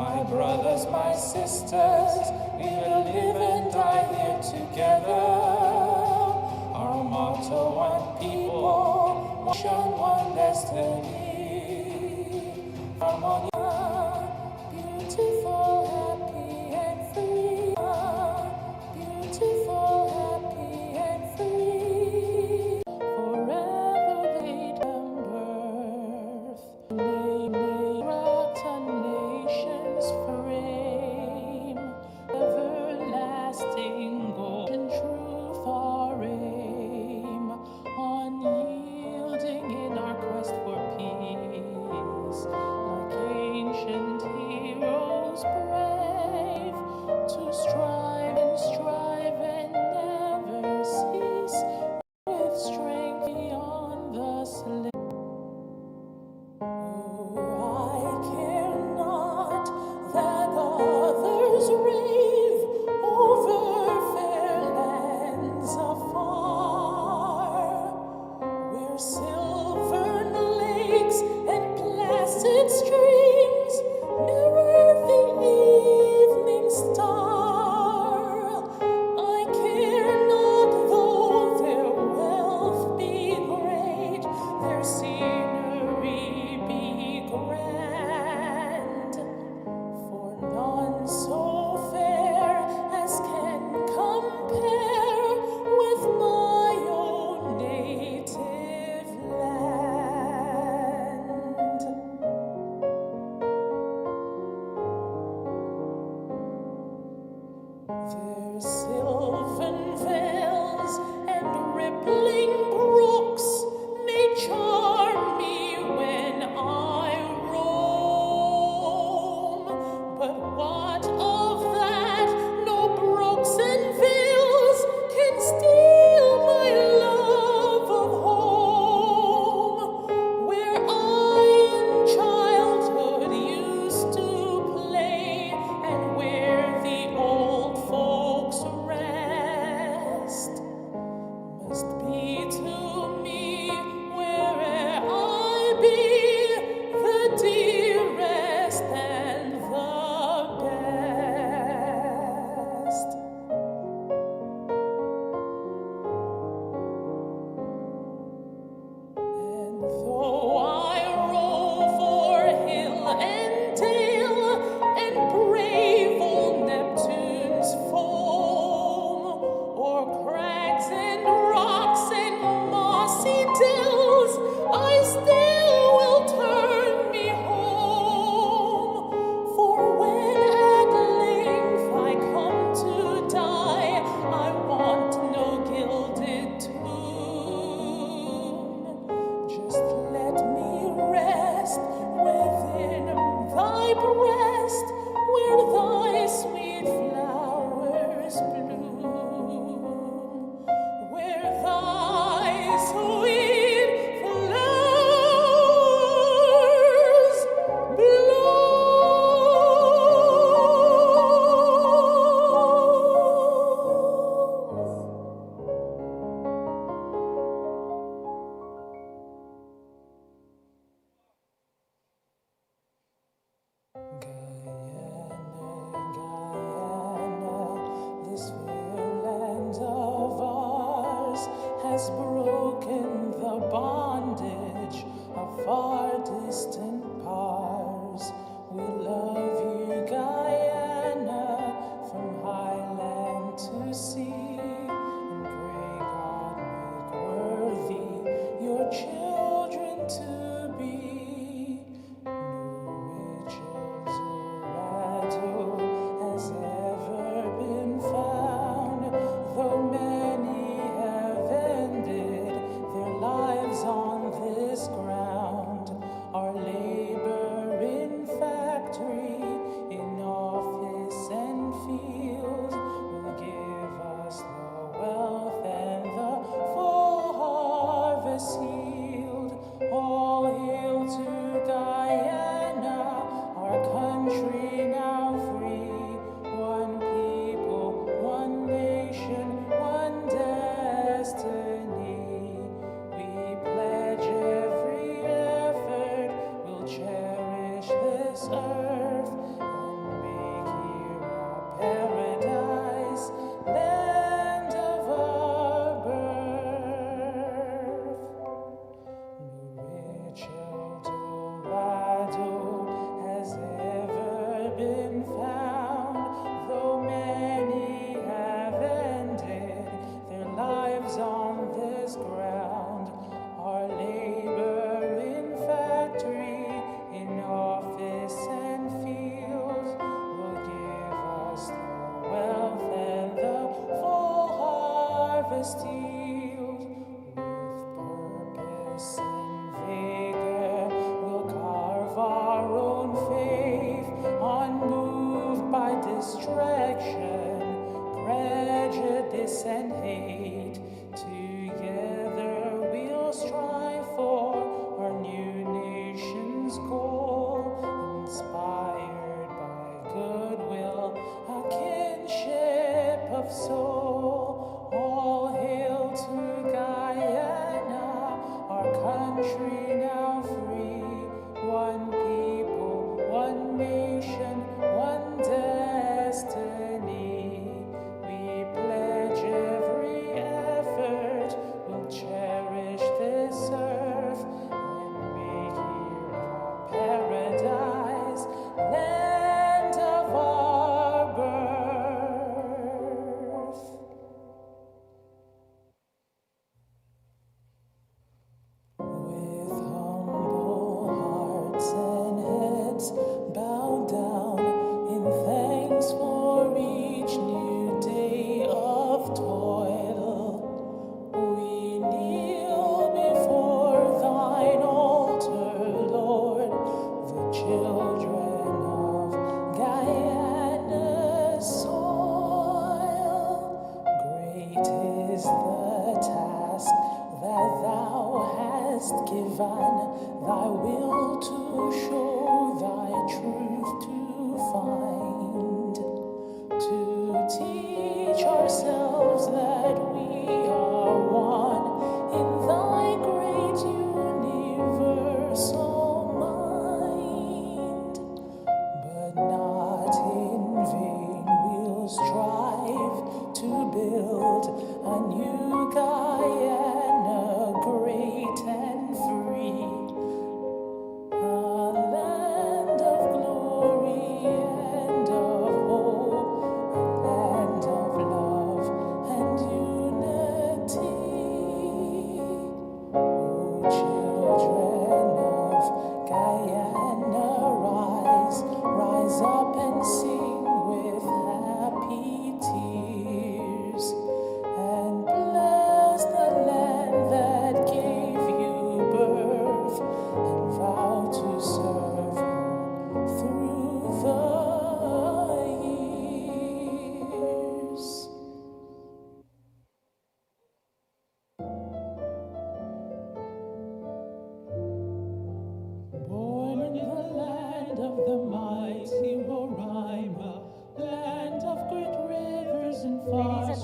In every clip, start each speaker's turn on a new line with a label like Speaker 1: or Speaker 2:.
Speaker 1: My brothers, my sisters, we will live and die here together. Our motto, one people, one nation, one destiny. Harmonia, beautiful, happy and free. Beautiful, happy and free. Forever they come birth. Rocked on nations frame. Everlasting golden truth our aim. Unyielding in our quest for peace.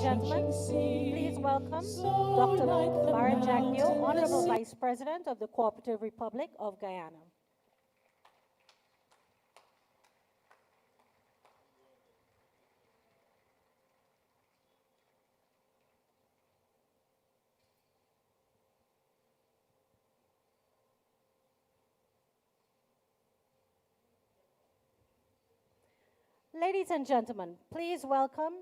Speaker 2: gentlemen, please welcome Dr. Baron Jagdeo, Honorable Vice President of the Co-operative Republic of Guyana. Ladies and gentlemen, please welcome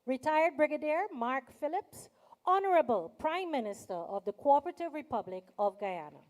Speaker 2: Retired Brigadier Mark Phillips, Honorable Prime Minister of the Co-operative Republic of Guyana.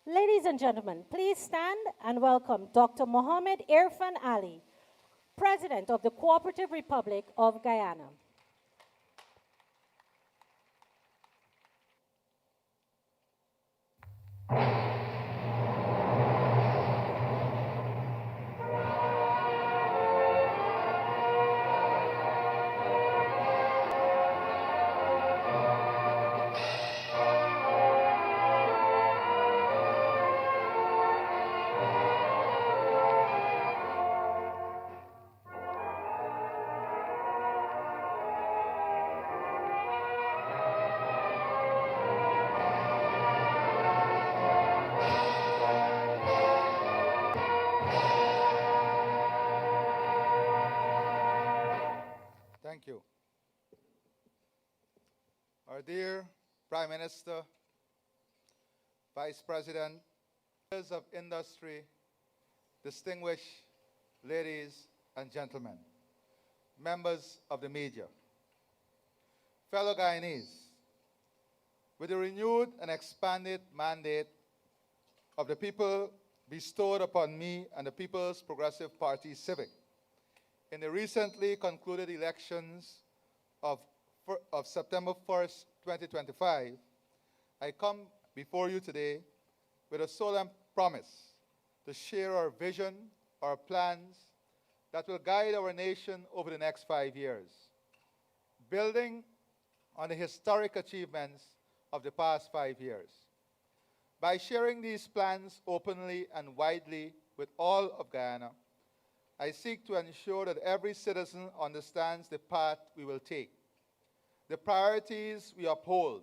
Speaker 2: Ladies and gentlemen, please stand and welcome Dr. Mohamed Irfaan Ali, President of the Co-operative Republic of Guyana.
Speaker 3: Thank you. Our dear Prime Minister, Vice President, members of industry, distinguished ladies and gentlemen, members of the media, fellow Guyanese, with the renewed and expanded mandate of the people bestowed upon me and the People's Progressive Party Civic in the recently concluded elections of September 1st, 2025, I come before you today with a solemn promise to share our vision, our plans that will guide our nation over the next 5 years, building on the historic achievements of the past 5 years. By sharing these plans openly and widely with all of Guyana, I seek to ensure that every citizen understands the path we will take, the priorities we uphold,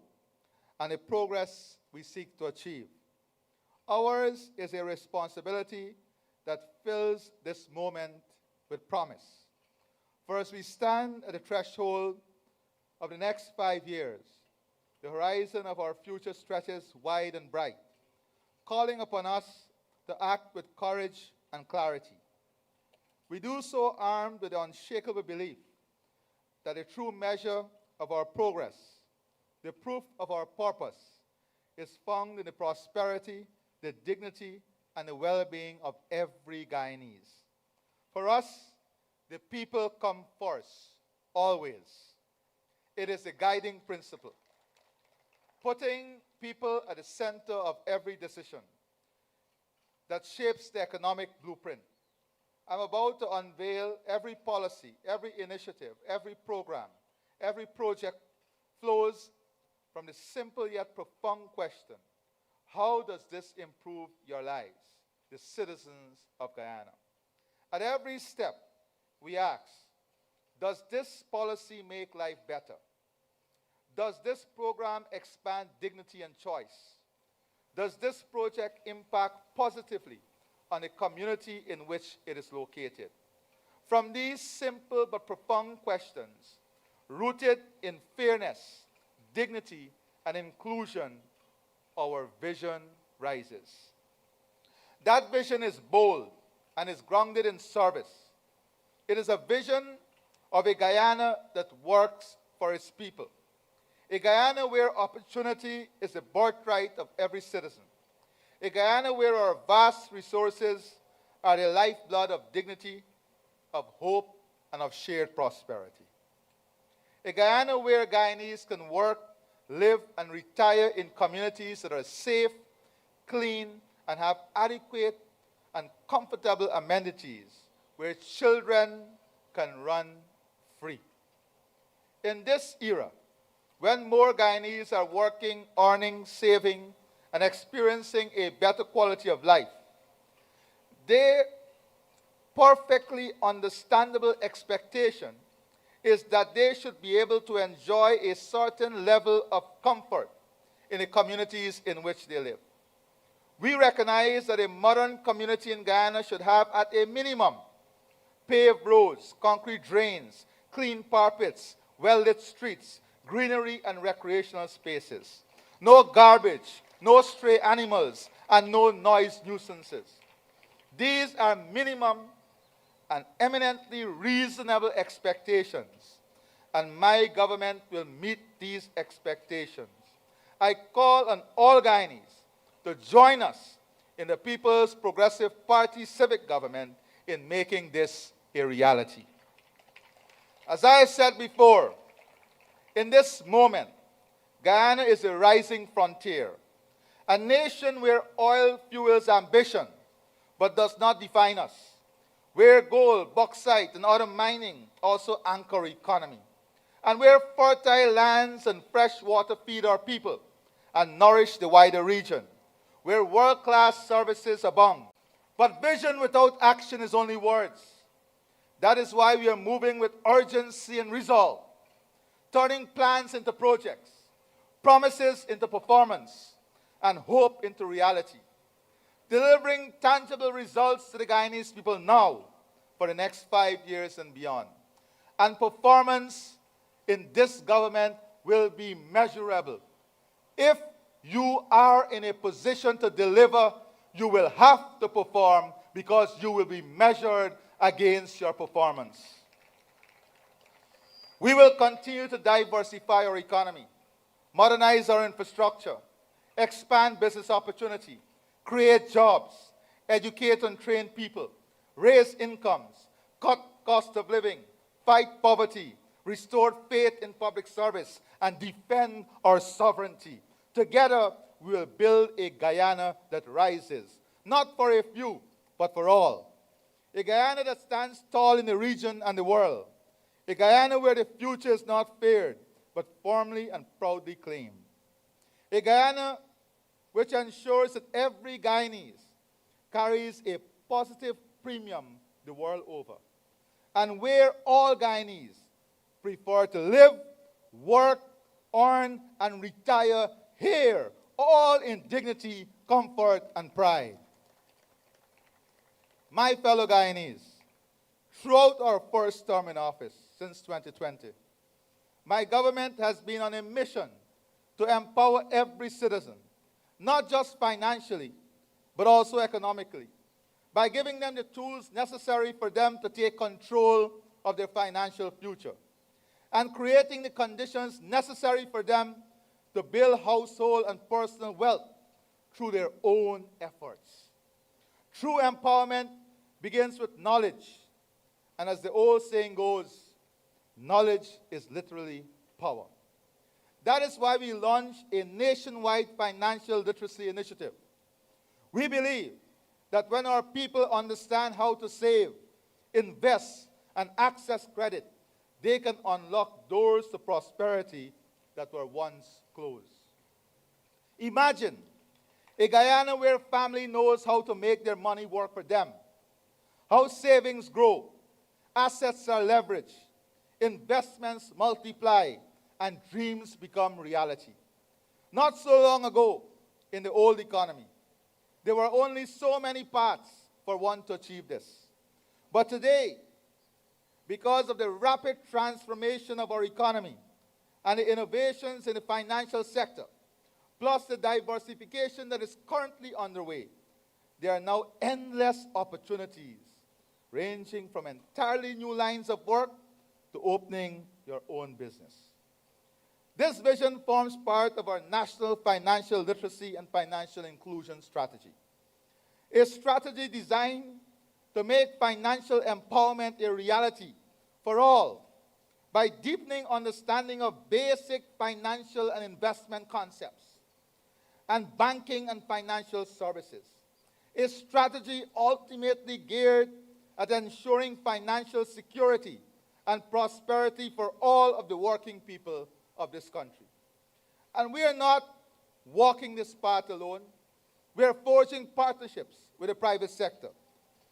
Speaker 3: and the progress we seek to achieve. Ours is a responsibility that fills this moment with promise. For as we stand at the threshold of the next 5 years, the horizon of our future stretches wide and bright, calling upon us to act with courage and clarity. We do so armed with the unshakable belief that the true measure of our progress, the proof of our purpose, is found in the prosperity, the dignity, and the well-being of every Guyanese. For us, the people come first, always. It is the guiding principle, putting people at the center of every decision that shapes the economic blueprint. I'm about to unveil every policy, every initiative, every program, every project flows from the simple yet profound question, how does this improve your lives, the citizens of Guyana? At every step, we ask, does this policy make life better? Does this program expand dignity and choice? Does this project impact positively on the community in which it is located? From these simple but profound questions, rooted in fairness, dignity, and inclusion, our vision rises. That vision is bold and is grounded in service. It is a vision of a Guyana that works for its people. A Guyana where opportunity is the birthright of every citizen. A Guyana where our vast resources are the lifeblood of dignity, of hope, and of shared prosperity. A Guyana where Guyanese can work, live, and retire in communities that are safe, clean, and have adequate and comfortable amenities where children can run free. In this era, when more Guyanese are working, earning, saving, and experiencing a better quality of life, their perfectly understandable expectation is that they should be able to enjoy a certain level of comfort in the communities in which they live. We recognize that a modern community in Guyana should have, at a minimum, paved roads, concrete drains, clean carpets, well-lit streets, greenery and recreational spaces. No garbage, no stray animals, and no noise nuisances. These are minimum and eminently reasonable expectations, and my government will meet these expectations. I call on all Guyanese to join us in the People's Progressive Party civic government in making this a reality. As I said before, in this moment, Guyana is a rising frontier, a nation where oil fuels ambition but does not define us, where gold, bauxite, and other mining also anchor economy, and where fertile lands and fresh water feed our people and nourish the wider region, where world-class services abound. But vision without action is only words. That is why we are moving with urgency and resolve, turning plans into projects, promises into performance, and hope into reality, delivering tangible results to the Guyanese people now for the next 5 years and beyond. And performance in this government will be measurable. If you are in a position to deliver, you will have to perform because you will be measured against your performance. We will continue to diversify our economy, modernize our infrastructure, expand business opportunity, create jobs, educate and train people, raise incomes, cut cost of living, fight poverty, restore faith in public service, and defend our sovereignty. Together, we will build a Guyana that rises, not for a few, but for all. A Guyana that stands tall in the region and the world. A Guyana where the future is not feared, but firmly and proudly claimed. A Guyana which ensures that every Guyanese carries a positive premium the world over, and where all Guyanese prefer to live, work, earn, and retire here, all in dignity, comfort, and pride. My fellow Guyanese, throughout our first term in office since 2020, my government has been on a mission to empower every citizen, not just financially, but also economically, by giving them the tools necessary for them to take control of their financial future, and creating the conditions necessary for them to build household and personal wealth through their own efforts. True empowerment begins with knowledge, and as the old saying goes, knowledge is literally power. That is why we launched a nationwide financial literacy initiative. We believe that when our people understand how to save, invest, and access credit, they can unlock doors to prosperity that were once closed. Imagine a Guyana where family knows how to make their money work for them, how savings grow, assets are leveraged, investments multiply, and dreams become reality. Not so long ago, in the old economy, there were only so many paths for one to achieve this. But today, because of the rapid transformation of our economy and the innovations in the financial sector, plus the diversification that is currently underway, there are now endless opportunities, ranging from entirely new lines of work to opening your own business. This vision forms part of our national financial literacy and financial inclusion strategy, a strategy designed to make financial empowerment a reality for all by deepening understanding of basic financial and investment concepts and banking and financial services. A strategy ultimately geared at ensuring financial security and prosperity for all of the working people of this country. And we are not walking this path alone. We are forging partnerships with the private sector.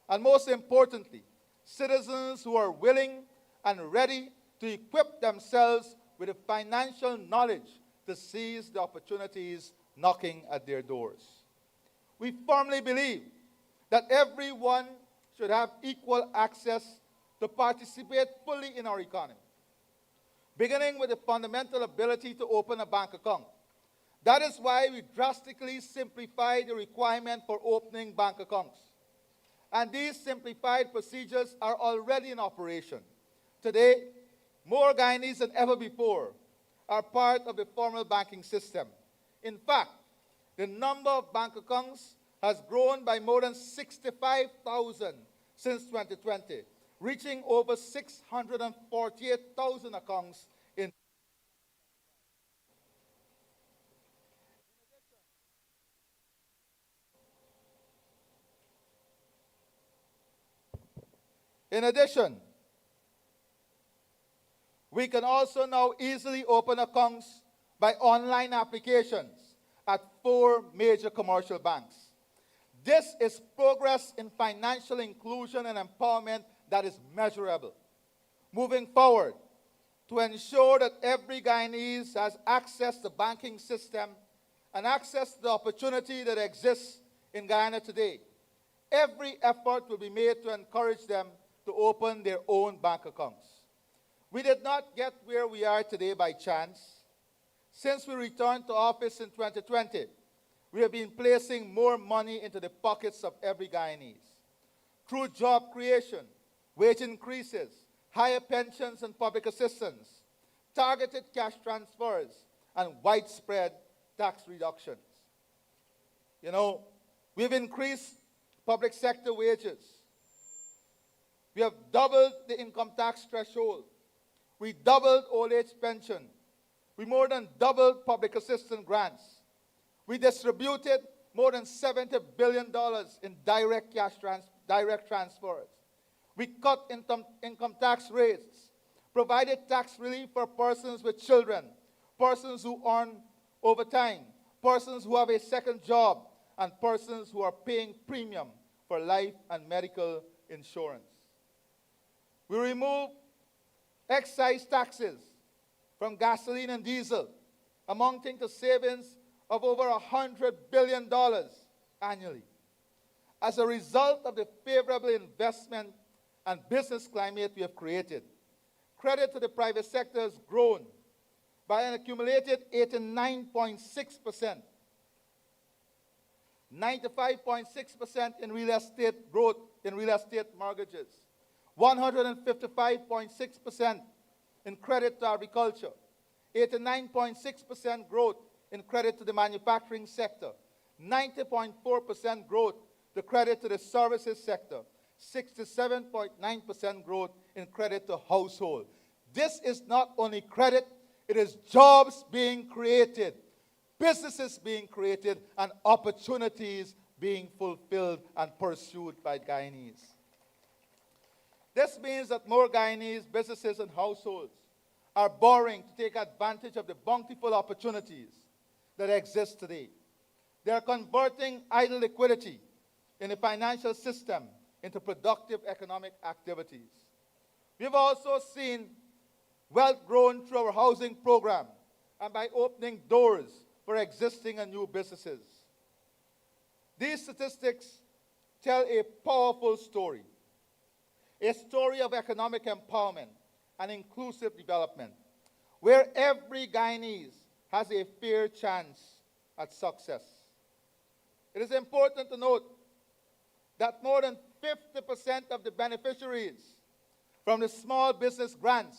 Speaker 3: And most importantly, citizens who are willing and ready to equip themselves with the financial knowledge to seize the opportunities knocking at their doors. We firmly believe that everyone should have equal access to participate fully in our economy, beginning with the fundamental ability to open a bank account. That is why we drastically simplified the requirement for opening bank accounts. And these simplified procedures are already in operation. Today, more Guyanese than ever before are part of the formal banking system. In fact, the number of bank accounts has grown by more than 65,000 since 2020, reaching over 648,000 accounts in. In addition, we can also now easily open accounts by online applications at 4 major commercial banks. This is progress in financial inclusion and empowerment that is measurable. Moving forward, to ensure that every Guyanese has access to the banking system and access to the opportunity that exists in Guyana today, every effort will be made to encourage them to open their own bank accounts. We did not get where we are today by chance. Since we returned to office in 2020, we have been placing more money into the pockets of every Guyanese. Through job creation, wage increases, higher pensions and public assistance, targeted cash transfers, and widespread tax reductions. You know, we've increased public sector wages. We have doubled the income tax threshold. We doubled old age pension. We more than doubled public assistance grants. We distributed more than $70 billion in direct transfers. We cut income tax rates, provided tax relief for persons with children, persons who earn overtime, persons who have a second job, and persons who are paying premium for life and medical insurance. We removed excise taxes from gasoline and diesel, amounting to savings of over $100 billion annually. As a result of the favorable investment and business climate we have created, credit to the private sector has grown by an accumulated 89.6%, 95.6% in real estate growth in real estate mortgages, 155.6% in credit to agriculture, 89.6% growth in credit to the manufacturing sector, 90.4% growth to credit to the services sector, 67.9% growth in credit to household. This is not only credit, it is jobs being created, businesses being created, and opportunities being fulfilled and pursued by Guyanese. This means that more Guyanese businesses and households are borrowing to take advantage of the bountiful opportunities that exist today. They are converting idle liquidity in the financial system into productive economic activities. We've also seen wealth grown through our housing program and by opening doors for existing and new businesses. These statistics tell a powerful story, a story of economic empowerment and inclusive development, where every Guyanese has a fair chance at success. It is important to note that more than 50% of the beneficiaries from the small business grants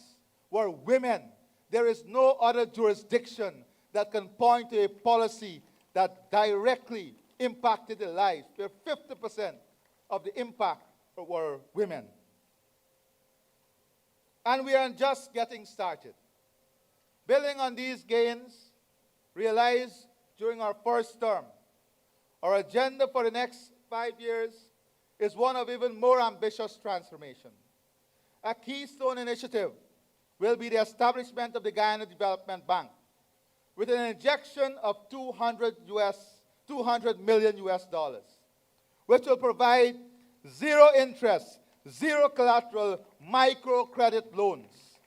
Speaker 3: were women. There is no other jurisdiction that can point to a policy that directly impacted the lives, where 50% of the impact were women. And we are just getting started. Building on these gains realized during our first term, our agenda for the next 5 years is one of even more ambitious transformation. A keystone initiative will be the establishment of the Guyana Development Bank with an injection of $200 million, which will provide zero interest, zero collateral microcredit loans,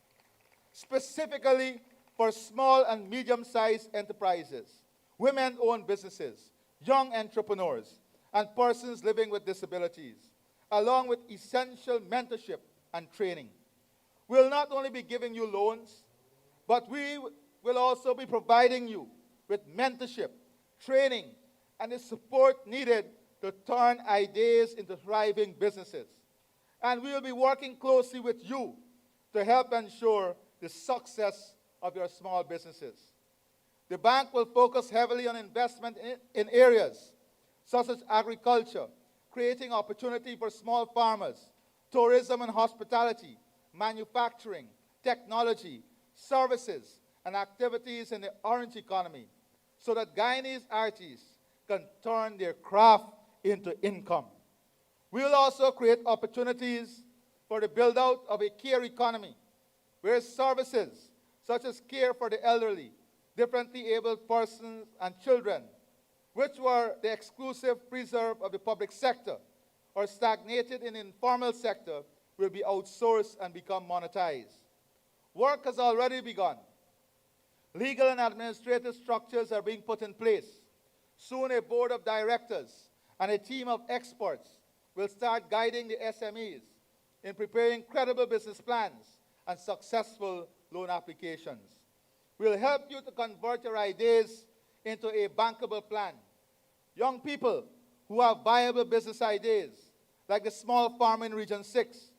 Speaker 3: specifically for small and medium-sized enterprises, women-owned businesses, young entrepreneurs, and persons living with disabilities, along with essential mentorship and training. We'll not only be giving you loans, but we will also be providing you with mentorship, training, and the support needed to turn ideas into thriving businesses. And we will be working closely with you to help ensure the success of your small businesses. The bank will focus heavily on investment in areas such as agriculture, creating opportunity for small farmers, tourism and hospitality, manufacturing, technology, services, and activities in the orange economy, so that Guyanese artists can turn their craft into income. We will also create opportunities for the build-out of a care economy, where services such as care for the elderly, differently abled persons, and children, which were the exclusive preserve of the public sector or stagnated in the informal sector, will be outsourced and become monetized. Work has already begun. Legal and administrative structures are being put in place. Soon a board of directors and a team of experts will start guiding the SMEs in preparing credible business plans and successful loan applications. We'll help you to convert your ideas into a bankable plan. Young people who have viable business ideas, like the small farm in Region 6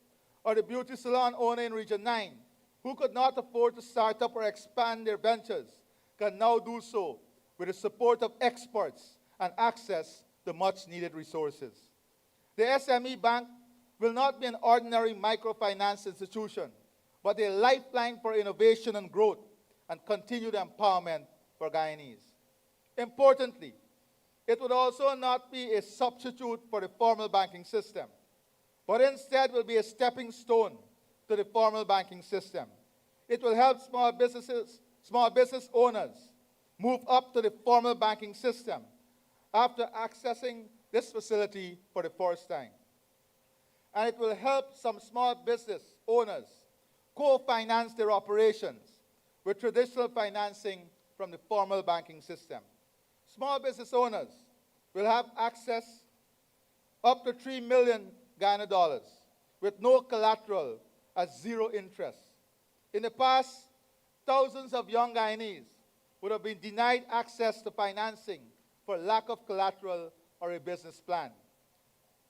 Speaker 3: or the beauty salon owner in Region 9, who could not afford to start up or expand their ventures, can now do so with the support of experts and access to much-needed resources. The SME Bank will not be an ordinary microfinance institution, but a lifeline for innovation and growth and continued empowerment for Guyanese. Importantly, it would also not be a substitute for the formal banking system, but instead will be a stepping stone to the formal banking system. It will help small business owners move up to the formal banking system after accessing this facility for the first time. And it will help some small business owners co-finance their operations with traditional financing from the formal banking system. Small business owners will have access up to $3 million Guyana dollars with no collateral at zero interest. In the past, thousands of young Guyanese would have been denied access to financing for lack of collateral or a business plan.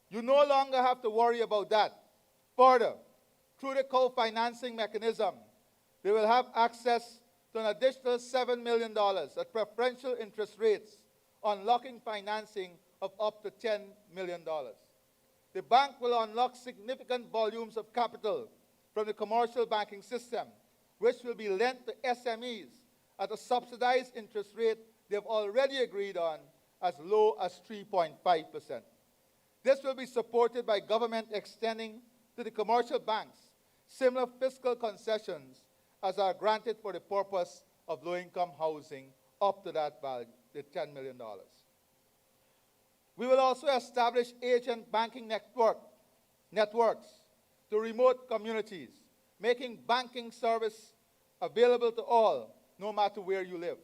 Speaker 3: You no longer have to worry about that. Further, through the co-financing mechanism, they will have access to an additional $7 million at preferential interest rates, unlocking financing of up to $10 million. The bank will unlock significant volumes of capital from the commercial banking system, which will be lent to SMEs at a subsidized interest rate they have already agreed on as low as 3.5%. This will be supported by government extending to the commercial banks similar fiscal concessions as are granted for the purpose of low-income housing up to that value, the $10 million. We will also establish agent banking networks to remote communities, making banking service available to all, no matter where you live.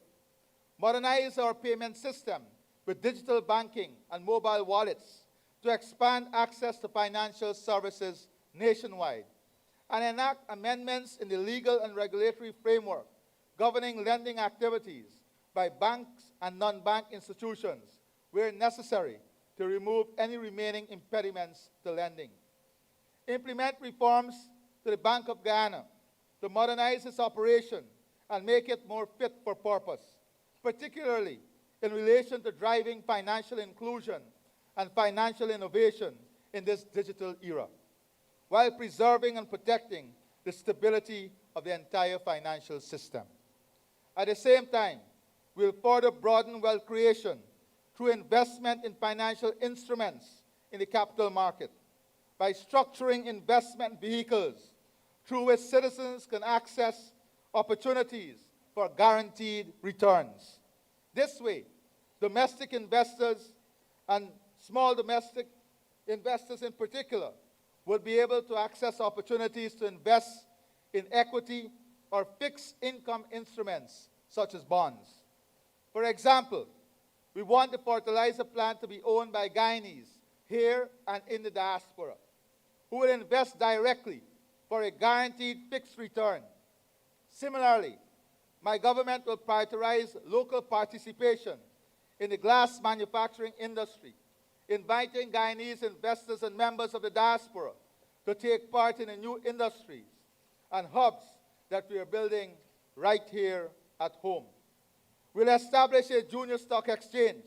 Speaker 3: Modernize our payment system with digital banking and mobile wallets to expand access to financial services nationwide, and enact amendments in the legal and regulatory framework governing lending activities by banks and non-bank institutions where necessary to remove any remaining impediments to lending. Implement reforms to the Bank of Guyana to modernize its operation and make it more fit for purpose, particularly in relation to driving financial inclusion and financial innovation in this digital era, while preserving and protecting the stability of the entire financial system. At the same time, we'll further broaden wealth creation through investment in financial instruments in the capital market, by structuring investment vehicles through which citizens can access opportunities for guaranteed returns. This way, domestic investors and small domestic investors in particular would be able to access opportunities to invest in equity or fixed income instruments such as bonds. For example, we want the fertilizer plant to be owned by Guyanese here and in the diaspora, who will invest directly for a guaranteed fixed return. Similarly, my government will prioritize local participation in the glass manufacturing industry, inviting Guyanese investors and members of the diaspora to take part in the new industries and hubs that we are building right here at home. We'll establish a junior stock exchange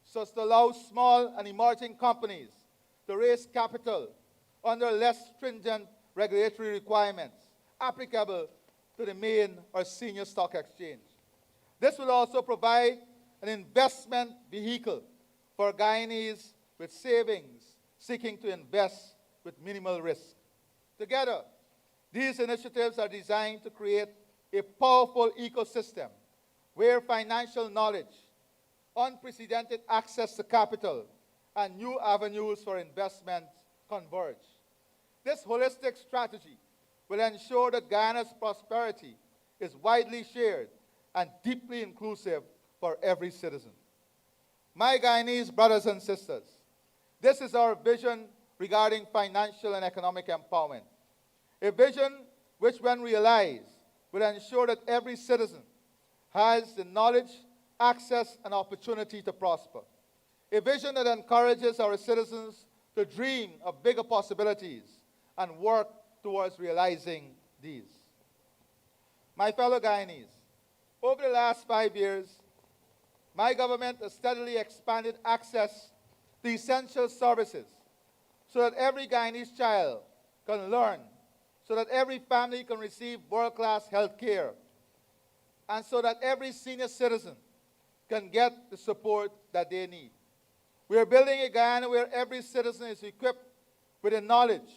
Speaker 3: so as to allow small and emerging companies to raise capital under less stringent regulatory requirements applicable to the main or senior stock exchange. This will also provide an investment vehicle for Guyanese with savings seeking to invest with minimal risk. Together, these initiatives are designed to create a powerful ecosystem where financial knowledge, unprecedented access to capital, and new avenues for investment converge. This holistic strategy will ensure that Guyana's prosperity is widely shared and deeply inclusive for every citizen. My Guyanese brothers and sisters, this is our vision regarding financial and economic empowerment. A vision which, when realized, will ensure that every citizen has the knowledge, access, and opportunity to prosper. A vision that encourages our citizens to dream of bigger possibilities and work towards realizing these. My fellow Guyanese, over the last 5 years, my government has steadily expanded access to essential services so that every Guyanese child can learn, so that every family can receive world-class health care, and so that every senior citizen can get the support that they need. We are building a Guyana where every citizen is equipped with the knowledge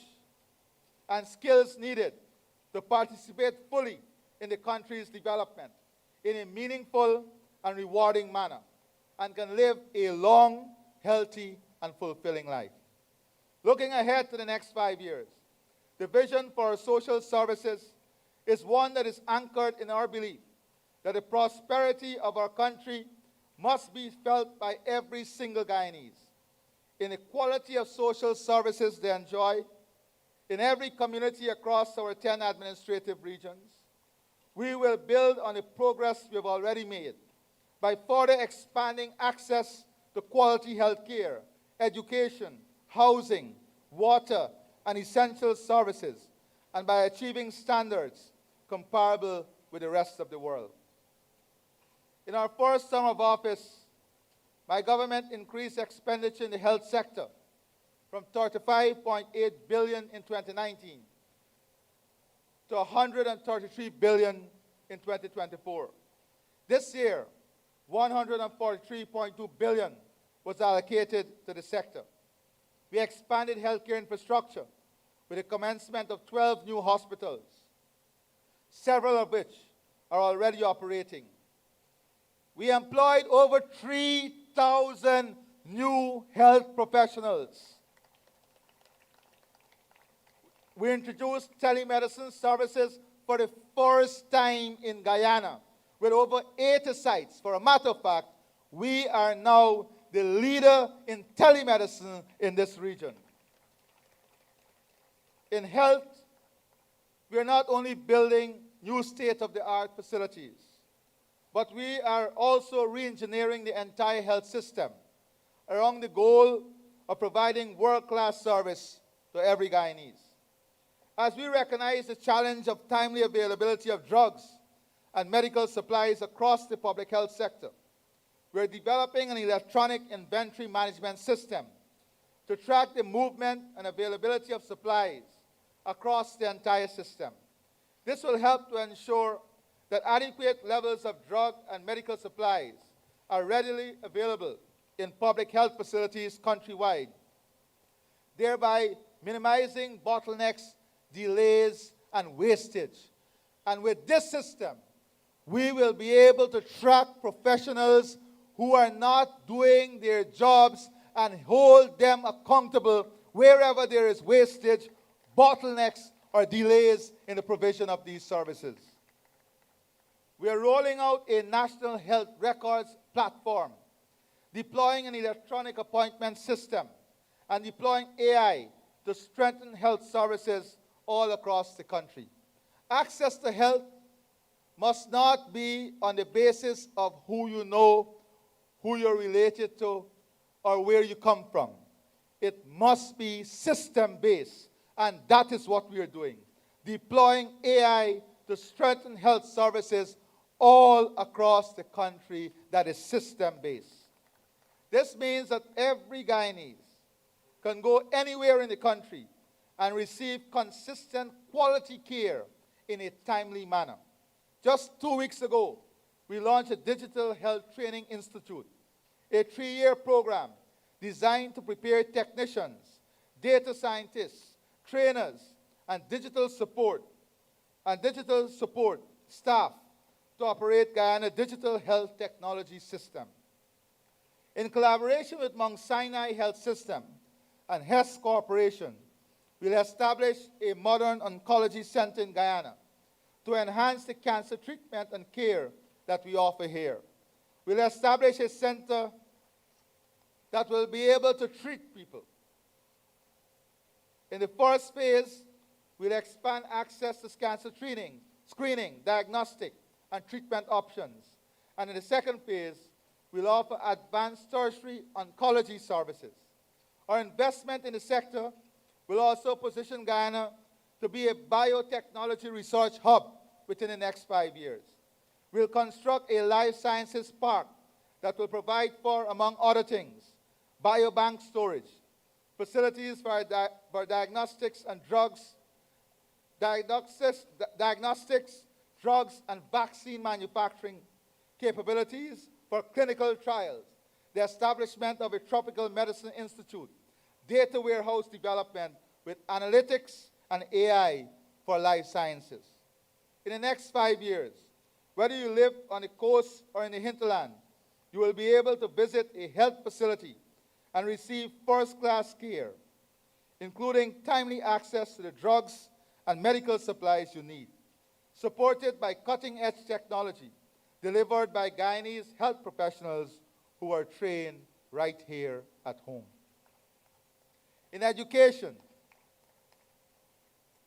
Speaker 3: and skills needed to participate fully in the country's development in a meaningful and rewarding manner, and can live a long, healthy, and fulfilling life. Looking ahead to the next 5 years, the vision for our social services is one that is anchored in our belief that the prosperity of our country must be felt by every single Guyanese in the quality of social services they enjoy in every community across our 10 administrative regions. We will build on the progress we have already made by further expanding access to quality health care, education, housing, water, and essential services, and by achieving standards comparable with the rest of the world. In our first term of office, my government increased expenditure in the health sector from $35.8 billion in 2019 to $133 billion in 2024. This year, $143.2 billion was allocated to the sector. We expanded healthcare infrastructure with the commencement of 12 new hospitals, several of which are already operating. We employed over 3,000 new health professionals. We introduced telemedicine services for the first time in Guyana with over 80 sites. For a matter of fact, we are now the leader in telemedicine in this region. In health, we are not only building new state-of-the-art facilities, but we are also re-engineering the entire health system around the goal of providing world-class service to every Guyanese. As we recognize the challenge of timely availability of drugs and medical supplies across the public health sector, we're developing an electronic inventory management system to track the movement and availability of supplies across the entire system. This will help to ensure that adequate levels of drug and medical supplies are readily available in public health facilities countrywide, thereby minimizing bottlenecks, delays, and wastage. And with this system, we will be able to track professionals who are not doing their jobs and hold them accountable wherever there is wastage, bottlenecks, or delays in the provision of these services. We are rolling out a national health records platform, deploying an electronic appointment system, and deploying AI to strengthen health services all across the country. Access to health must not be on the basis of who you know, who you're related to, or where you come from. It must be system-based, and that is what we are doing, deploying AI to strengthen health services all across the country that is system-based. This means that every Guyanese can go anywhere in the country and receive consistent quality care in a timely manner. Just 2 weeks ago, we launched a Digital Health Training Institute, a 3-year program designed to prepare technicians, data scientists, trainers, and digital support staff to operate Guyana Digital Health Technology System. In collaboration with Mount Sinai Health System and Hess Corporation, we'll establish a modern oncology center in Guyana to enhance the cancer treatment and care that we offer here. We'll establish a center that will be able to treat people. In the first phase, we'll expand access to cancer screening, diagnostic, and treatment options. And in the second phase, we'll offer advanced tertiary oncology services. Our investment in the sector will also position Guyana to be a biotechnology research hub within the next 5 years. We'll construct a life sciences park that will provide for, among other things, biobank storage, facilities for diagnostics and drugs, diagnostics, drugs, and vaccine manufacturing capabilities for clinical trials, the establishment of a tropical medicine institute, data warehouse development with analytics and AI for life sciences. In the next 5 years, whether you live on the coast or in the hinterland, you will be able to visit a health facility and receive first-class care, including timely access to the drugs and medical supplies you need, supported by cutting-edge technology delivered by Guyanese health professionals who are trained right here at home. In education,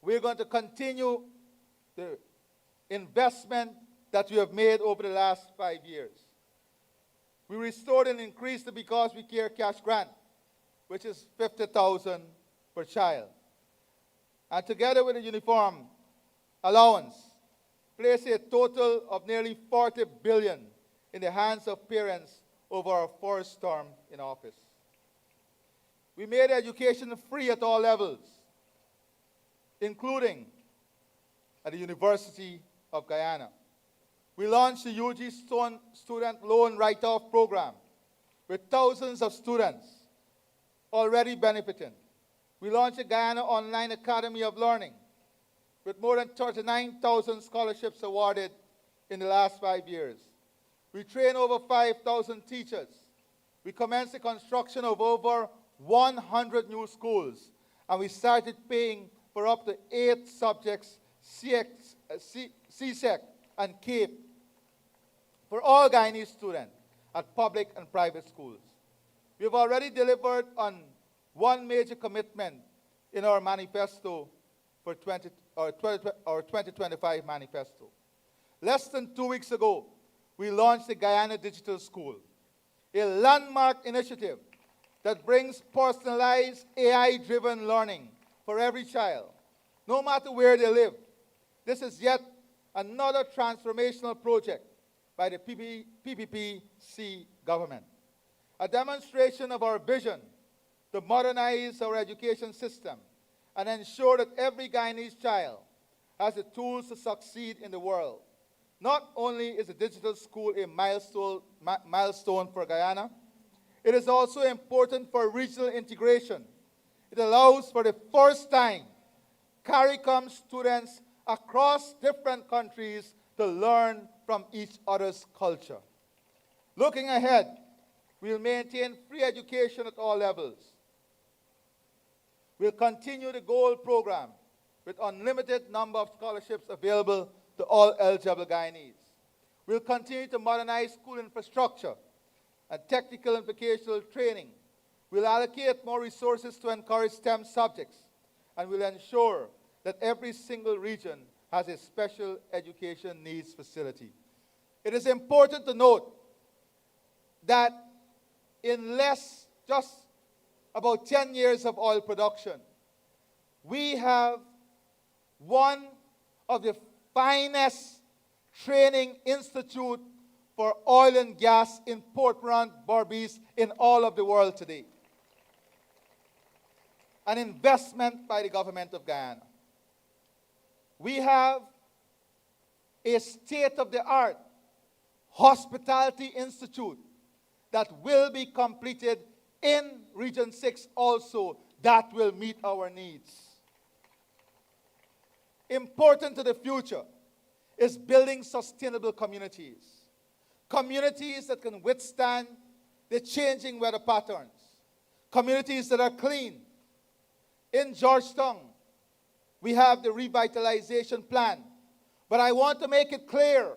Speaker 3: we're going to continue the investment that we have made over the last 5 years. We restored and increased the Because We Care cash grant, which is $50,000 per child. And together with the uniform allowance, place a total of nearly $40 billion in the hands of parents over our first term in office. We made education free at all levels, including at the University of Guyana. We launched the UG Student Loan Write-Off Program with thousands of students already benefiting. We launched the Guyana Online Academy of Learning with more than 39,000 scholarships awarded in the last 5 years. We trained over 5,000 teachers. We commenced the construction of over 100 new schools, and we started paying for up to 8 subjects, CSEC and CAPE, for all Guyanese students at public and private schools. We have already delivered on one major commitment in our manifesto for 2025 manifesto. Less than 2 weeks ago, we launched the Guyana Digital School, a landmark initiative that brings personalized AI-driven learning for every child, no matter where they live. This is yet another transformational project by the PPPC government, a demonstration of our vision to modernize our education system and ensure that every Guyanese child has the tools to succeed in the world. Not only is the digital school a milestone for Guyana, it is also important for regional integration. It allows for the first time CARICOM students across different countries to learn from each other's culture. Looking ahead, we'll maintain free education at all levels. We'll continue the GOLD program with unlimited number of scholarships available to all eligible Guyanese. We'll continue to modernize school infrastructure and technical and vocational training. We'll allocate more resources to encourage STEM subjects, and we'll ensure that every single region has a special education needs facility. It is important to note that in just about 10 years of oil production, we have one of the finest training institute for oil and gas in Port Moran, Berbice, in all of the world today. An investment by the government of Guyana. We have a state-of-the-art hospitality institute that will be completed in Region 6 also, that will meet our needs. Important to the future is building sustainable communities. Communities that can withstand the changing weather patterns. Communities that are clean. In Georgetown, we have the revitalization plan. But I want to make it clear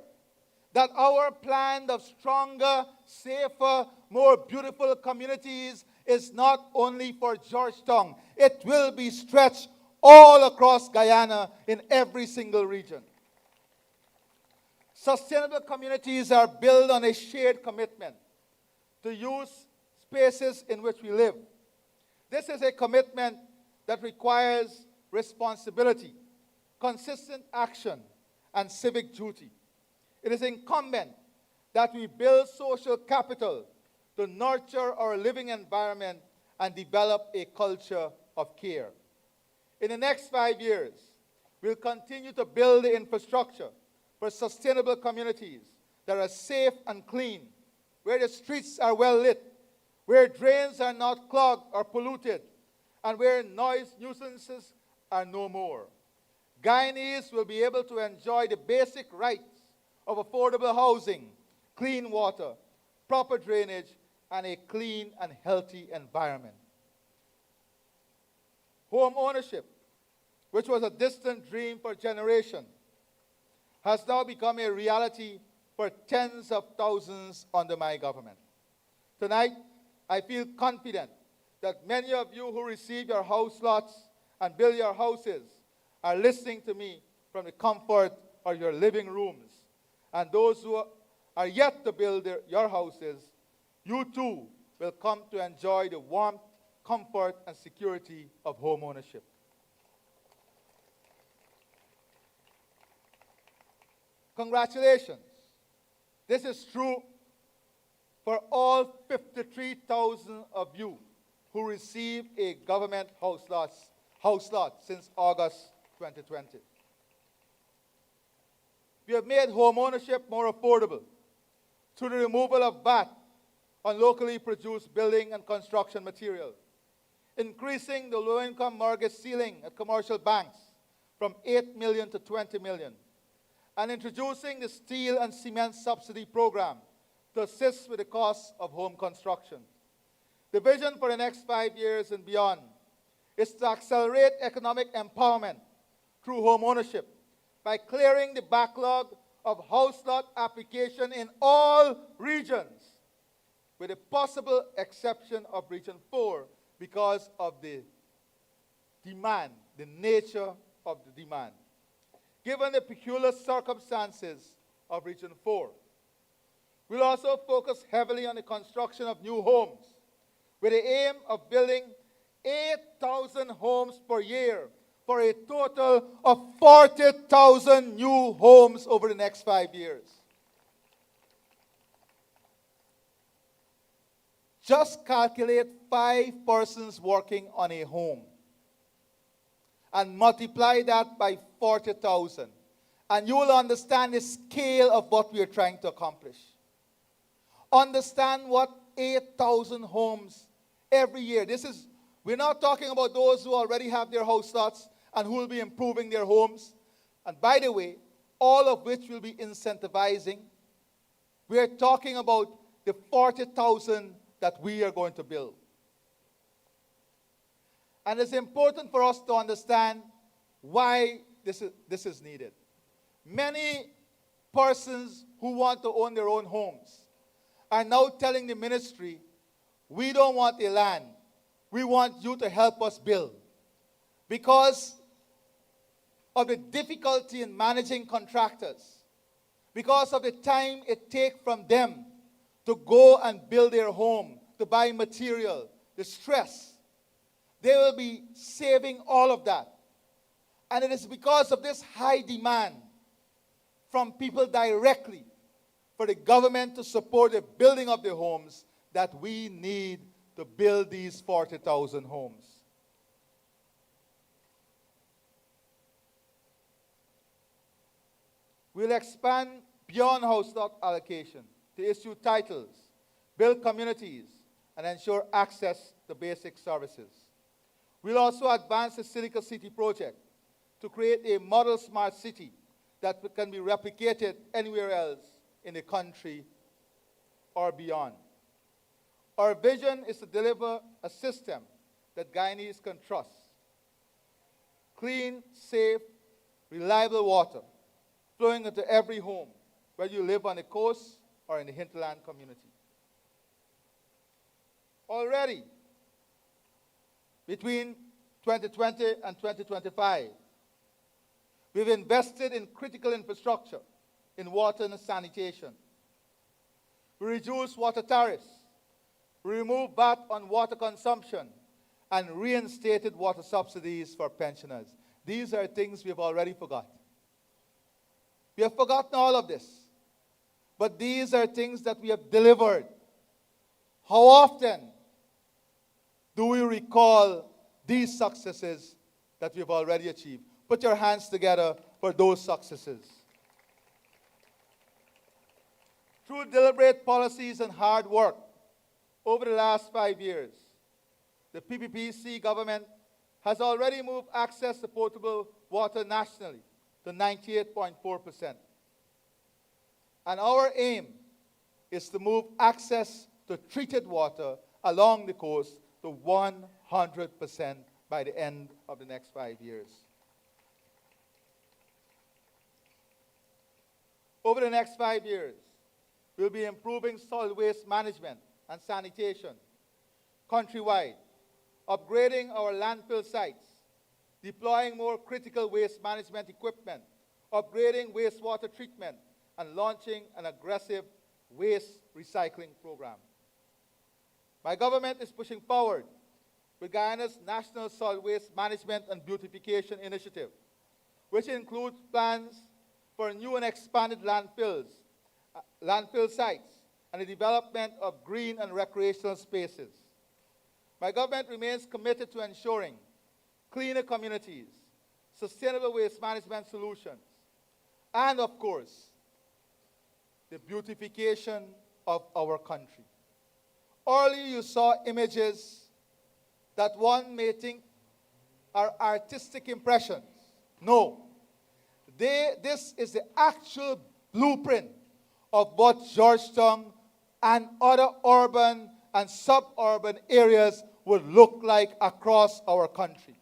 Speaker 3: that our plan of stronger, safer, more beautiful communities is not only for Georgetown. It will be stretched all across Guyana in every single region. Sustainable communities are built on a shared commitment to use spaces in which we live. This is a commitment that requires responsibility, consistent action, and civic duty. It is incumbent that we build social capital to nurture our living environment and develop a culture of care. In the next 5 years, we'll continue to build the infrastructure for sustainable communities that are safe and clean, where the streets are well lit, where drains are not clogged or polluted, and where noise nuisances are no more. Guyanese will be able to enjoy the basic rights of affordable housing, clean water, proper drainage, and a clean and healthy environment. Home ownership, which was a distant dream for generations, has now become a reality for tens of thousands under my government. Tonight, I feel confident that many of you who receive your house lots and build your houses are listening to me from the comfort of your living rooms. And those who are yet to build your houses, you too will come to enjoy the warmth, comfort, and security of home ownership. Congratulations. This is true for all 53,000 of you who received a government house lot since August 2020. We have made home ownership more affordable through the removal of VAT on locally produced building and construction materials, increasing the low-income mortgage ceiling at commercial banks from 8 million to 20 million, and introducing the steel and cement subsidy program to assist with the cost of home construction. The vision for the next 5 years and beyond is to accelerate economic empowerment through home ownership by clearing the backlog of house lot application in all regions, with the possible exception of Region 4 because of the demand, the nature of the demand. Given the peculiar circumstances of Region 4, We'll also focus heavily on the construction of new homes, with the aim of building 8,000 homes per year for a total of 40,000 new homes over the next 5 years. Just calculate 5 persons working on a home and multiply that by 40,000, and you will understand the scale of what we are trying to accomplish. Understand what 8,000 homes every year. We're not talking about those who already have their house lots and who will be improving their homes. And by the way, all of which will be incentivizing. We're talking about the 40,000 that we are going to build. And it's important for us to understand why this is needed. Many persons who want to own their own homes are now telling the ministry, we don't want the land. We want you to help us build. Because of the difficulty in managing contractors, because of the time it takes from them to go and build their home, to buy material, the stress, they will be saving all of that. And it is because of this high demand from people directly for the government to support the building of the homes that we need to build these 40,000 homes. We'll expand beyond house lot allocation to issue titles, build communities, and ensure access to basic services. We'll also advance the Silica City project to create a model smart city that can be replicated anywhere else in the country or beyond. Our vision is to deliver a system that Guyanese can trust. Clean, safe, reliable water flowing into every home, whether you live on the coast or in the hinterland community. Already, between 2020 and 2025, we've invested in critical infrastructure in water and sanitation. We reduced water tariffs. We removed VAT on water consumption and reinstated water subsidies for pensioners. These are things we have already forgotten. We have forgotten all of this. But these are things that we have delivered. How often do we recall these successes that we have already achieved? Put your hands together for those successes. Through deliberate policies and hard work over the last 5 years, the PPPC government has already moved access to potable water nationally to 98.4%. And our aim is to move access to treated water along the coast to 100% by the end of the next 5 years. Over the next 5 years, we'll be improving solid waste management and sanitation countrywide, upgrading our landfill sites, deploying more critical waste management equipment, upgrading wastewater treatment, and launching an aggressive waste recycling program. My government is pushing forward with Guyana's National Solid Waste Management and Beautification Initiative, which includes plans for new and expanded landfill sites, and the development of green and recreational spaces. My government remains committed to ensuring cleaner communities, sustainable waste management solutions, and of course, the beautification of our country. Earlier you saw images that one may think are artistic impressions. No. This is the actual blueprint of what Georgetown and other urban and suburban areas would look like across our country.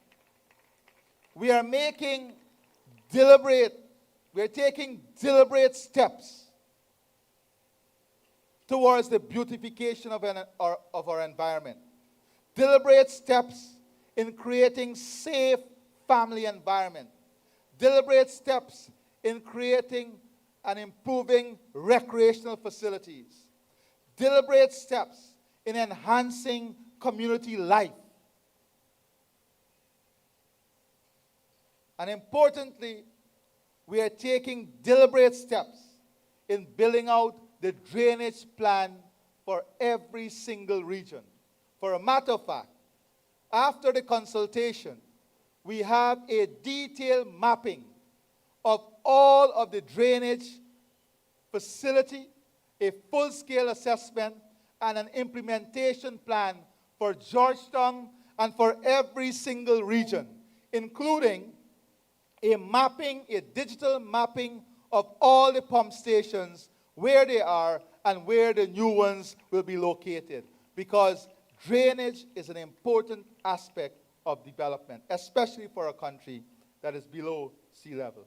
Speaker 3: We are taking deliberate steps towards the beautification of our environment. Deliberate steps in creating safe family environment. Deliberate steps in creating and improving recreational facilities, deliberate steps in enhancing community life, and importantly, we are taking deliberate steps in building out the drainage plan for every single region. For a matter of fact, after the consultation, we have a detailed mapping of all of the drainage facility, a full-scale assessment, and an implementation plan for Georgetown and for every single region, including a digital mapping of all the pump stations, where they are and where the new ones will be located. Because drainage is an important aspect of development, especially for a country that is below sea level.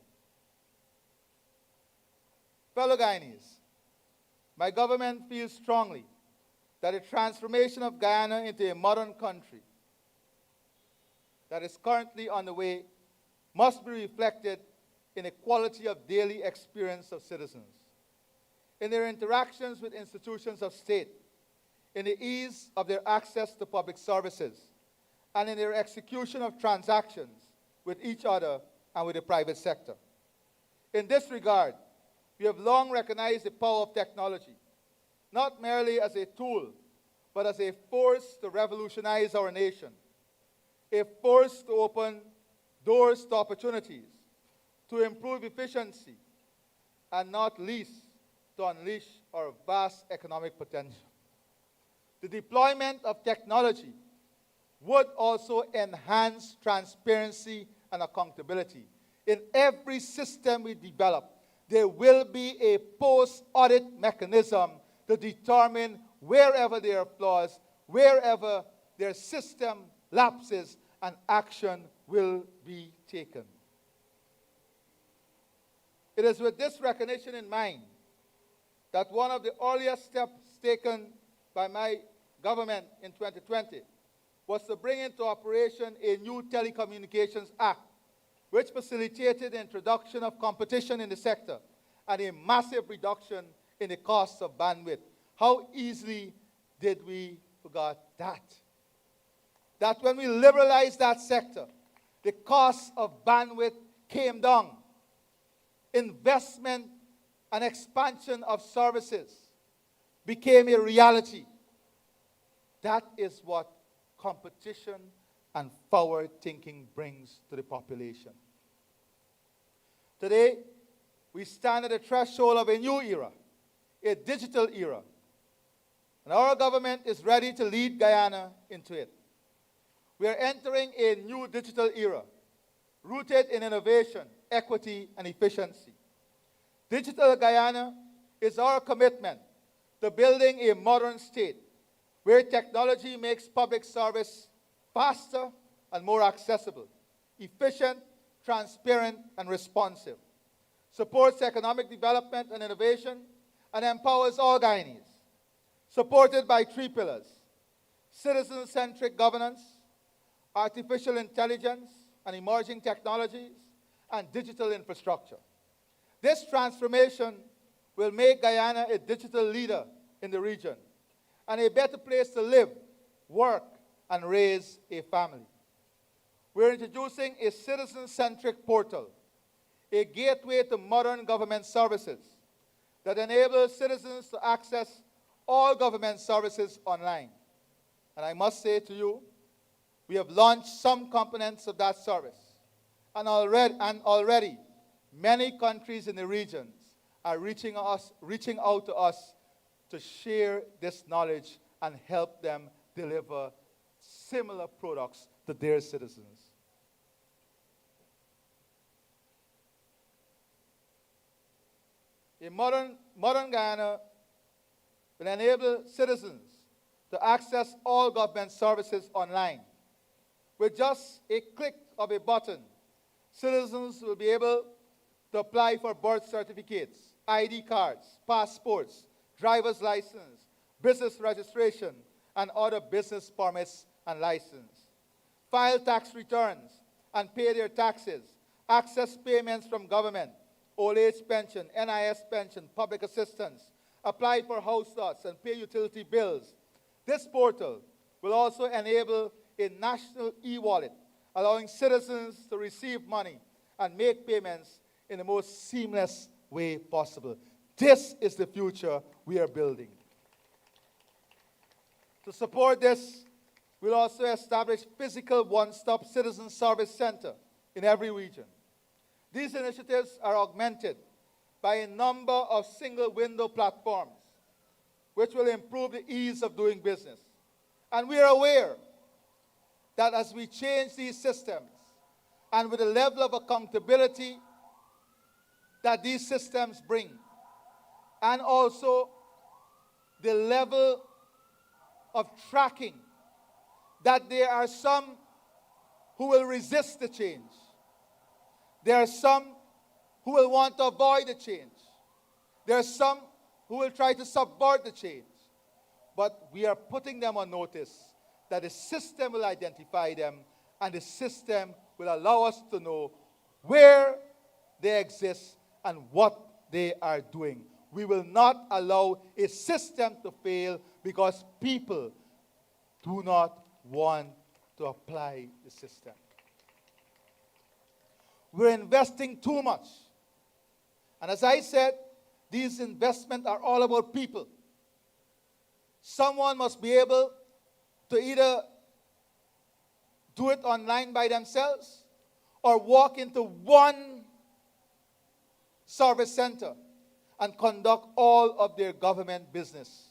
Speaker 3: Fellow Guyanese, my government feels strongly that the transformation of Guyana into a modern country that is currently on the way must be reflected in the quality of daily experience of citizens, in their interactions with institutions of state, in the ease of their access to public services, and in their execution of transactions with each other and with the private sector. In this regard, we have long recognized the power of technology, not merely as a tool, but as a force to revolutionize our nation, a force to open doors to opportunities, to improve efficiency, and not least, to unleash our vast economic potential. The deployment of technology would also enhance transparency and accountability. In every system we develop, there will be a post-audit mechanism to determine wherever there are flaws, wherever their system lapses, and action will be taken. It is with this recognition in mind that one of the earliest steps taken by my government in 2020 was to bring into operation a new Telecommunications Act, which facilitated the introduction of competition in the sector and a massive reduction in the cost of bandwidth. How easily did we forget that? That when we liberalized that sector, the cost of bandwidth came down. Investment and expansion of services became a reality. That is what competition and forward thinking brings to the population. Today, we stand at the threshold of a new era, a digital era. And our government is ready to lead Guyana into it. We are entering a new digital era, rooted in innovation, equity, and efficiency. Digital Guyana is our commitment to building a modern state where technology makes public service faster and more accessible, efficient, transparent, and responsive, supports economic development and innovation, and empowers all Guyanese, supported by three pillars: citizen-centric governance, artificial intelligence and emerging technologies, and digital infrastructure. This transformation will make Guyana a digital leader in the region and a better place to live, work, and raise a family. We're introducing a citizen-centric portal, a gateway to modern government services that enables citizens to access all government services online. And I must say to you, we have launched some components of that service. And already many countries in the regions are reaching out to us to share this knowledge and help them deliver similar products to their citizens. A modern Guyana will enable citizens to access all government services online. With just a click of a button, citizens will be able to apply for birth certificates, ID cards, passports, driver's license, business registration, and other business permits and license, file tax returns and pay their taxes, access payments from government, old age pension, NIS pension, public assistance, apply for house lots, and pay utility bills. This portal will also enable a national e-wallet, allowing citizens to receive money and make payments in the most seamless way possible. This is the future we are building. To support this, we'll also establish physical one-stop citizen service center in every region. These initiatives are augmented by a number of single-window platforms, which will improve the ease of doing business. And we are aware that as we change these systems, and with the level of accountability that these systems bring, and also the level of tracking, that there are some who will resist the change. There are some who will want to avoid the change. There are some who will try to subvert the change. But we are putting them on notice that the system will identify them, and the system will allow us to know where they exist and what they are doing. We will not allow a system to fail because people do not want to apply the system. We're investing too much. And as I said, these investments are all about people. Someone must be able to either do it online by themselves or walk into one service center and conduct all of their government business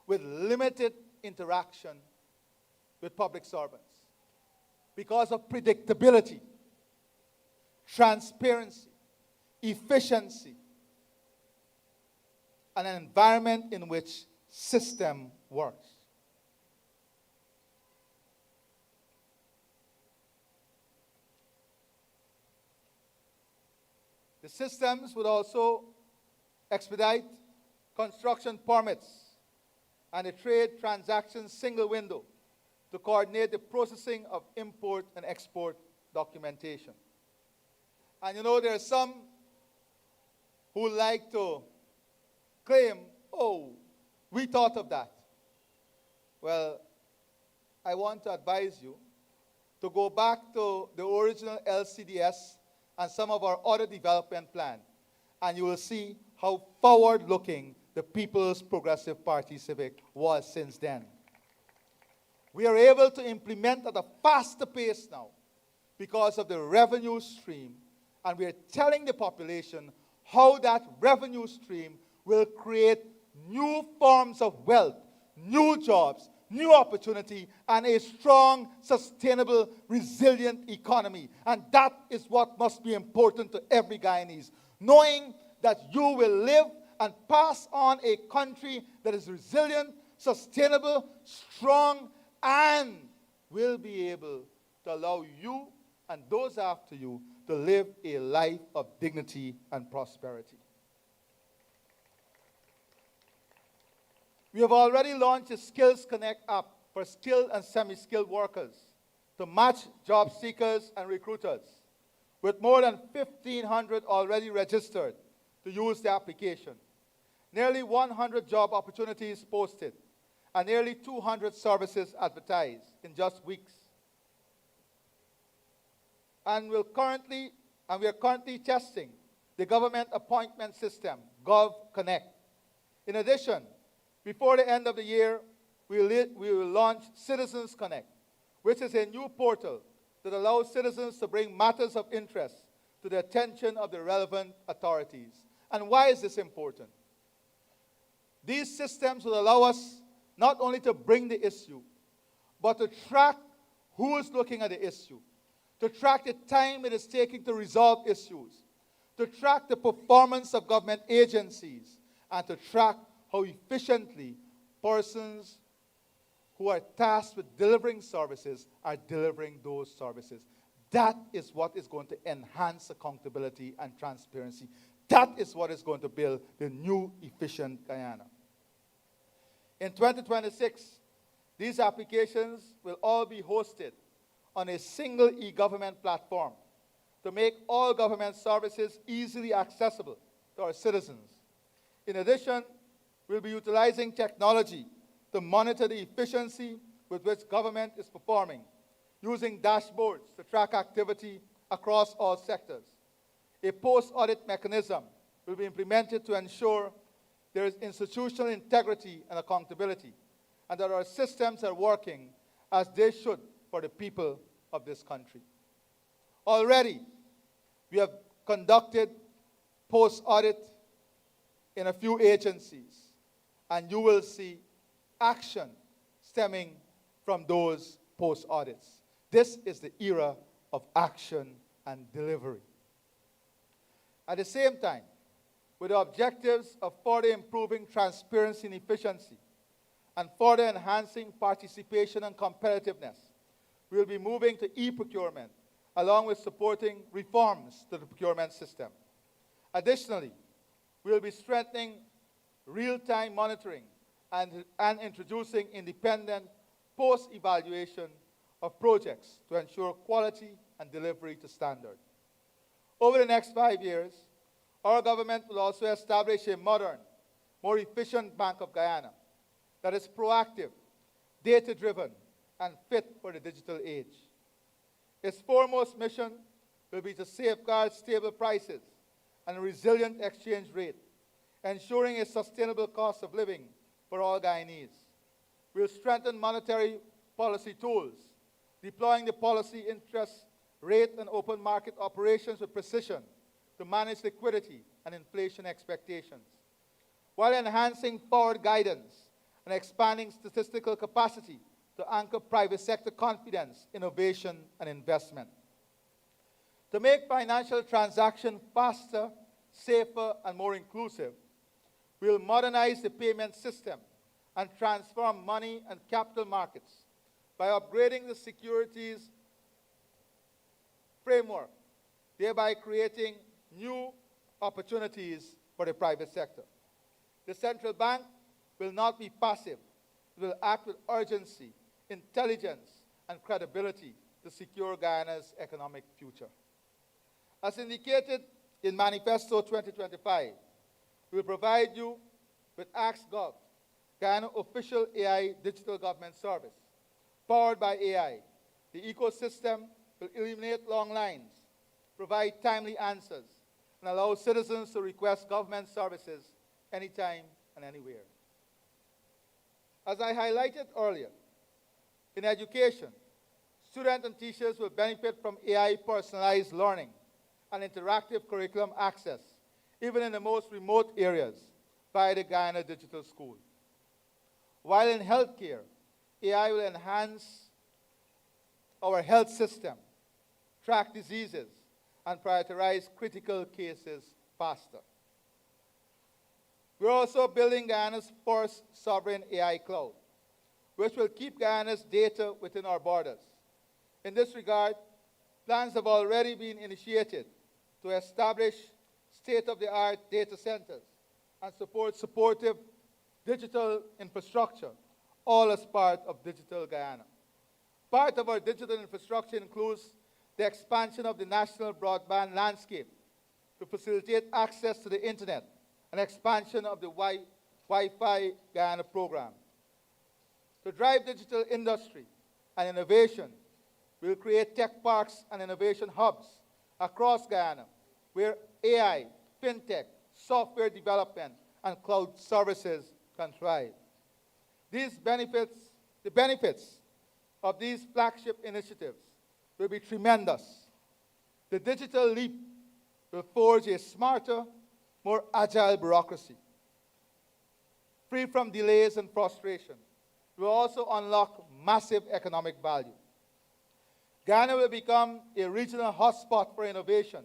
Speaker 3: with limited interaction with public servants because of predictability, transparency, efficiency, and an environment in which system works. The systems would also expedite construction permits and a trade transactions single window to coordinate the processing of import and export documentation. And you know, there are some who like to claim, oh, we thought of that. Well, I want to advise you to go back to the original LCDS and some of our other development plan, and you will see how forward-looking the People's Progressive Party Civic was since then. We are able to implement at a faster pace now because of the revenue stream, and we are telling the population how that revenue stream will create new forms of wealth, new jobs, new opportunity, and a strong, sustainable, resilient economy. And that is what must be important to every Guyanese, knowing that you will live and pass on a country that is resilient, sustainable, strong, and will be able to allow you and those after you to live a life of dignity and prosperity. We have already launched a Skills Connect app for skilled and semi-skilled workers to match job seekers and recruiters, with more than 1,500 already registered to use the application. Nearly 100 job opportunities posted, and nearly 200 services advertised in just weeks. And we are currently testing the government appointment system, GovConnect. In addition, before the end of the year, we will launch Citizens Connect, which is a new portal that allows citizens to bring matters of interest to the attention of the relevant authorities. And why is this important? These systems will allow us not only to bring the issue, but to track who is looking at the issue, to track the time it is taking to resolve issues, to track the performance of government agencies, and to track how efficiently persons who are tasked with delivering services are delivering those services. That is what is going to enhance accountability and transparency. That is what is going to build the new efficient Guyana. In 2026, these applications will all be hosted on a single e-government platform to make all government services easily accessible to our citizens. In addition, we'll be utilizing technology to monitor the efficiency with which government is performing, using dashboards to track activity across all sectors. A post-audit mechanism will be implemented to ensure there is institutional integrity and accountability, and that our systems are working as they should for the people of this country. Already, we have conducted post-audit in a few agencies, and you will see action stemming from those post-audits. This is the era of action and delivery. At the same time, with the objectives of further improving transparency and efficiency and further enhancing participation and competitiveness, we will be moving to e-procurement, along with supporting reforms to the procurement system. Additionally, we will be strengthening real-time monitoring and introducing independent post-evaluation of projects to ensure quality and delivery to standard. Over the next 5 years, our government will also establish a modern, more efficient Bank of Guyana that is proactive, data-driven, and fit for the digital age. Its foremost mission will be to safeguard stable prices and a resilient exchange rate, ensuring a sustainable cost of living for all Guyanese. We will strengthen monetary policy tools, deploying the policy interest rate and open market operations with precision to manage liquidity and inflation expectations, while enhancing forward guidance and expanding statistical capacity to anchor private sector confidence, innovation, and investment. To make financial transactions faster, safer, and more inclusive, we will modernize the payment system and transform money and capital markets by upgrading the securities framework, thereby creating new opportunities for the private sector. The central bank will not be passive. It will act with urgency, intelligence, and credibility to secure Guyana's economic future. As indicated in Manifesto 2025, we will provide you with AskGov, Guyana official AI digital government service. Powered by AI, the ecosystem will eliminate long lines, provide timely answers, and allow citizens to request government services anytime and anywhere. As I highlighted earlier, in education, students and teachers will benefit from AI personalized learning and interactive curriculum access, even in the most remote areas, via the Guyana Digital School. While in healthcare, AI will enhance our health system, track diseases, and prioritize critical cases faster. We're also building Guyana's first sovereign AI cloud, which will keep Guyana's data within our borders. In this regard, plans have already been initiated to establish state-of-the-art data centers and support supportive digital infrastructure, all as part of Digital Guyana. Part of our digital infrastructure includes the expansion of the national broadband landscape to facilitate access to the internet and expansion of the Wi-Fi Guyana program. To drive digital industry and innovation, we will create tech parks and innovation hubs across Guyana where AI, fintech, software development, and cloud services can thrive. The benefits of these flagship initiatives will be tremendous. The digital leap will forge a smarter, more agile bureaucracy, free from delays and frustration. It will also unlock massive economic value. Guyana will become a regional hotspot for innovation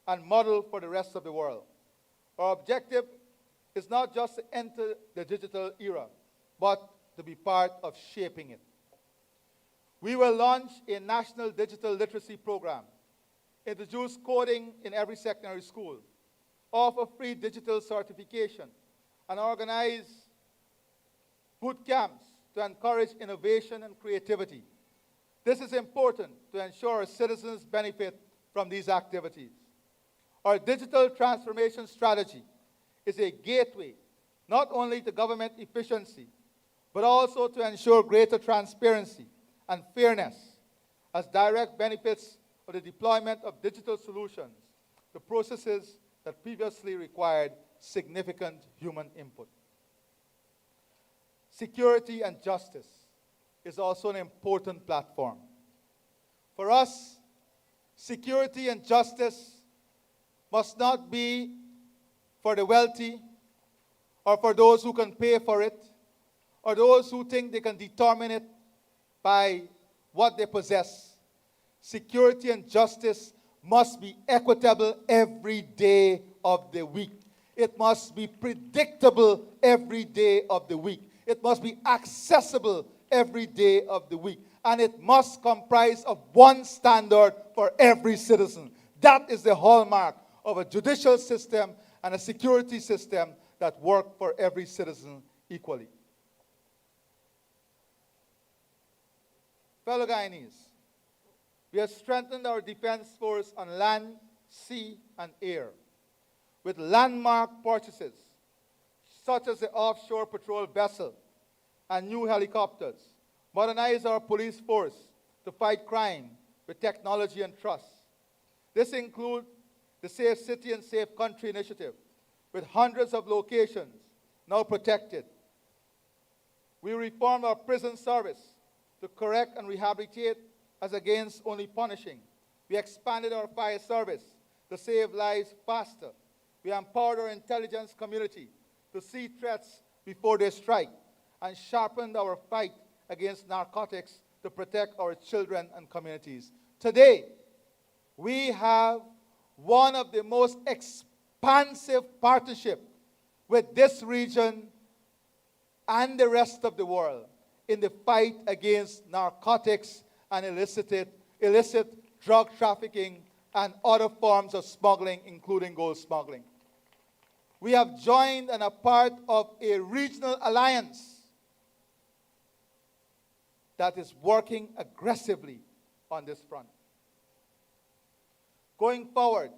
Speaker 3: and model for the rest of the world. Our objective is not just to enter the digital era, but to be part of shaping it. We will launch a national digital literacy program, introduce coding in every secondary school, offer free digital certification, and organize boot camps to encourage innovation and creativity. This is important to ensure our citizens benefit from these activities. Our digital transformation strategy is a gateway not only to government efficiency, but also to ensure greater transparency and fairness as direct benefits of the deployment of digital solutions to processes that previously required significant human input. Security and justice is also an important platform. For us, security and justice must not be for the wealthy or for those who can pay for it or those who think they can determine it by what they possess. Security and justice must be equitable every day of the week. It must be predictable every day of the week. It must be accessible every day of the week. And it must comprise of one standard for every citizen. That is the hallmark of a judicial system and a security system that work for every citizen equally. Fellow Guyanese, we have strengthened our defense force on land, sea, and air with landmark purchases such as the offshore patrol vessel and new helicopters, modernize our police force to fight crime with technology and trust. This includes the Safe City and Safe Country initiative, with hundreds of locations now protected. We reformed our prison service to correct and rehabilitate as against only punishing. We expanded our fire service to save lives faster. We empowered our intelligence community to see threats before they strike, and sharpened our fight against narcotics to protect our children and communities. Today, we have one of the most expansive partnerships with this region and the rest of the world in the fight against narcotics and illicit drug trafficking and other forms of smuggling, including gold smuggling. We have joined and are part of a regional alliance that is working aggressively on this front. Going forward,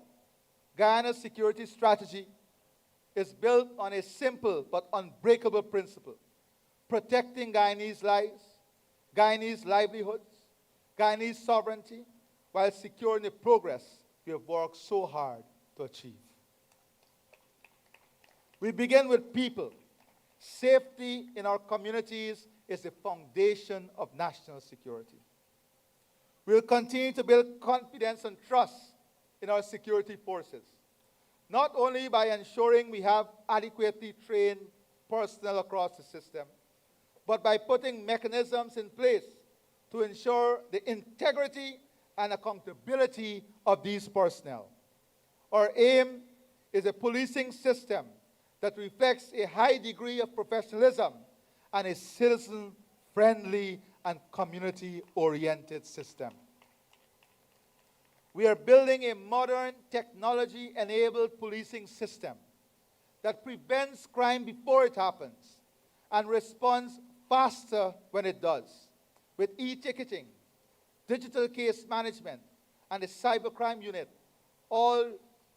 Speaker 3: Guyana's security strategy is built on a simple but unbreakable principle: protecting Guyanese lives, Guyanese livelihoods, Guyanese sovereignty, while securing the progress we have worked so hard to achieve. We begin with people. Safety in our communities is the foundation of national security. We will continue to build confidence and trust in our security forces, not only by ensuring we have adequately trained personnel across the system, but by putting mechanisms in place to ensure the integrity and accountability of these personnel. Our aim is a policing system that reflects a high degree of professionalism and a citizen-friendly and community-oriented system. We are building a modern, technology-enabled policing system that prevents crime before it happens and responds faster when it does, with e-ticketing, digital case management, and the cybercrime unit all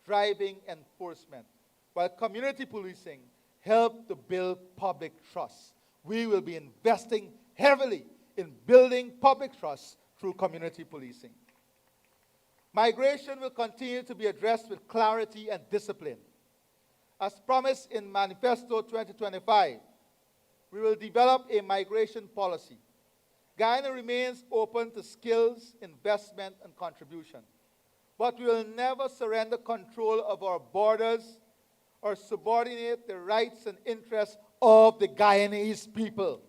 Speaker 3: driving enforcement, while community policing help to build public trust. We will be investing heavily in building public trust through community policing. Migration will continue to be addressed with clarity and discipline. As promised in Manifesto 2025, we will develop a migration policy. Guyana remains open to skills, investment, and contribution, but we will never surrender control of our borders or subordinate the rights and interests of the Guyanese people.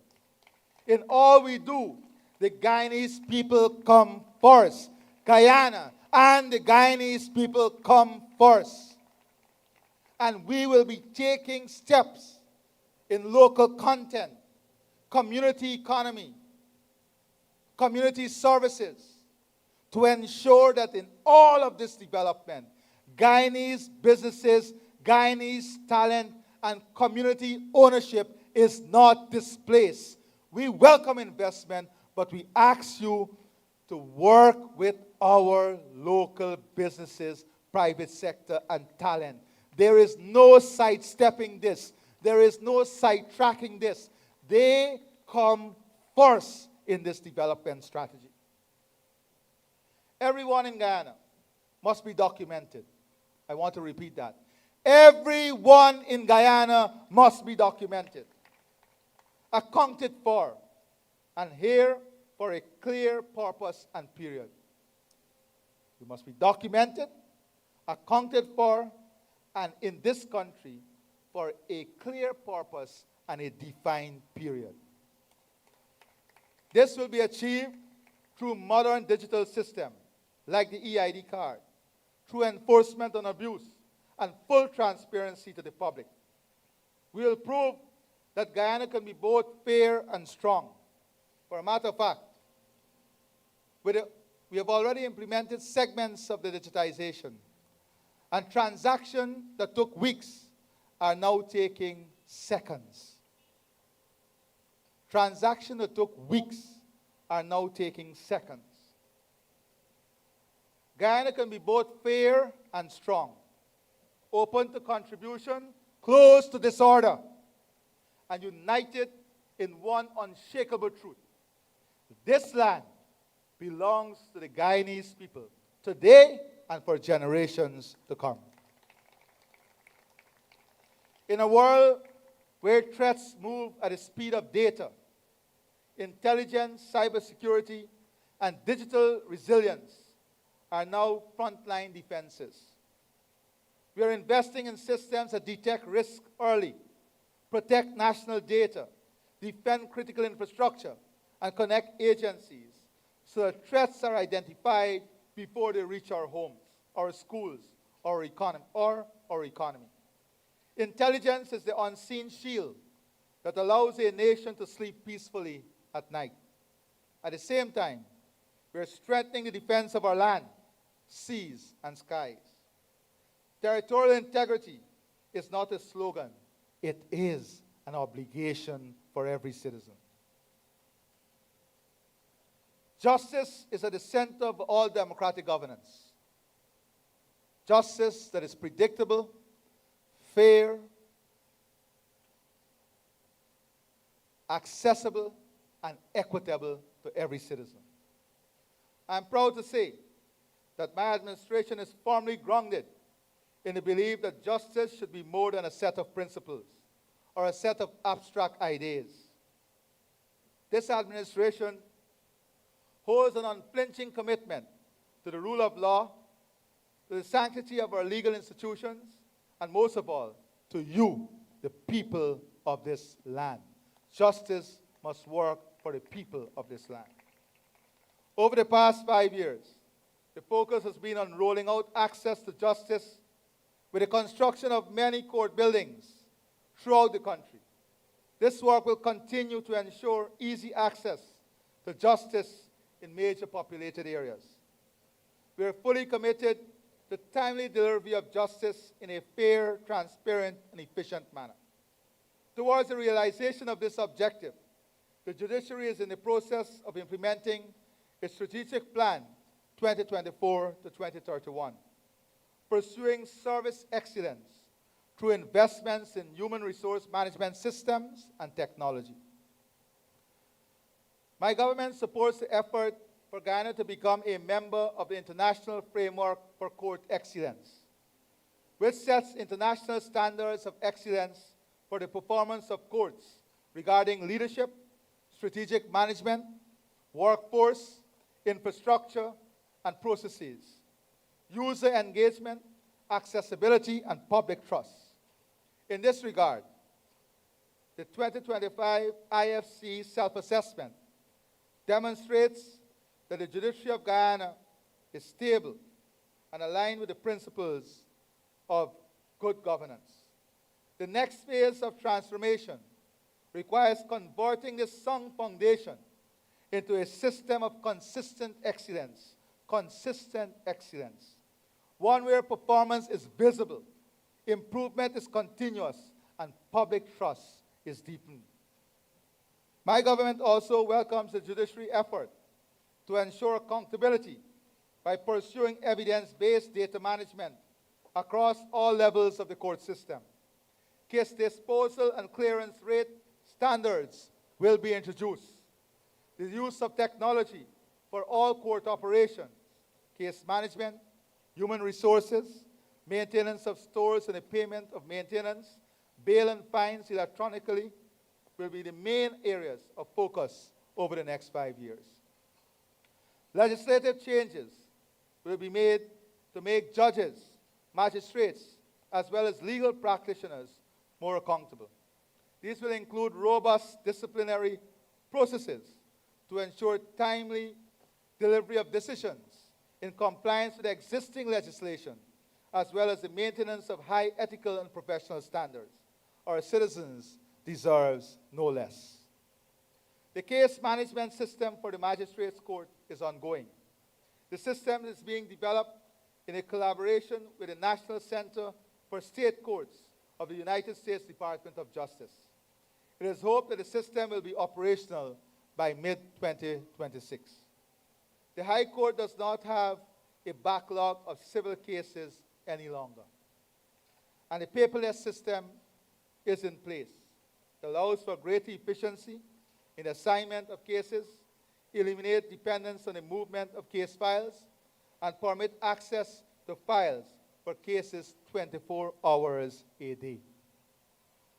Speaker 3: In all we do, the Guyanese people come first. Guyana and the Guyanese people come first. And we will be taking steps in local content, community economy, community services to ensure that in all of this development, Guyanese businesses, Guyanese talent, and community ownership is not displaced. We welcome investment, but we ask you to work with our local businesses, private sector, and talent. There is no sidestepping this. There is no sidetracking this. They come first in this development strategy. Everyone in Guyana must be documented. I want to repeat that. Everyone in Guyana must be documented, accounted for, and here for a clear purpose and period. You must be documented, accounted for, and in this country for a clear purpose and a defined period. This will be achieved through modern digital systems like the EID card, through enforcement on abuse, and full transparency to the public. We will prove that Guyana can be both fair and strong. For a matter of fact, we have already implemented segments of the digitization, and transactions that took weeks are now taking seconds. Transactions that took weeks are now taking seconds. Guyana can be both fair and strong, open to contribution, closed to disorder, and united in one unshakable truth. This land belongs to the Guyanese people, today and for generations to come. In a world where threats move at the speed of data, intelligence, cybersecurity, and digital resilience are now frontline defenses. We are investing in systems that detect risk early, protect national data, defend critical infrastructure, and connect agencies so that threats are identified before they reach our homes, our schools, our economy. Intelligence is the unseen shield that allows a nation to sleep peacefully at night. At the same time, we are strengthening the defense of our land, seas, and skies. Territorial integrity is not a slogan. It is an obligation for every citizen. Justice is at the center of all democratic governance. Justice that is predictable, fair, accessible, and equitable to every citizen. I'm proud to say that my administration is firmly grounded in the belief that justice should be more than a set of principles or a set of abstract ideas. This administration holds an unflinching commitment to the rule of law, to the sanctity of our legal institutions, and most of all, to you, the people of this land. Justice must work for the people of this land. Over the past 5 years, the focus has been on rolling out access to justice with the construction of many court buildings throughout the country. This work will continue to ensure easy access to justice in major populated areas. We are fully committed to timely delivery of justice in a fair, transparent, and efficient manner. Towards the realization of this objective, the judiciary is in the process of implementing a strategic plan 2024 to 2031, pursuing service excellence through investments in human resource management systems and technology. My government supports the effort for Guyana to become a member of the International Framework for Court Excellence, which sets international standards of excellence for the performance of courts regarding leadership, strategic management, workforce, infrastructure, and processes, user engagement, accessibility, and public trust. In this regard, the 2025 IFC self-assessment demonstrates that the judiciary of Guyana is stable and aligned with the principles of good governance. The next phase of transformation requires converting this sound foundation into a system of consistent excellence, one where performance is visible, improvement is continuous, and public trust is deepened. My government also welcomes the judiciary effort to ensure accountability by pursuing evidence-based data management across all levels of the court system. Case disposal and clearance rate standards will be introduced. The use of technology for all court operations, case management, human resources, maintenance of stores and the payment of maintenance, bail and fines electronically will be the main areas of focus over the next 5 years. Legislative changes will be made to make judges, magistrates, as well as legal practitioners more accountable. These will include robust disciplinary processes to ensure timely delivery of decisions in compliance with existing legislation, as well as the maintenance of high ethical and professional standards. Our citizens deserves no less. The case management system for the Magistrates Court is ongoing. The system is being developed in a collaboration with the National Center for State Courts of the United States Department of Justice. It is hoped that the system will be operational by mid-2026. The High Court does not have a backlog of civil cases any longer, and the paperless system is in place. It allows for greater efficiency in the assignment of cases, eliminate dependence on the movement of case files, and permit access to files for cases 24 hours a day.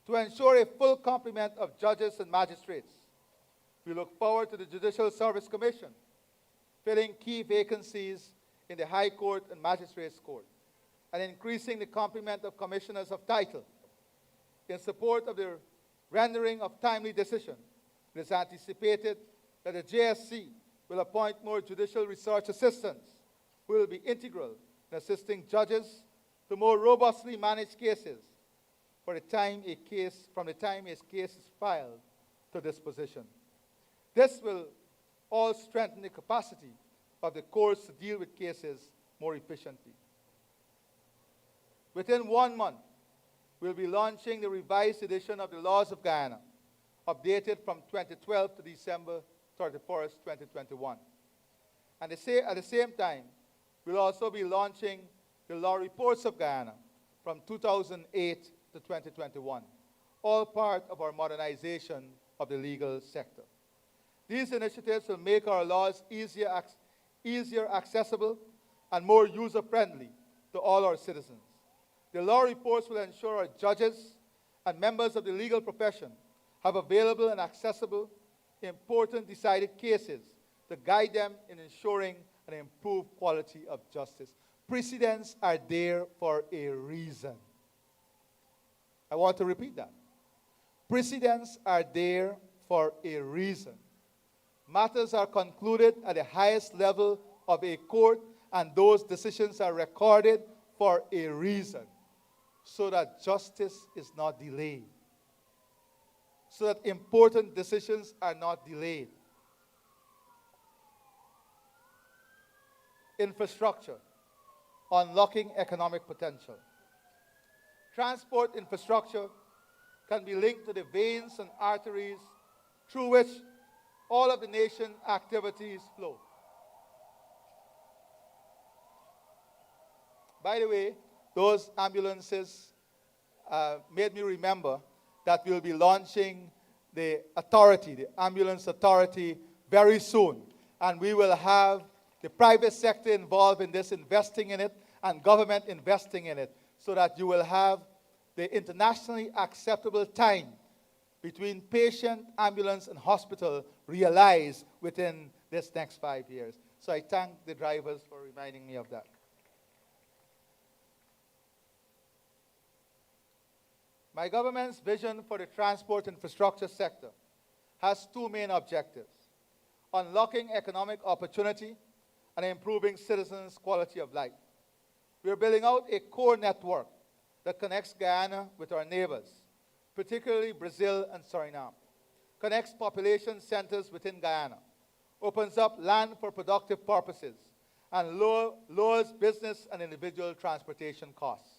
Speaker 3: To ensure a full complement of judges and magistrates, we look forward to the Judicial Service Commission filling key vacancies in the High Court and Magistrates Court, and increasing the complement of commissioners of title. In support of the rendering of timely decision, it is anticipated that the JSC will appoint more judicial research assistants who will be integral in assisting judges to more robustly manage cases from the time a case is filed to disposition. This will all strengthen the capacity of the courts to deal with cases more efficiently. Within 1 month, we'll be launching the revised edition of the Laws of Guyana, updated from 2012 to December 31st, 2021. And at the same time, we'll also be launching the Law Reports of Guyana from 2008 to 2021, all part of our modernization of the legal sector. These initiatives will make our laws easier accessible and more user-friendly to all our citizens. The law reports will ensure our judges and members of the legal profession have available and accessible important decided cases to guide them in ensuring an improved quality of justice. Precedents are there for a reason. I want to repeat that. Precedents are there for a reason. Matters are concluded at the highest level of a court, and those decisions are recorded for a reason, so that justice is not delayed, so that important decisions are not delayed. Infrastructure, unlocking economic potential. Transport infrastructure can be linked to the veins and arteries through which all of the nation's activities flow. By the way, those ambulances made me remember that we'll be launching the authority, the ambulance authority, very soon. And we will have the private sector involved in this, investing in it, and government investing in it, so that you will have the internationally acceptable time between patient, ambulance, and hospital realized within this next 5 years. So I thank the drivers for reminding me of that. My government's vision for the transport infrastructure sector has two main objectives: unlocking economic opportunity and improving citizens' quality of life. We are building out a core network that connects Guyana with our neighbors, particularly Brazil and Suriname, connects population centers within Guyana, opens up land for productive purposes, and lowers business and individual transportation costs.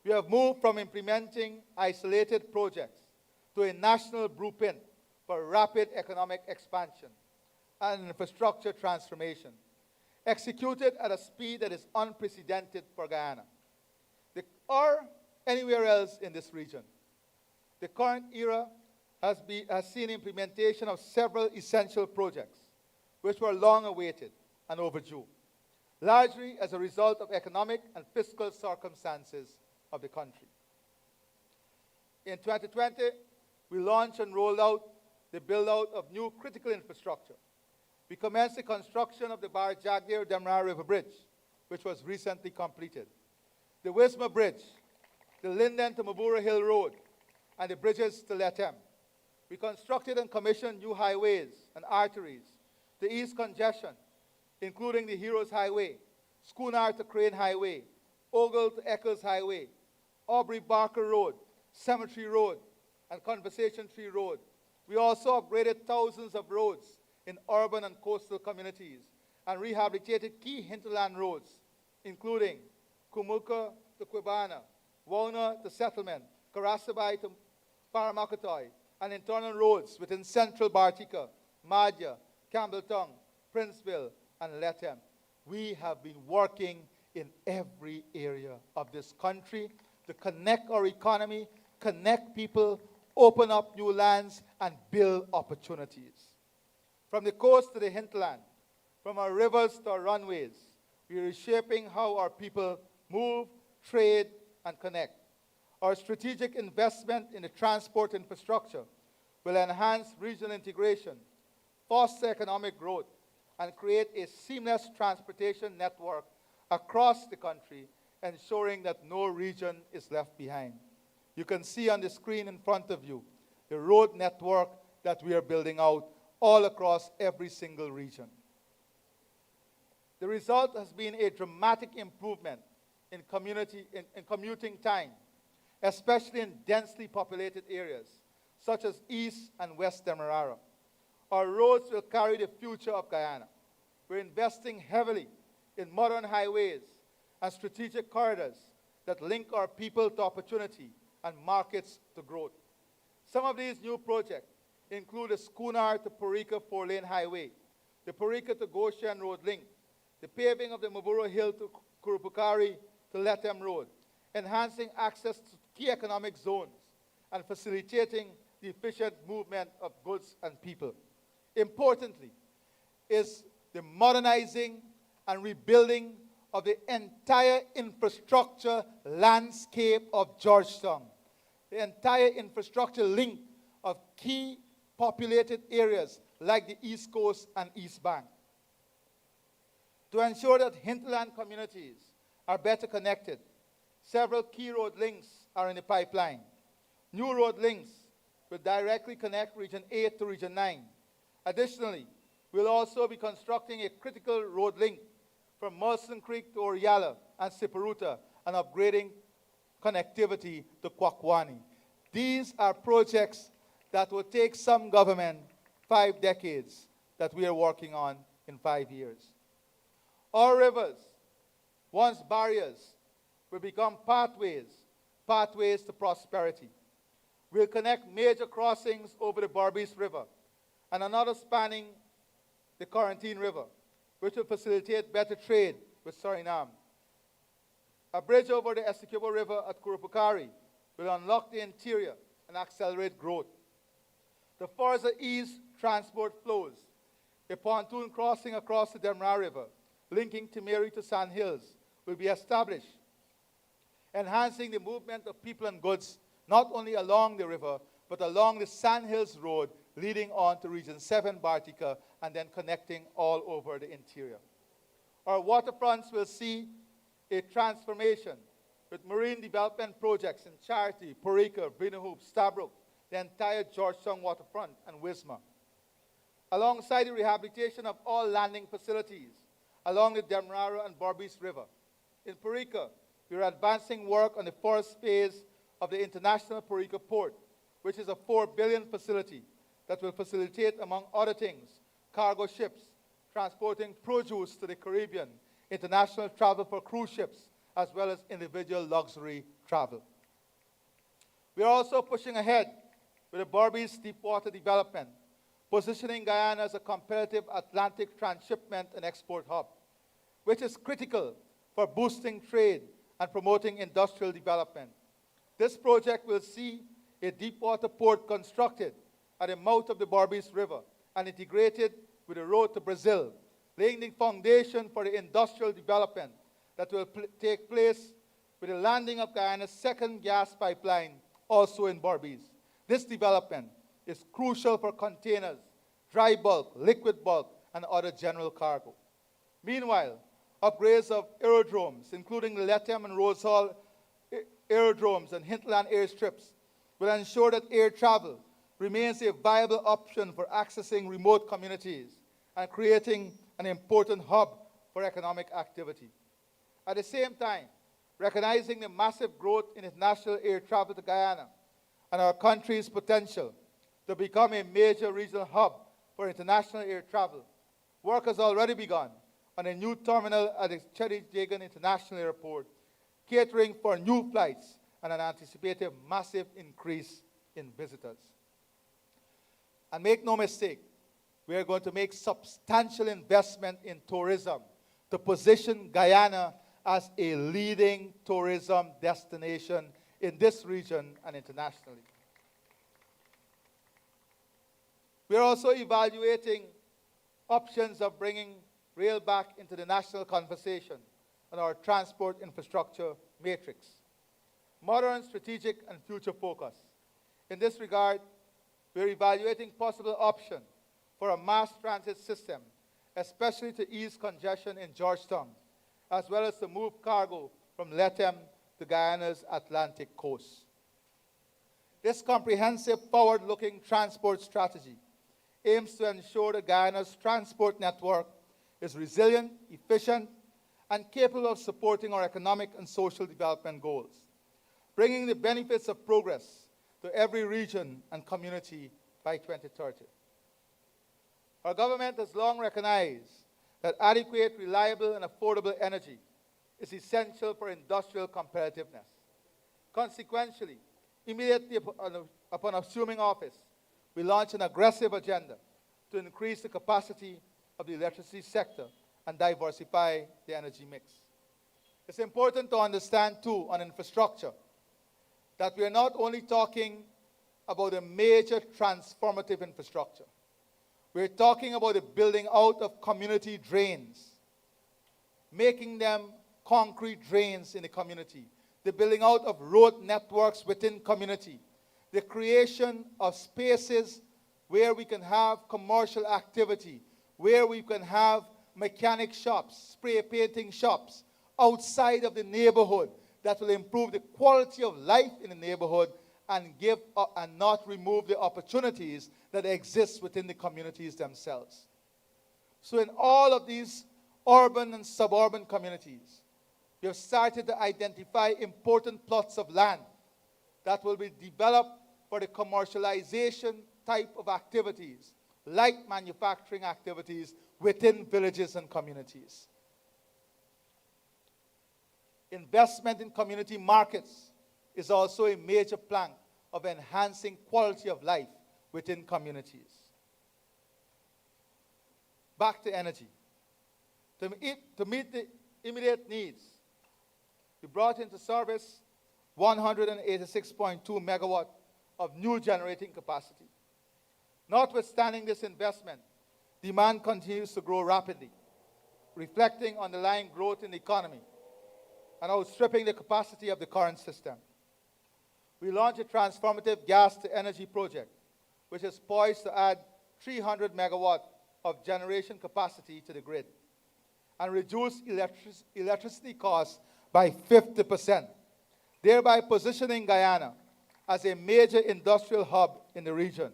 Speaker 3: We have moved from implementing isolated projects to a national blueprint for rapid economic expansion, and infrastructure transformation, executed at a speed that is unprecedented for Guyana or anywhere else in this region. The current era has seen implementation of several essential projects, which were long awaited and overdue, largely as a result of economic and fiscal circumstances of the country. In 2020, we launched and rolled out the build-out of new critical infrastructure. We commenced the construction of the Bar-Jagdeo-Demra River Bridge, which was recently completed, the Wisma Bridge, the Linden to Mabura Hill Road, and the bridges to Letem. We constructed and commissioned new highways and arteries to ease congestion, including the Heroes Highway, Schooner to Crane Highway, Ogle to Eccles Highway, Aubrey Barker Road, Cemetery Road, and Conversation Tree Road. We also upgraded thousands of roads in urban and coastal communities and rehabilitated key hinterland roads, including Kumuka to Quibana, Wauna to Settlement, Karasabai to Paramakatoy, and internal roads within central Bartica, Madja, Campbelltown, Princeville, and Letem. We have been working in every area of this country to connect our economy, connect people, open up new lands, and build opportunities. From the coast to the hinterland, from our rivers to our runways, we are reshaping how our people move, trade, and connect. Our strategic investment in the transport infrastructure will enhance regional integration, foster economic growth, and create a seamless transportation network across the country, ensuring that no region is left behind. You can see on the screen in front of you the road network that we are building out all across every single region. The result has been a dramatic improvement in commuting time, especially in densely populated areas, such as East and West Demerara. Our roads will carry the future of Guyana. We're investing heavily in modern highways and strategic corridors that link our people to opportunity and markets to growth. Some of these new projects include the Schooner to Porica 4-lane highway, the Porica to Goshen Road link, the paving of the Mabura Hill to Kurupukari to Letem Road, enhancing access to key economic zones, and facilitating the efficient movement of goods and people. Importantly, is the modernizing and rebuilding of the entire infrastructure landscape of Georgetown, the entire infrastructure link of key populated areas like the East Coast and East Bank. To ensure that hinterland communities are better connected, several key road links are in the pipeline. New road links will directly connect Region 8 to Region 9. Additionally, we'll also be constructing a critical road link from Molson Creek to Oriala and Siparuta and upgrading connectivity to Kwakwani. These are projects that will take some government 5 decades that we are working on in 5 years. Our rivers, once barriers, will become pathways to prosperity. We'll connect major crossings over the Berbice River and another spanning the Quarantine River, which will facilitate better trade with Suriname. A bridge over the Essequibo River at Kurupukari will unlock the interior and accelerate growth. To further ease transport flows, a pontoon crossing across the Demra River, linking Timeri to Sand Hills, will be established, enhancing the movement of people and goods not only along the river, but along the Sand Hills Road leading on to Region 7 Bartica and then connecting all over the interior. Our waterfronts will see a transformation with marine development projects in Charity, Porica, Vinahoop, Stabroek, the entire Georgetown waterfront, and Wisma. Alongside the rehabilitation of all landing facilities along the Demerara and Berbice River. In Porica, we are advancing work on the first phase of the International Porica Port, which is a $4 billion facility that will facilitate, among other things, cargo ships, transporting produce to the Caribbean, international travel for cruise ships, as well as individual luxury travel. We are also pushing ahead with the Berbice Deepwater development, positioning Guyana as a competitive Atlantic transshipment and export hub, which is critical for boosting trade and promoting industrial development. This project will see a deepwater port constructed at the mouth of the Berbice River and integrated with the road to Brazil, laying the foundation for the industrial development that will take place with the landing of Guyana's second gas pipeline also in Berbice. This development is crucial for containers, dry bulk, liquid bulk, and other general cargo. Meanwhile, upgrades of aerodromes, including the Lethem and Rose Hall aerodromes and hinterland airstrips, will ensure that air travel remains a viable option for accessing remote communities and creating an important hub for economic activity. At the same time, recognizing the massive growth in international air travel to Guyana and our country's potential to become a major regional hub for international air travel, work has already begun on a new terminal at the Cherry Jagan International Airport, catering for new flights and an anticipated massive increase in visitors. And make no mistake, we are going to make substantial investment in tourism to position Guyana as a leading tourism destination in this region and internationally. We are also evaluating options of bringing rail back into the national conversation on our transport infrastructure matrix. Modern, strategic, and future focus. In this regard, we are evaluating possible options for a mass transit system, especially to ease congestion in Georgetown, as well as to move cargo from Lethem to Guyana's Atlantic coast. This comprehensive, forward-looking transport strategy aims to ensure that Guyana's transport network is resilient, efficient, and capable of supporting our economic and social development goals, bringing the benefits of progress to every region and community by 2030. Our government has long recognized that adequate, reliable, and affordable energy is essential for industrial competitiveness. Consequently, immediately upon assuming office, we launched an aggressive agenda to increase the capacity of the electricity sector and diversify the energy mix. It's important to understand, too, on infrastructure, that we are not only talking about a major transformative infrastructure. We're talking about the building out of community drains, making them concrete drains in the community, the building out of road networks within community, the creation of spaces where we can have commercial activity, where we can have mechanic shops, spray painting shops outside of the neighborhood that will improve the quality of life in the neighborhood and give and not remove the opportunities that exist within the communities themselves. So in all of these urban and suburban communities, we have started to identify important plots of land that will be developed for the commercialization type of activities, like manufacturing activities within villages and communities. Investment in community markets is also a major plank of enhancing quality of life within communities. Back to energy. To meet the immediate needs, we brought into service 186.2 megawatt of new generating capacity. Notwithstanding this investment, demand continues to grow rapidly, reflecting underlying growth in the economy and outstripping the capacity of the current system. We launched a transformative gas-to-energy project, which is poised to add 300 megawatt of generation capacity to the grid and reduce electricity costs by 50%, thereby positioning Guyana as a major industrial hub in the region.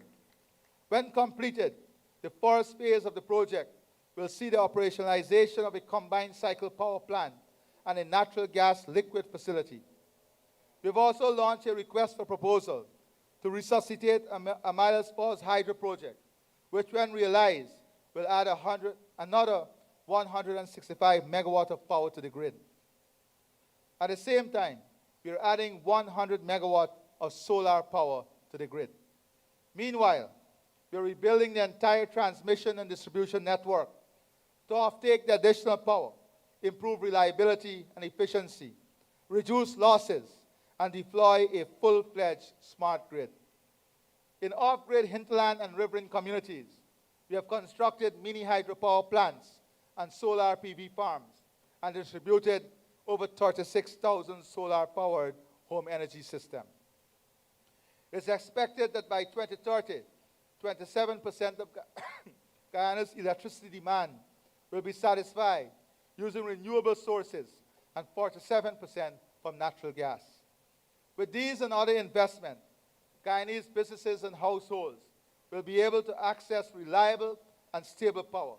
Speaker 3: When completed, the first phase of the project will see the operationalization of a combined cycle power plant and a natural gas liquid facility. We've also launched a request for proposal to resuscitate Amilas Falls Hydro Project, which when realized will add another 165 megawatt of power to the grid. At the same time, we are adding 100 megawatt of solar power to the grid. Meanwhile, We are rebuilding the entire transmission and distribution network to offtake the additional power, improve reliability and efficiency, reduce losses, and deploy a full-fledged smart grid. In off-grid hinterland and riverine communities, we have constructed mini hydropower plants and solar PV farms and distributed over 36,000 solar-powered home energy systems. It is expected that by 2030, 27% of Guyana's electricity demand will be satisfied using renewable sources and 47% from natural gas. With these and other investments, Guyanese businesses and households will be able to access reliable and stable power,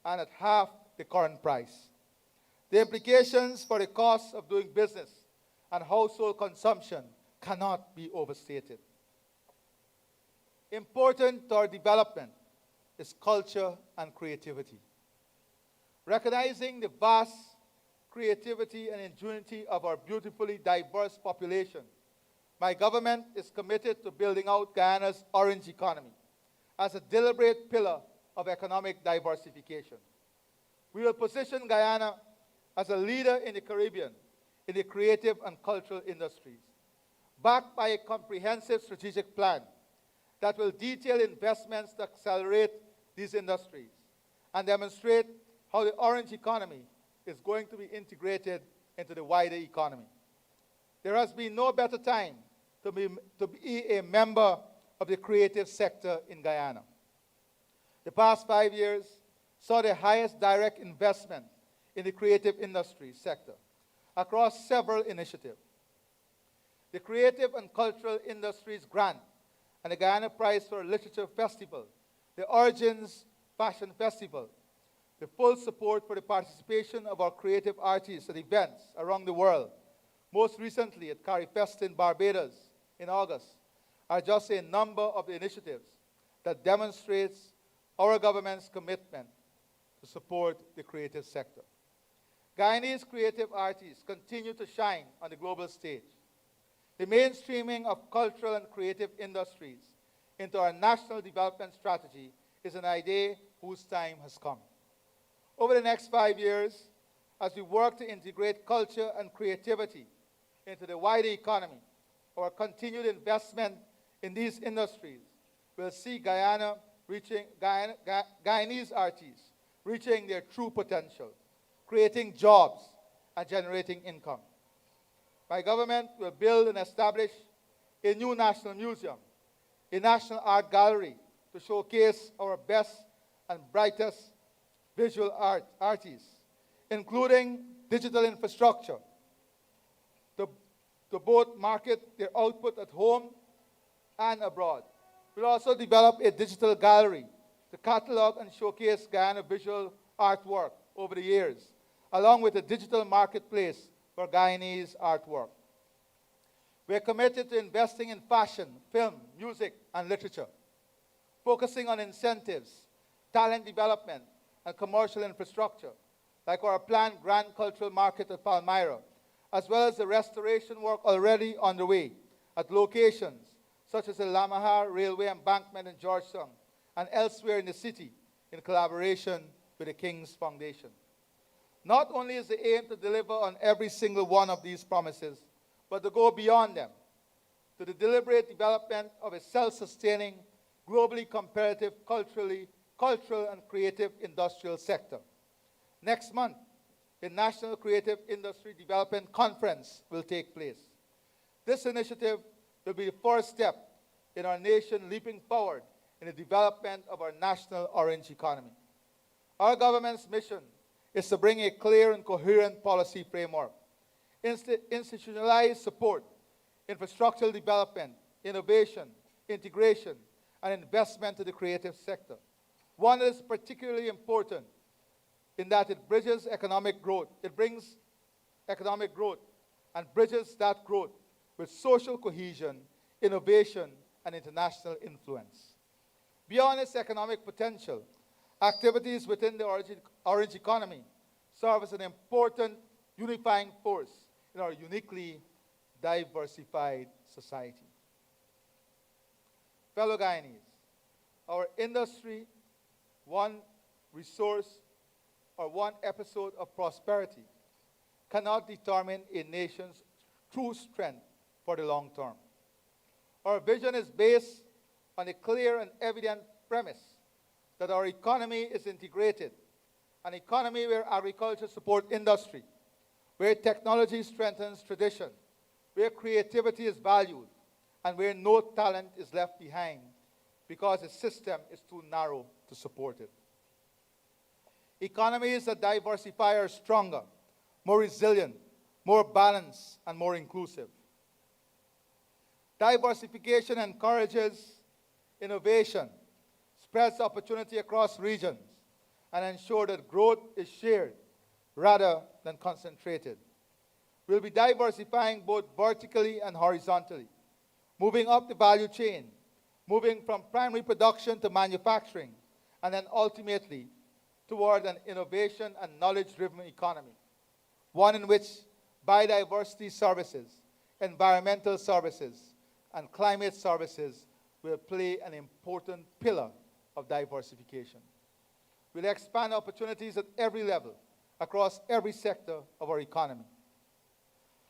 Speaker 3: and at half the current price. The implications for the cost of doing business and household consumption cannot be overstated. Important to our development is culture and creativity. Recognizing the vast creativity and ingenuity of our beautifully diverse population, my government is committed to building out Guyana's orange economy as a deliberate pillar of economic diversification. We will position Guyana as a leader in the Caribbean in the creative and cultural industries, backed by a comprehensive strategic plan that will detail investments to accelerate these industries and demonstrate how the orange economy is going to be integrated into the wider economy. There has been no better time to be a member of the creative sector in Guyana. The past 5 years saw the highest direct investment in the creative industry sector across several initiatives. The Creative and Cultural Industries Grant and the Guyana Prize for Literature Festival, the Origins Fashion Festival, the full support for the participation of our creative artists at events around the world, most recently at CariFest in Barbados in August, are just a number of the initiatives that demonstrates our government's commitment to support the creative sector. Guyanese creative artists continue to shine on the global stage. The mainstreaming of cultural and creative industries into our national development strategy is an idea whose time has come. Over the next 5 years, as we work to integrate culture and creativity into the wider economy, our continued investment in these industries will see Guyanese artists reaching their true potential, creating jobs and generating income. My government will build and establish a new national museum, a national art gallery to showcase our best and brightest visual artists, including digital infrastructure to both market their output at home and abroad. We'll also develop a digital gallery to catalog and showcase Guyana visual artwork over the years, along with a digital marketplace for Guyanese artwork. We're committed to investing in fashion, film, music, and literature, focusing on incentives, talent development, and commercial infrastructure, like our planned Grand Cultural Market at Palmyra, as well as the restoration work already underway at locations such as the Lamahar Railway Embankment in Georgetown and elsewhere in the city in collaboration with the King's Foundation. Not only is the aim to deliver on every single one of these promises, but to go beyond them to the deliberate development of a self-sustaining, globally competitive, cultural and creative industrial sector. Next month, the National Creative Industry Development Conference will take place. This initiative will be the first step in our nation leaping forward in the development of our national orange economy. Our government's mission is to bring a clear and coherent policy framework, institutionalized support, infrastructural development, innovation, integration, and investment to the creative sector. One that is particularly important in that it bridges economic growth. It brings economic growth and bridges that growth with social cohesion, innovation, and international influence. Beyond its economic potential, activities within the orange economy serve as an important unifying force in our uniquely diversified society. Fellow Guyanese, Our industry, one resource, or one episode of prosperity cannot determine a nation's true strength for the long term. Our vision is based on a clear and evident premise that our economy is integrated, an economy where agriculture supports industry, where technology strengthens tradition, where creativity is valued, and where no talent is left behind because the system is too narrow to support it. Economies that diversify are stronger, more resilient, more balanced, and more inclusive. Diversification encourages innovation, spreads opportunity across regions, and ensures that growth is shared rather than concentrated. We'll be diversifying both vertically and horizontally, moving up the value chain, moving from primary production to manufacturing, and then ultimately toward an innovation and knowledge-driven economy, one in which biodiversity services, environmental services, and climate services will play an important pillar of diversification. We'll expand opportunities at every level, across every sector of our economy.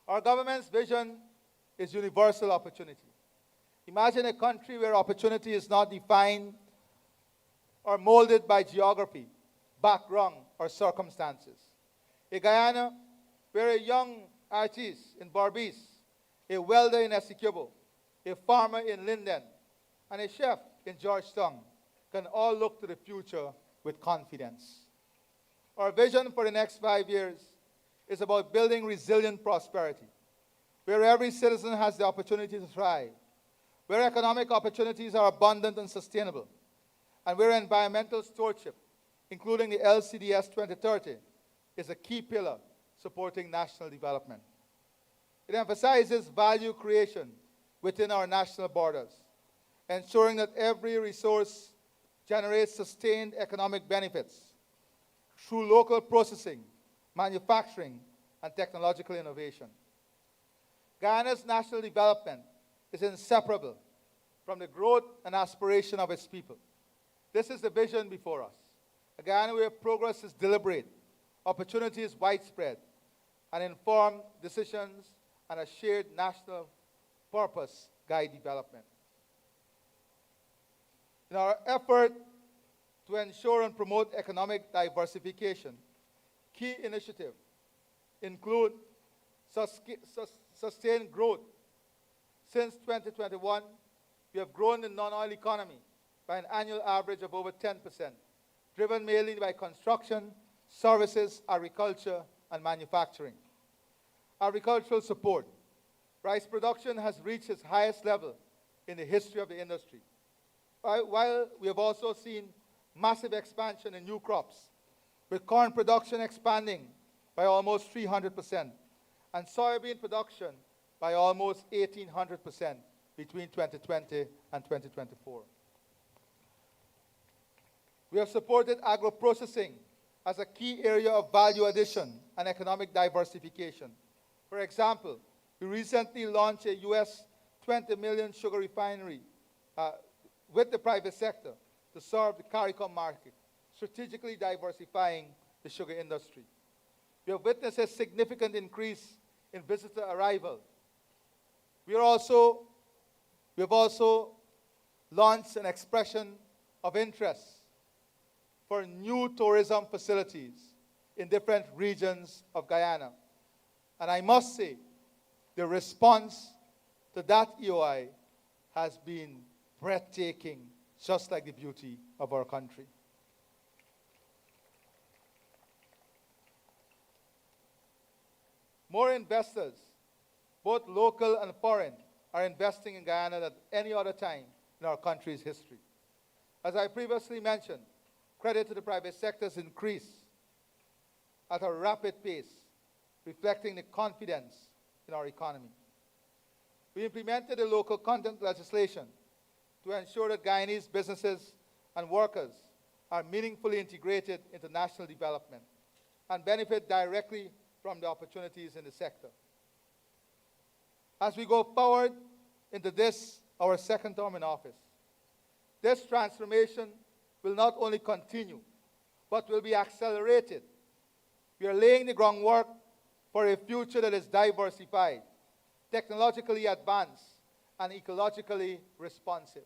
Speaker 3: Our government's vision is universal opportunity. Imagine a country where opportunity is not defined or molded by geography, background, or circumstances. A Guyana where a young artist in Berbice, a welder in Essequibo, a farmer in Linden, and a chef in Georgetown can all look to the future with confidence. Our vision for the next 5 years is about building resilient prosperity, where every citizen has the opportunity to thrive, where economic opportunities are abundant and sustainable, and where environmental stewardship, including the LCDS 2030, is a key pillar supporting national development. It emphasizes value creation within our national borders, ensuring that every resource generates sustained economic benefits through local processing, manufacturing, and technological innovation. Guyana's national development is inseparable from the growth and aspiration of its people. This is the vision before us. A Guyana where progress is deliberate, opportunity is widespread, and informed decisions and a shared national purpose guide development. In our effort to ensure and promote economic diversification, key initiatives include sustained growth. Since 2021, we have grown the non-oil economy by an annual average of over 10%, driven mainly by construction, services, agriculture, and manufacturing. Agricultural support. Rice production has reached its highest level in the history of the industry, while we have also seen massive expansion in new crops, with corn production expanding by almost 300%, and soybean production by almost 1,800% between 2020 and 2024. We have supported agro-processing as a key area of value addition and economic diversification. For example, we recently launched a US $20 million sugar refinery with the private sector to serve the CARICOM market, strategically diversifying the sugar industry. We have witnessed a significant increase in visitor arrival. We have also launched an expression of interest for new tourism facilities in different regions of Guyana. And I must say, the response to that EOI has been breathtaking, just like the beauty of our country. More investors, both local and foreign, are investing in Guyana than any other time in our country's history. As I previously mentioned, credit to the private sector has increased at a rapid pace, reflecting the confidence in our economy. We implemented a local content legislation to ensure that Guyanese businesses and workers are meaningfully integrated into national development and benefit directly from the opportunities in the sector. As we go forward into this, our second term in office, This transformation will not only continue, but will be accelerated. We are laying the groundwork for a future that is diversified, technologically advanced, and ecologically responsive.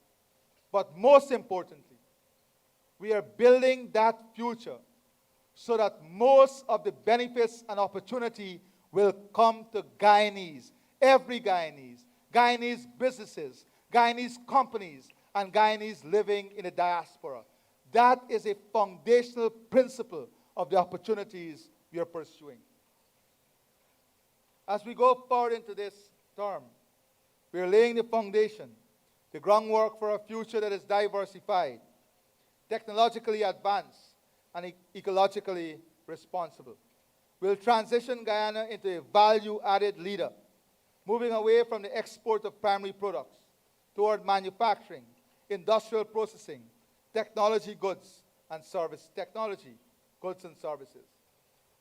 Speaker 3: But most importantly, we are building that future so that most of the benefits and opportunity will come to Guyanese, every Guyanese, Guyanese businesses, Guyanese companies, and Guyanese living in the diaspora. That is a foundational principle of the opportunities we are pursuing. As we go forward into this term, we are laying the foundation, the groundwork for a future that is diversified, technologically advanced, and ecologically responsible. We'll transition Guyana into a value-added leader, moving away from the export of primary products toward manufacturing, industrial processing, technology goods and services.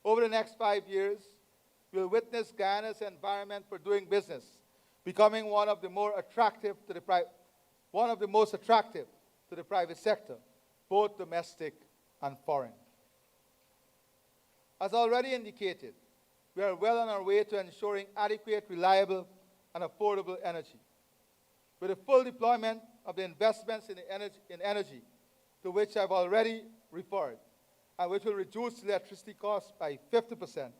Speaker 3: Over the next 5 years, we'll witness Guyana's environment for doing business becoming one of the most attractive to the private sector, both domestic and foreign. As already indicated, we are well on our way to ensuring adequate, reliable, and affordable energy. With the full deployment of the investments in energy to which I've already referred, and which will reduce electricity costs by 50%,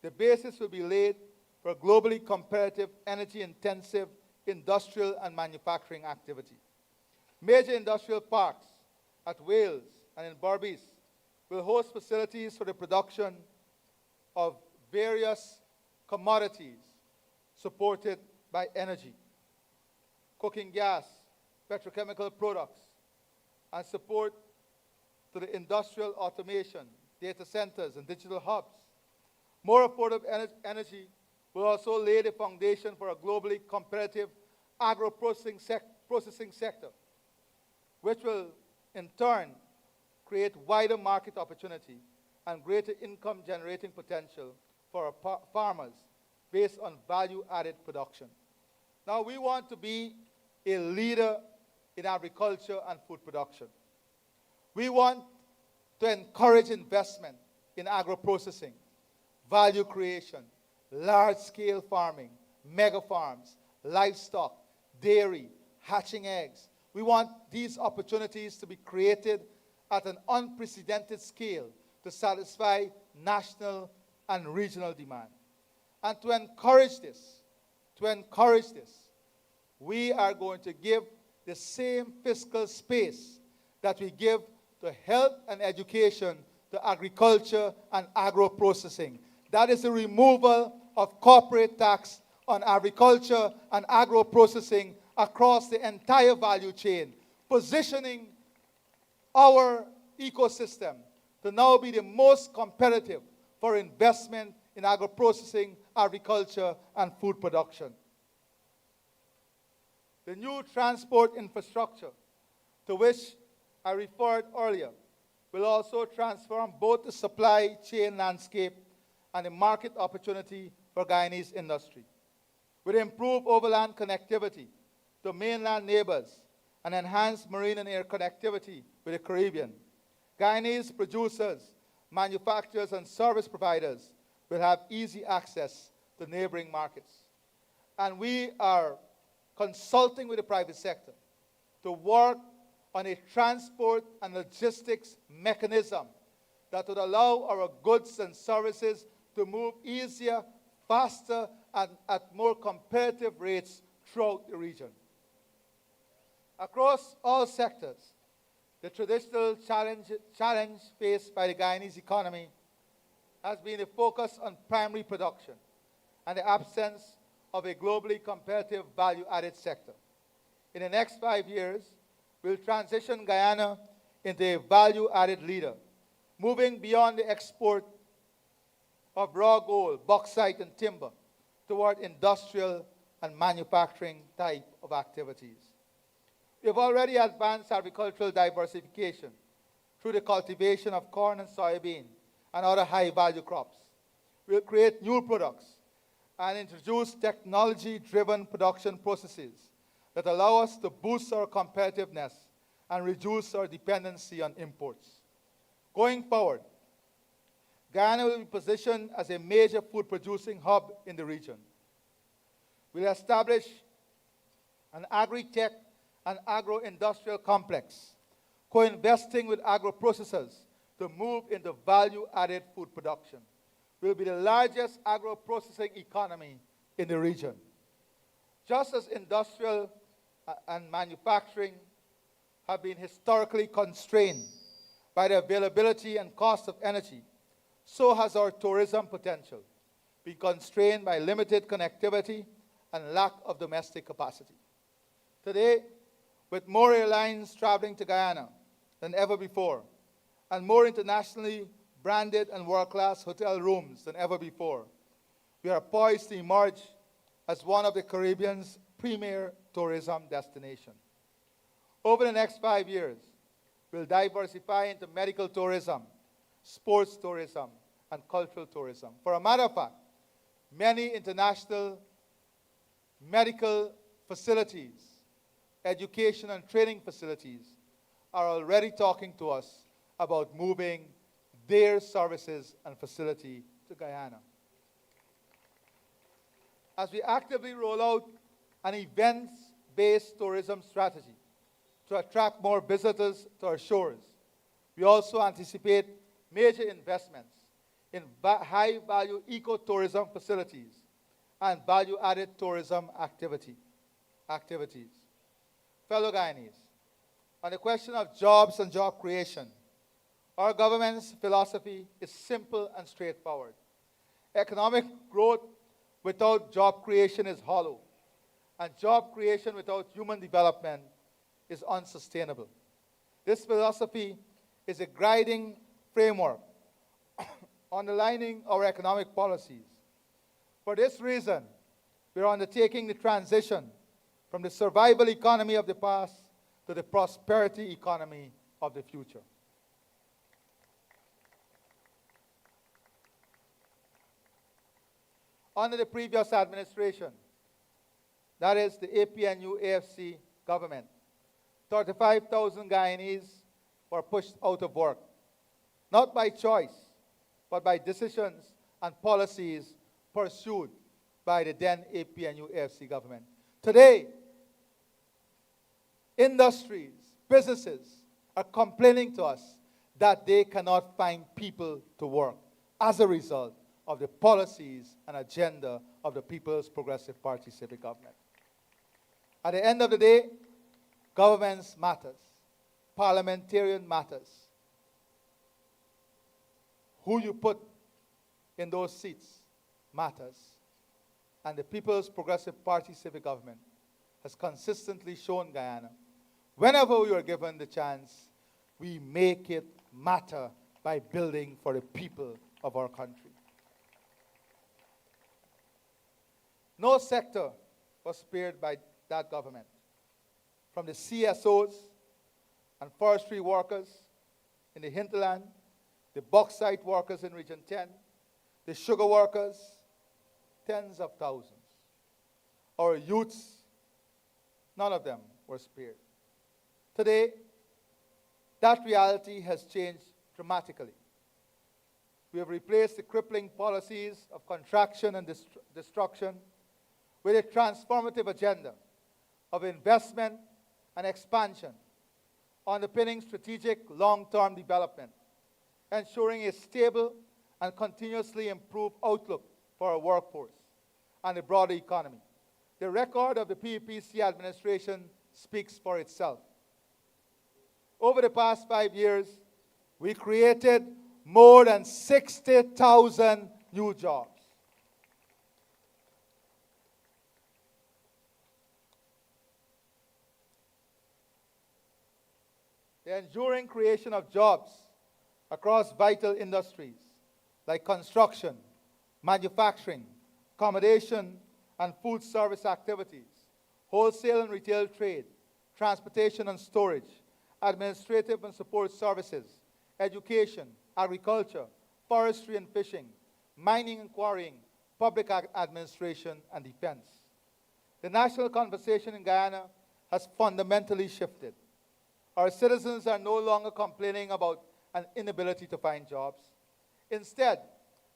Speaker 3: the basis will be laid for globally competitive, energy-intensive industrial and manufacturing activity. Major industrial parks at Wales and in Berbice will host facilities for the production of various commodities supported by energy, cooking gas, petrochemical products, and support to the industrial automation, data centers, and digital hubs. More affordable energy will also lay the foundation for a globally competitive agro-processing sector, which will in turn create wider market opportunity and greater income-generating potential for our farmers based on value-added production. Now, we want to be a leader in agriculture and food production. We want to encourage investment in agro-processing, value creation, large-scale farming, mega farms, livestock, dairy, hatching eggs. We want these opportunities to be created at an unprecedented scale to satisfy national and regional demand. And to encourage this, we are going to give the same fiscal space that we give to health and education to agriculture and agro-processing. That is the removal of corporate tax on agriculture and agro-processing across the entire value chain, positioning our ecosystem to now be the most competitive for investment in agro-processing, agriculture, and food production. The new transport infrastructure to which I referred earlier will also transform both the supply chain landscape and the market opportunity for Guyanese industry. With improved overland connectivity to mainland neighbors and enhanced marine and air connectivity with the Caribbean, Guyanese producers, manufacturers, and service providers will have easy access to neighboring markets. And we are consulting with the private sector to work on a transport and logistics mechanism that would allow our goods and services to move easier, faster, and at more competitive rates throughout the region. Across all sectors, the traditional challenge faced by the Guyanese economy has been a focus on primary production and the absence of a globally competitive value-added sector. In the next 5 years, we'll transition Guyana into a value-added leader, moving beyond the export of raw gold, bauxite, and timber toward industrial and manufacturing type of activities. We have already advanced agricultural diversification through the cultivation of corn and soybean and other high-value crops. We'll create new products and introduce technology-driven production processes that allow us to boost our competitiveness and reduce our dependency on imports. Going forward, Guyana will be positioned as a major food-producing hub in the region. We'll establish an agri-tech and agro-industrial complex, co-investing with agro-processors to move into value-added food production. We'll be the largest agro-processing economy in the region. Just as industrial and manufacturing have been historically constrained by the availability and cost of energy, so has our tourism potential been constrained by limited connectivity and lack of domestic capacity. Today, with more airlines traveling to Guyana than ever before, and more internationally branded and world-class hotel rooms than ever before, we are poised to emerge as one of the Caribbean's premier tourism destinations. Over the next 5 years, we'll diversify into medical tourism, sports tourism, and cultural tourism. For a matter of fact, many international medical facilities, education and training facilities are already talking to us about moving their services and facility to Guyana. As we actively roll out an events-based tourism strategy to attract more visitors to our shores, we also anticipate major investments in high-value ecotourism facilities and value-added tourism activities. Fellow Guyanese, on the question of jobs and job creation, our government's philosophy is simple and straightforward. Economic growth without job creation is hollow, and job creation without human development is unsustainable. This philosophy is a guiding framework underlining our economic policies. For this reason, we are undertaking the transition from the survival economy of the past to the prosperity economy of the future. Under the previous administration, that is the APNU-AFC government, 35,000 Guyanese were pushed out of work, not by choice, but by decisions and policies pursued by the then APNU-AFC government. Today, industries, businesses are complaining to us that they cannot find people to work as a result of the policies and agenda of the People's Progressive Party civic government. At the end of the day, governments matters, parliamentarian matters. Who you put in those seats matters. And the People's Progressive Party civic government has consistently shown Guyana, whenever we are given the chance, we make it matter by building for the people of our country. No sector was spared by that government, from the CSOs and forestry workers in the hinterland, the bauxite workers in Region 10, the sugar workers, tens of thousands. Our youths, none of them were spared. Today, that reality has changed dramatically. We have replaced the crippling policies of contraction and destruction with a transformative agenda of investment and expansion, underpinning strategic long-term development, ensuring a stable and continuously improved outlook for our workforce and the broader economy. The record of the PPC administration speaks for itself. Over the past 5 years, we created more than 60,000 new jobs. The enduring creation of jobs across vital industries like construction, manufacturing, accommodation and food service activities, wholesale and retail trade, transportation and storage, administrative and support services, education, agriculture, forestry and fishing, mining and quarrying, public administration and defense. The national conversation in Guyana has fundamentally shifted. Our citizens are no longer complaining about an inability to find jobs. Instead,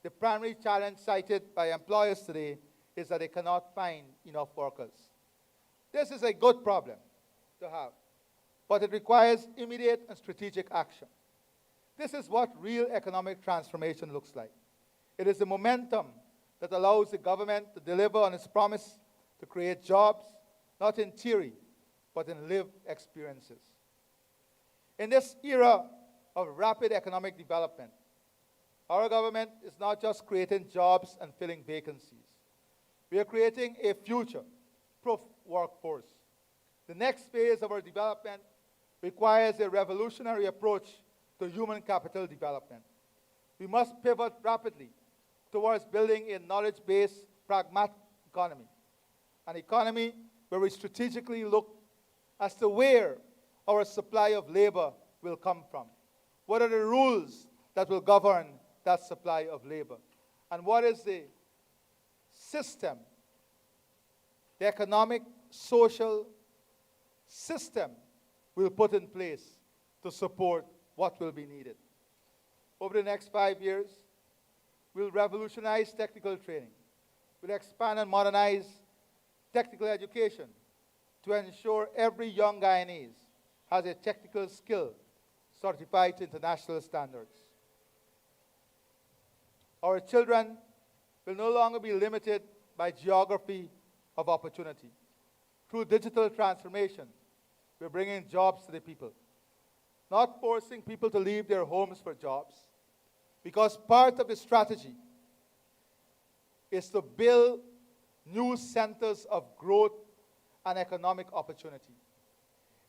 Speaker 3: the primary challenge cited by employers today is that they cannot find enough workers. This is a good problem to have, but it requires immediate and strategic action. This is what real economic transformation looks like. It is the momentum that allows the government to deliver on its promise to create jobs, not in theory, but in lived experiences. In this era of rapid economic development, our government is not just creating jobs and filling vacancies. We are creating a future-proof workforce. The next phase of our development requires a revolutionary approach to human capital development. We must pivot rapidly towards building a knowledge-based, pragmatic economy, an economy where we strategically look as to where our supply of labor will come from. What are the rules that will govern that supply of labor? And what is the system, the economic, social system we'll put in place to support what will be needed? Over the next 5 years, we'll revolutionize technical training. We'll expand and modernize technical education to ensure every young Guyanese has a technical skill certified to international standards. Our children will no longer be limited by geography of opportunity. Through digital transformation, we're bringing jobs to the people, not forcing people to leave their homes for jobs, because part of the strategy is to build new centers of growth and economic opportunity.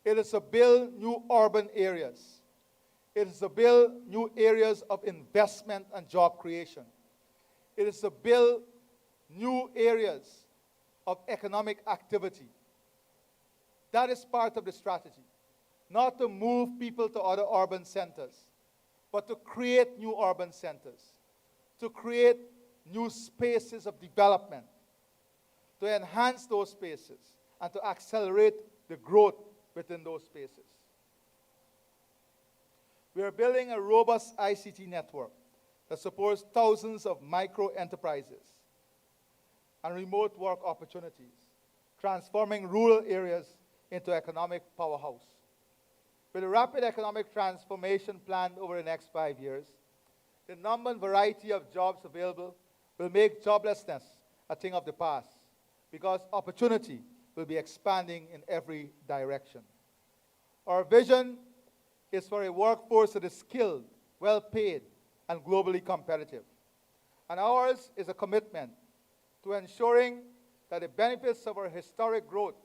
Speaker 3: It is to build new urban areas. It is to build new areas of investment and job creation. It is to build new areas of economic activity. That is part of the strategy. Not to move people to other urban centers, but to create new urban centers, to create new spaces of development, to enhance those spaces, and to accelerate the growth within those spaces. We are building a robust ICT network that supports thousands of micro enterprises and remote work opportunities, transforming rural areas into economic powerhouse. With a rapid economic transformation planned over the next 5 years, the number and variety of jobs available will make joblessness a thing of the past, because opportunity will be expanding in every direction. Our vision is for a workforce that is skilled, well-paid, and globally competitive. And ours is a commitment to ensuring that the benefits of our historic growth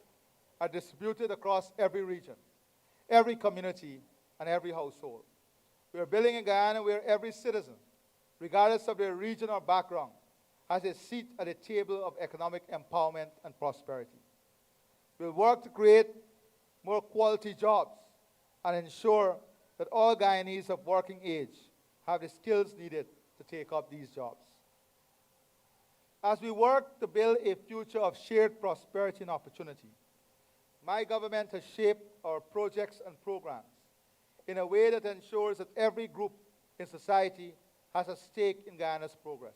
Speaker 3: are distributed across every region, every community, and every household. We are building a Guyana where every citizen, regardless of their region or background, has a seat at the table of economic empowerment and prosperity. We'll work to create more quality jobs and ensure that all Guyanese of working age have the skills needed to take up these jobs. As we work to build a future of shared prosperity and opportunity, my government has shaped our projects and programs in a way that ensures that every group in society has a stake in Guyana's progress.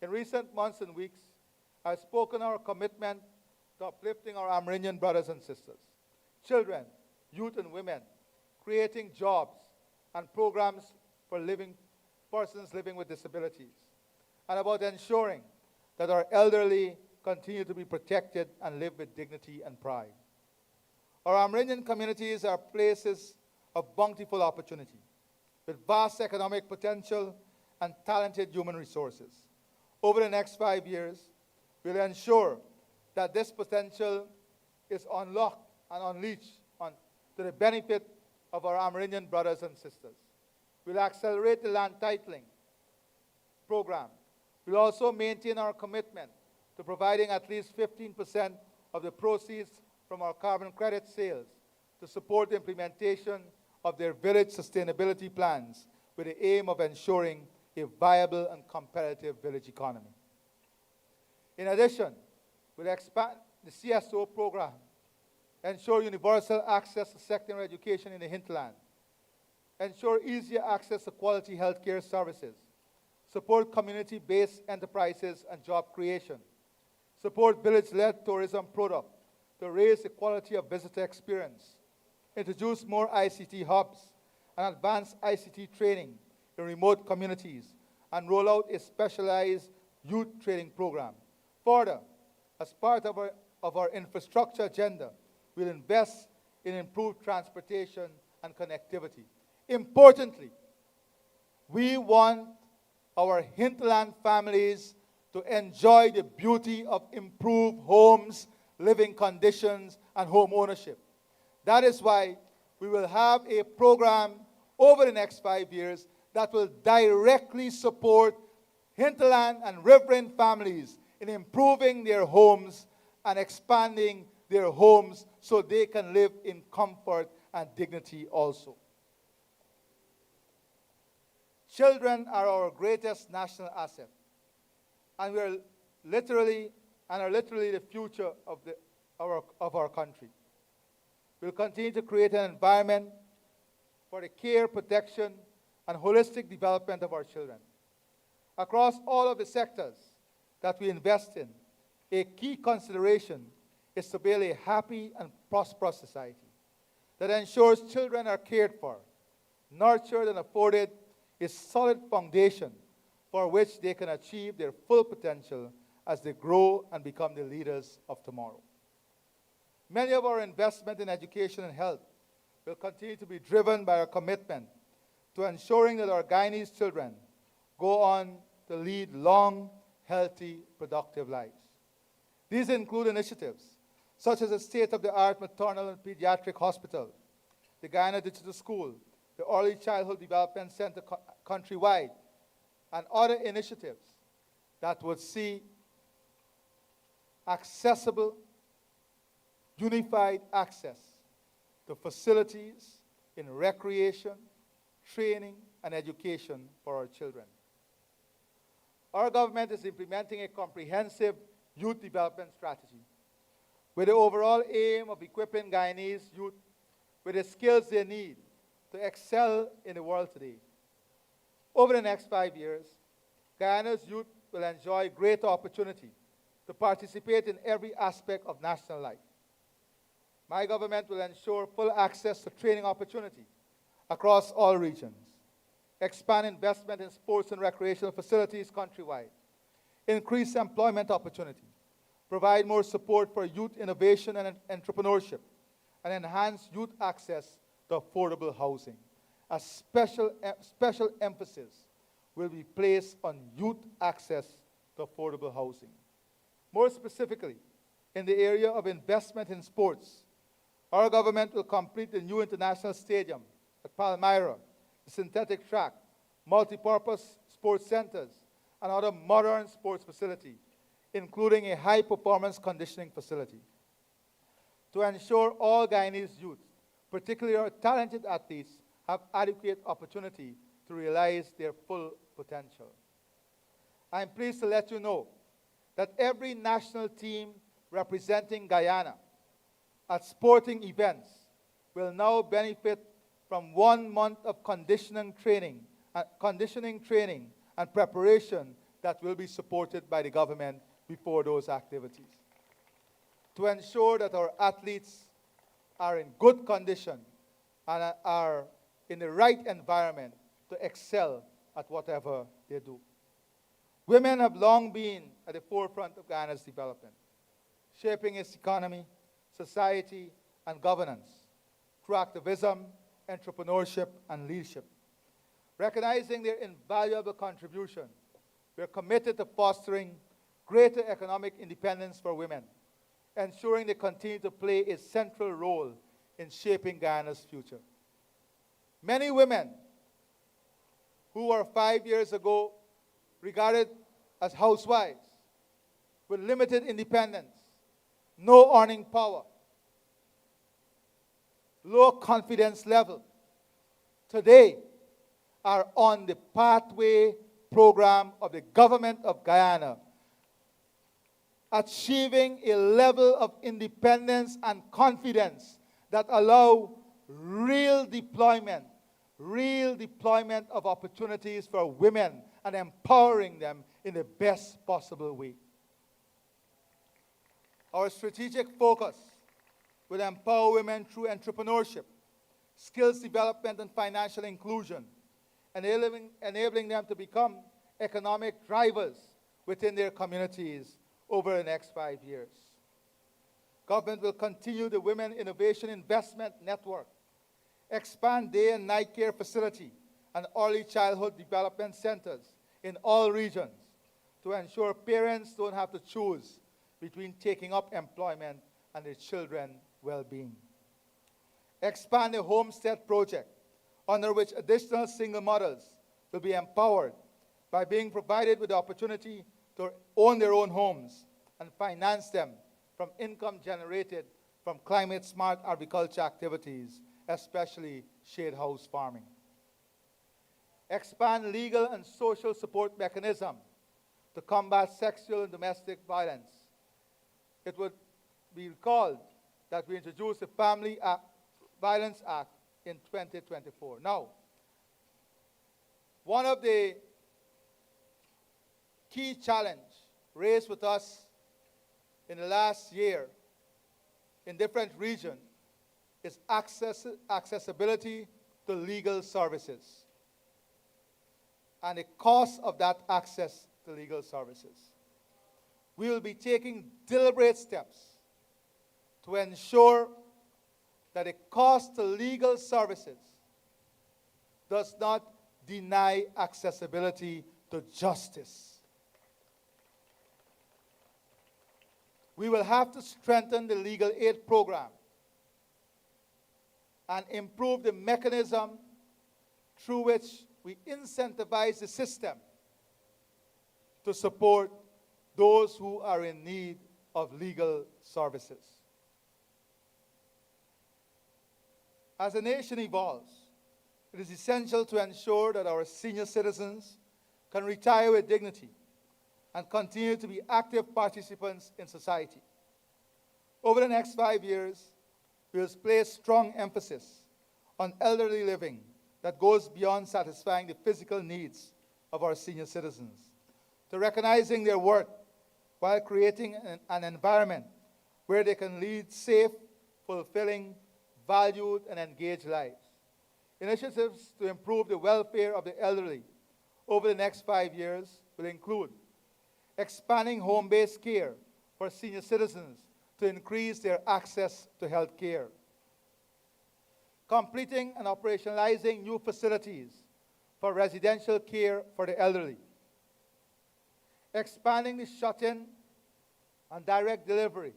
Speaker 3: In recent months and weeks, I've spoken our commitment to uplifting our Amerindian brothers and sisters, children, youth, and women, creating jobs and programs for persons living with disabilities, and about ensuring that our elderly continue to be protected and live with dignity and pride. Our Amerindian communities are places of bountiful opportunity, with vast economic potential and talented human resources. Over the next 5 years, we'll ensure that this potential is unlocked and unleashed to the benefit of our Amerindian brothers and sisters. We'll accelerate the land titling program. We'll also maintain our commitment to providing at least 15% of the proceeds from our carbon credit sales to support the implementation of their village sustainability plans with the aim of ensuring a viable and competitive village economy. In addition, we'll expand the CSO program, ensure universal access to secondary education in the hinterland, ensure easier access to quality healthcare services, support community-based enterprises and job creation, support village-led tourism product to raise the quality of visitor experience, introduce more ICT hubs and advance ICT training in remote communities, and roll out a specialized youth training program. Further, as part of our infrastructure agenda, we'll invest in improved transportation and connectivity. Importantly, we want our hinterland families to enjoy the beauty of improved homes, living conditions, and home ownership. That is why we will have a program over the next 5 years that will directly support hinterland and riverine families in improving their homes and expanding their homes so they can live in comfort and dignity also. Children are our greatest national asset, and are literally the future of our country. We'll continue to create an environment for the care, protection, and holistic development of our children. Across all of the sectors that we invest in, a key consideration is to build a happy and prosperous society that ensures children are cared for, nurtured, and afforded a solid foundation for which they can achieve their full potential as they grow and become the leaders of tomorrow. Many of our investment in education and health will continue to be driven by our commitment to ensuring that our Guyanese children go on to lead long, healthy, productive lives. These include initiatives such as the state-of-the-art maternal and pediatric hospital, the Guyana Digital School, the Early Childhood Development Center countrywide, and other initiatives that would see accessible, unified access to facilities in recreation, training, and education for our children. Our government is implementing a comprehensive youth development strategy with the overall aim of equipping Guyanese youth with the skills they need to excel in the world today. Over the next 5 years, Guyana's youth will enjoy great opportunity to participate in every aspect of national life. My government will ensure full access to training opportunity across all regions, expand investment in sports and recreational facilities countrywide, increase employment opportunity, provide more support for youth innovation and entrepreneurship, and enhance youth access to affordable housing. A special emphasis will be placed on youth access to affordable housing. More specifically, in the area of investment in sports, our government will complete the new international stadium at Palmyra, the synthetic track, multi-purpose sports centers, and other modern sports facilities, including a high-performance conditioning facility. To ensure all Guyanese youth, particularly our talented athletes, have adequate opportunity to realize their full potential. I am pleased to let you know that every national team representing Guyana at sporting events will now benefit from 1 month of conditioning training and preparation that will be supported by the government before those activities. To ensure that our athletes are in good condition and are in the right environment to excel at whatever they do. Women have long been at the forefront of Guyana's development, shaping its economy, society, and governance through activism, entrepreneurship, and leadership. Recognizing their invaluable contribution, we are committed to fostering greater economic independence for women, ensuring they continue to play a central role in shaping Guyana's future. Many women who were 5 years ago regarded as housewives with limited independence, no earning power, low confidence level, today are on the pathway program of the government of Guyana achieving a level of independence and confidence that allow real deployment of opportunities for women and empowering them in the best possible way. Our strategic focus will empower women through entrepreneurship, skills development, and financial inclusion, enabling them to become economic drivers within their communities over the next 5 years. Government will continue the Women Innovation Investment Network, expand day and night care facility and early childhood development centers in all regions to ensure parents don't have to choose between taking up employment and their children's well-being. Expand the Homestead Project, under which additional single mothers will be empowered by being provided with the opportunity to own their own homes and finance them from income generated from climate-smart agriculture activities, especially shade house farming. Expand legal and social support mechanisms to combat sexual and domestic violence. It would be recalled that we introduced the Family Violence Act in 2024. Now, one of the key challenges raised with us in the last year in different regions is accessibility to legal services and the cost of that access to legal services. We will be taking deliberate steps to ensure that the cost to legal services does not deny accessibility to justice. We will have to strengthen the legal aid program and improve the mechanism through which we incentivize the system to support those who are in need of legal services. As the nation evolves, it is essential to ensure that our senior citizens can retire with dignity and continue to be active participants in society. Over the next 5 years, we will place strong emphasis on elderly living that goes beyond satisfying the physical needs of our senior citizens, to recognizing their worth while creating an environment where they can lead safe, fulfilling, valued, and engaged lives. Initiatives to improve the welfare of the elderly over the next 5 years will include expanding home-based care for senior citizens to increase their access to health care, completing and operationalizing new facilities for residential care for the elderly, expanding the shut-in and direct delivery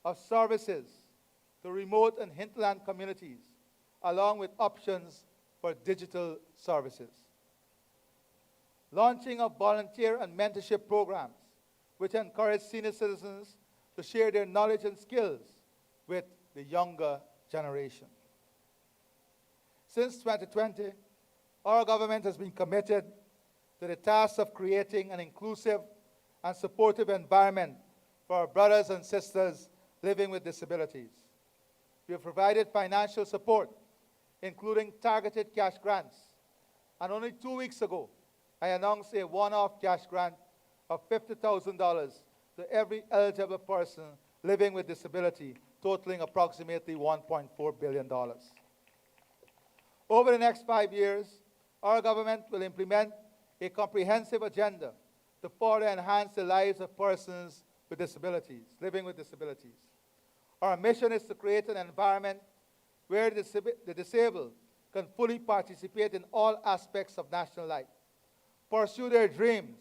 Speaker 3: of services to remote and hinterland communities, along with options for digital services. Launching of volunteer and mentorship programs, which encourage senior citizens to share their knowledge and skills with the younger generation. Since 2020, our government has been committed to the task of creating an inclusive and supportive environment for our brothers and sisters living with disabilities. We have provided financial support, including targeted cash grants. And only 2 weeks ago, I announced a one-off cash grant of $50,000 to every eligible person living with disability, totaling approximately $1.4 billion. Over the next 5 years, our government will implement a comprehensive agenda to further enhance the lives of persons with disabilities, living with disabilities. Our mission is to create an environment where the disabled can fully participate in all aspects of national life, pursue their dreams,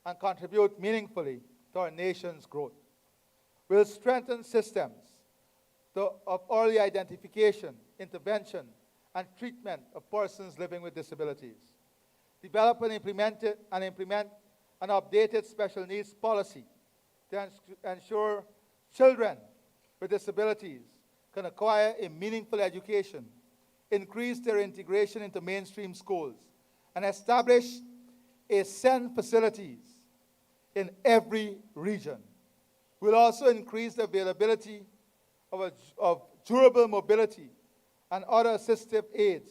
Speaker 3: and contribute meaningfully to our nation's growth. We'll strengthen systems of early identification, intervention, and treatment of persons living with disabilities. Develop and implement an updated special needs policy to ensure children with disabilities can acquire a meaningful education, increase their integration into mainstream schools, and establish SEND facilities in every region. We'll also increase the availability of durable mobility and other assistive aids,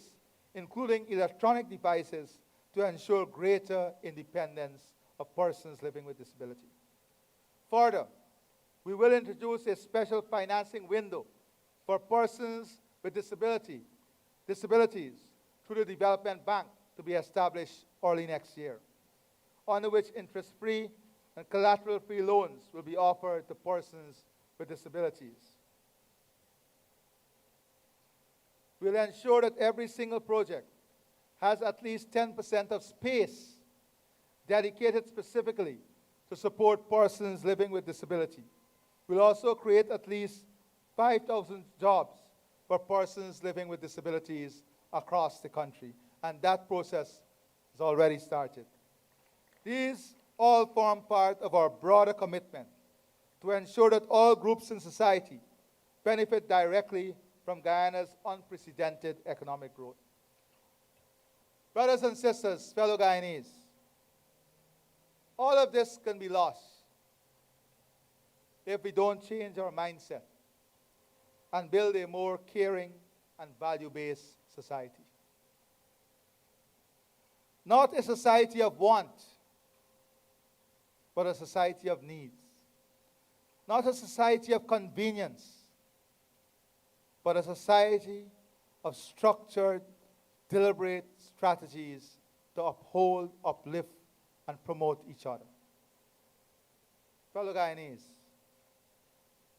Speaker 3: including electronic devices, to ensure greater independence of persons living with disability. Further, we will introduce a special financing window for persons with disabilities through the Development Bank to be established early next year, under which interest-free and collateral-free loans will be offered to persons with disabilities. We'll ensure that every single project has at least 10% of space dedicated specifically to support persons living with disability. We'll also create at least 5,000 jobs for persons living with disabilities across the country, and that process has already started. These all form part of our broader commitment to ensure that all groups in society benefit directly from Guyana's unprecedented economic growth. Brothers and sisters, fellow Guyanese, all of this can be lost if we don't change our mindset and build a more caring and value-based society. Not a society of want, but a society of needs. Not a society of convenience, but a society of structured, deliberate strategies to uphold, uplift, and promote each other. Fellow Guyanese,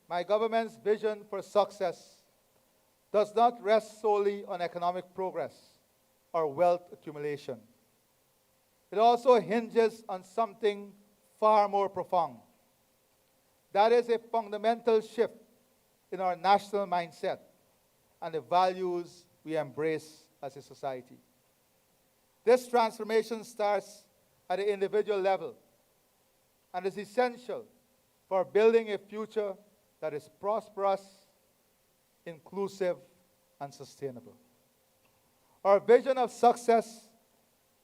Speaker 3: my government's vision for success does not rest solely on economic progress or wealth accumulation. It also hinges on something far more profound. That is a fundamental shift in our national mindset and the values we embrace as a society. This transformation starts at the individual level and is essential for building a future that is prosperous, inclusive, and sustainable. Our vision of success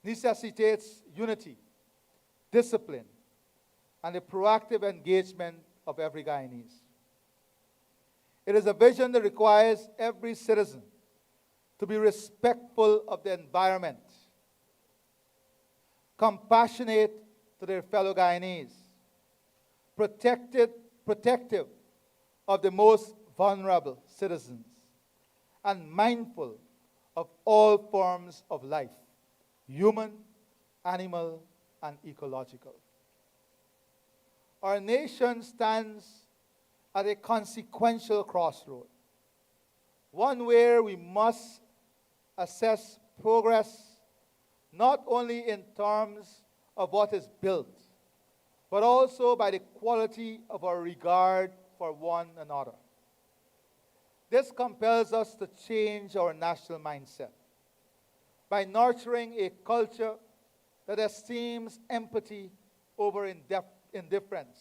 Speaker 3: necessitates unity, discipline, and the proactive engagement of every Guyanese. It is a vision that requires every citizen to be respectful of the environment, compassionate to their fellow Guyanese, protective of the most vulnerable citizens, and mindful of all forms of life, human, animal, and ecological. Our nation stands at a consequential crossroad, one where we must assess progress not only in terms of what is built, but also by the quality of our regard for one another. This compels us to change our national mindset by nurturing a culture that esteems empathy over indifference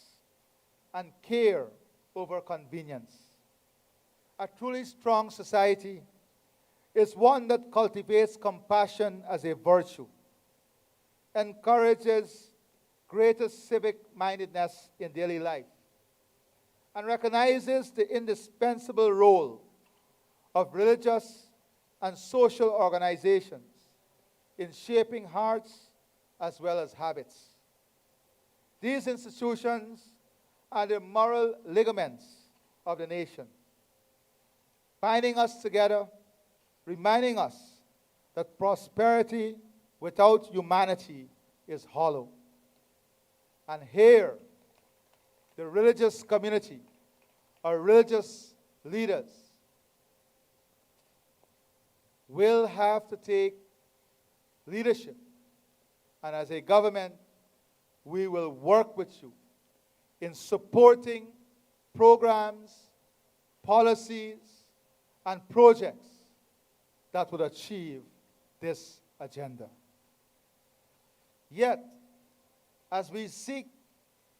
Speaker 3: and care over convenience. A truly strong society is one that cultivates compassion as a virtue, encourages greater civic mindedness in daily life, and recognizes the indispensable role of religious and social organizations in shaping hearts as well as habits. These institutions are the moral ligaments of the nation, binding us together, reminding us that prosperity without humanity is hollow. And here, the religious community, our religious leaders, will have to take leadership. And as a government, we will work with you in supporting programs, policies, and projects that would achieve this agenda. Yet, as we seek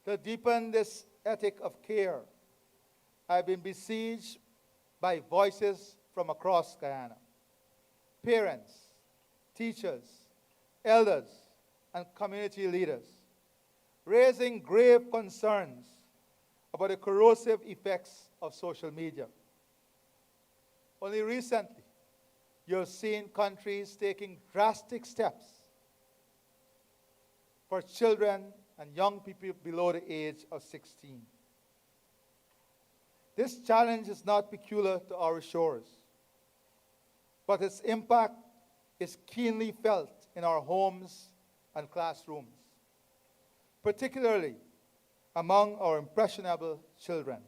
Speaker 3: to deepen this ethic of care, I've been besieged by voices from across Guyana. Parents, teachers, elders, and community leaders, raising grave concerns about the corrosive effects of social media. Only recently, you have seen countries taking drastic steps for children and young people below the age of 16. This challenge is not peculiar to our shores, but its impact is keenly felt in our homes and classrooms, particularly among our impressionable children.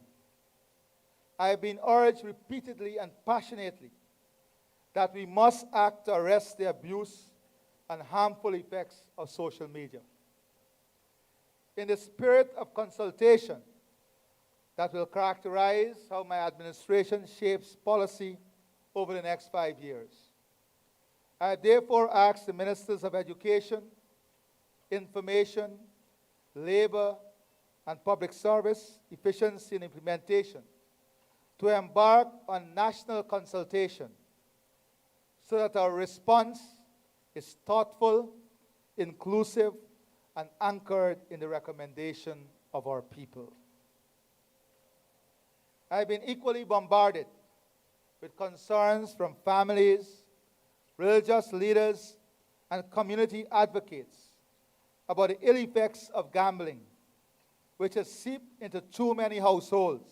Speaker 3: I have been urged repeatedly and passionately that we must act to arrest the abuse and harmful effects of social media. In the spirit of consultation that will characterize how my administration shapes policy over the next 5 years, I therefore ask the Ministers of Education, Information, Labor, and Public Service, Efficiency and Implementation to embark on national consultation so that our response is thoughtful, inclusive, and anchored in the recommendation of our people. I've been equally bombarded with concerns from families, religious leaders, and community advocates about the ill effects of gambling, which has seeped into too many households,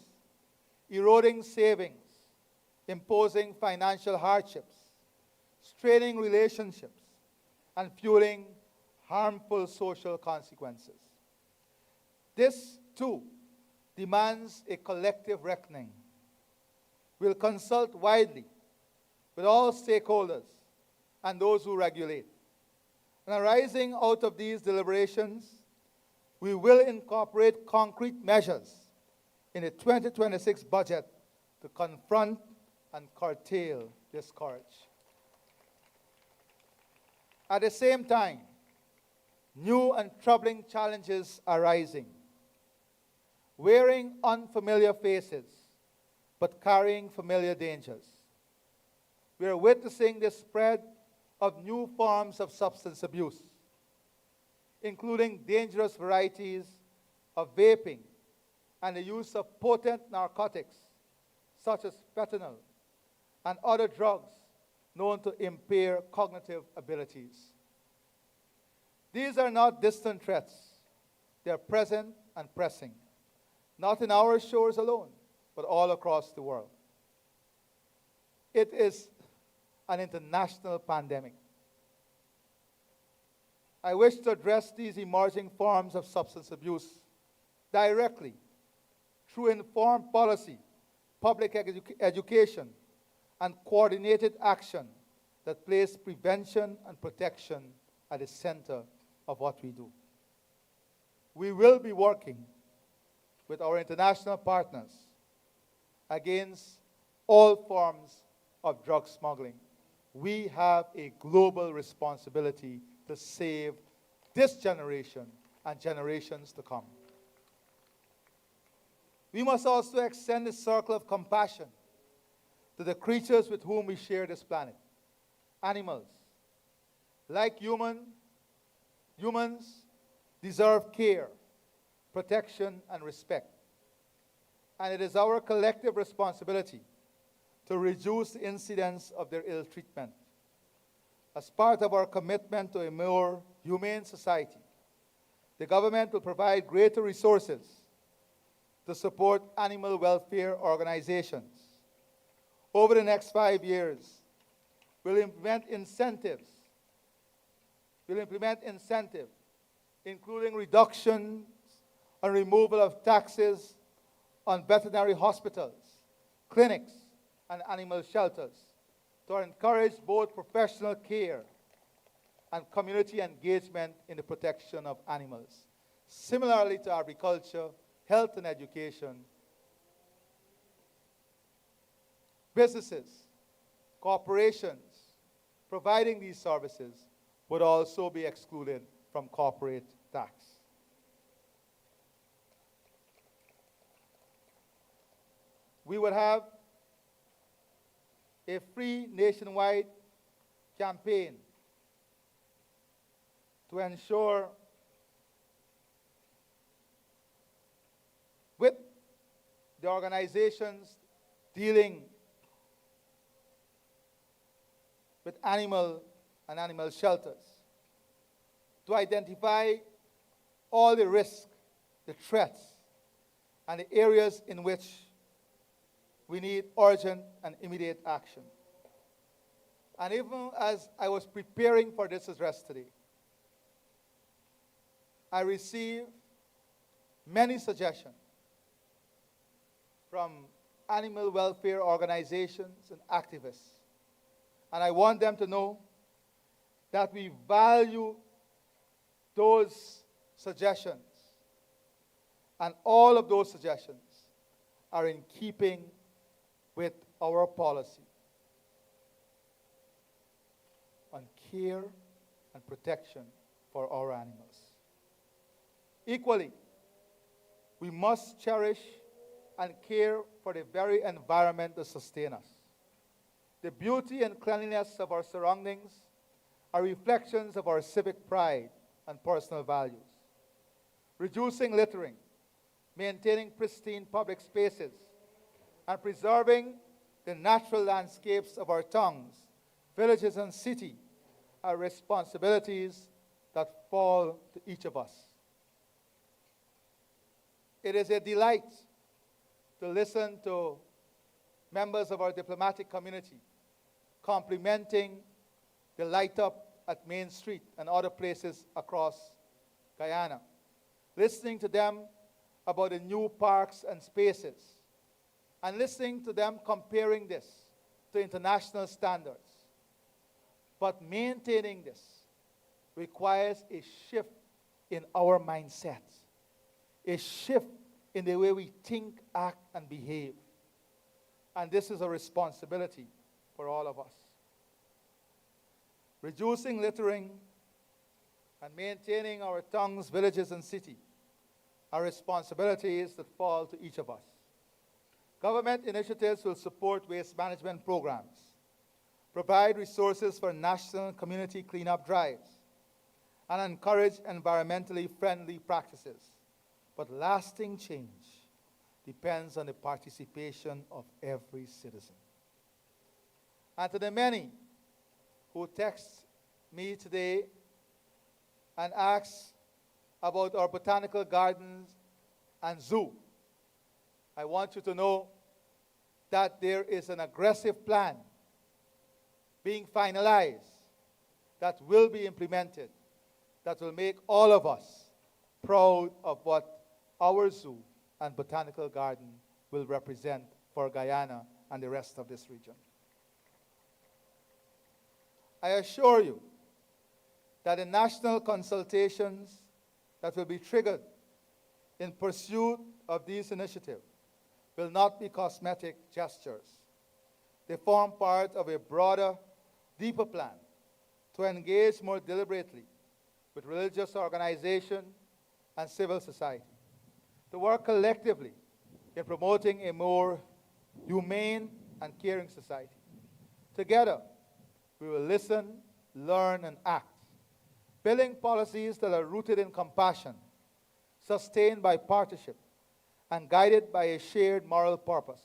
Speaker 3: eroding savings, imposing financial hardships, straining relationships, and fueling harmful social consequences. This, too, demands a collective reckoning. We'll consult widely with all stakeholders and those who regulate. And arising out of these deliberations, we will incorporate concrete measures in the 2026 budget to confront and curtail this scourge. At the same time, new and troubling challenges are rising. Wearing unfamiliar faces, but carrying familiar dangers. We are witnessing the spread of new forms of substance abuse, including dangerous varieties of vaping and the use of potent narcotics, such as fentanyl and other drugs known to impair cognitive abilities. These are not distant threats. They are present and pressing, not in our shores alone, but all across the world. It is an international pandemic. I wish to address these emerging forms of substance abuse directly through informed policy, public education, and coordinated action that place prevention and protection at the center of what we do. We will be working with our international partners against all forms of drug smuggling. We have a global responsibility to save this generation and generations to come. We must also extend the circle of compassion to the creatures with whom we share this planet. Animals, like humans, deserve care, protection, and respect. And it is our collective responsibility to reduce the incidence of their ill treatment. As part of our commitment to a more humane society, the government will provide greater resources to support animal welfare organizations. Over the next 5 years, we'll implement incentives, including reductions and removal of taxes on veterinary hospitals, clinics, and animal shelters to encourage both professional care and community engagement in the protection of animals. Similarly to agriculture, health, and education, businesses, corporations providing these services would also be excluded from corporate tax. We would have a free nationwide campaign to ensure with the organizations dealing with animal and animal shelters to identify all the risks, the threats, and the areas in which we need urgent and immediate action. And even as I was preparing for this address today, I received many suggestions from animal welfare organizations and activists. And I want them to know that we value those suggestions. And all of those suggestions are in keeping with our policy on care and protection for our animals. Equally, we must cherish and care for the very environment that sustains us. The beauty and cleanliness of our surroundings are reflections of our civic pride and personal values. Reducing littering, maintaining pristine public spaces, and preserving the natural landscapes of our towns, villages, and cities are responsibilities that fall to each of us. It is a delight to listen to members of our diplomatic community complimenting the light up at Main Street and other places across Guyana. Listening to them about the new parks and spaces, and listening to them comparing this to international standards. But maintaining this requires a shift in our mindset, a shift in the way we think, act, and behave. And this is a responsibility for all of us. Reducing littering and maintaining our towns, villages, and cities are responsibilities that fall to each of us. Government initiatives will support waste management programs, provide resources for national and community cleanup drives, and encourage environmentally friendly practices. But lasting change depends on the participation of every citizen. And to the many who text me today and ask about our botanical gardens and zoo, I want you to know that there is an aggressive plan being finalized that will be implemented, that will make all of us proud of what our zoo and botanical garden will represent for Guyana and the rest of this region. I assure you that the national consultations that will be triggered in pursuit of these initiatives will not be cosmetic gestures. They form part of a broader, deeper plan to engage more deliberately with religious organizations and civil society, to work collectively in promoting a more humane and caring society. Together, we will listen, learn, and act, building policies that are rooted in compassion, sustained by partnership, and guided by a shared moral purpose.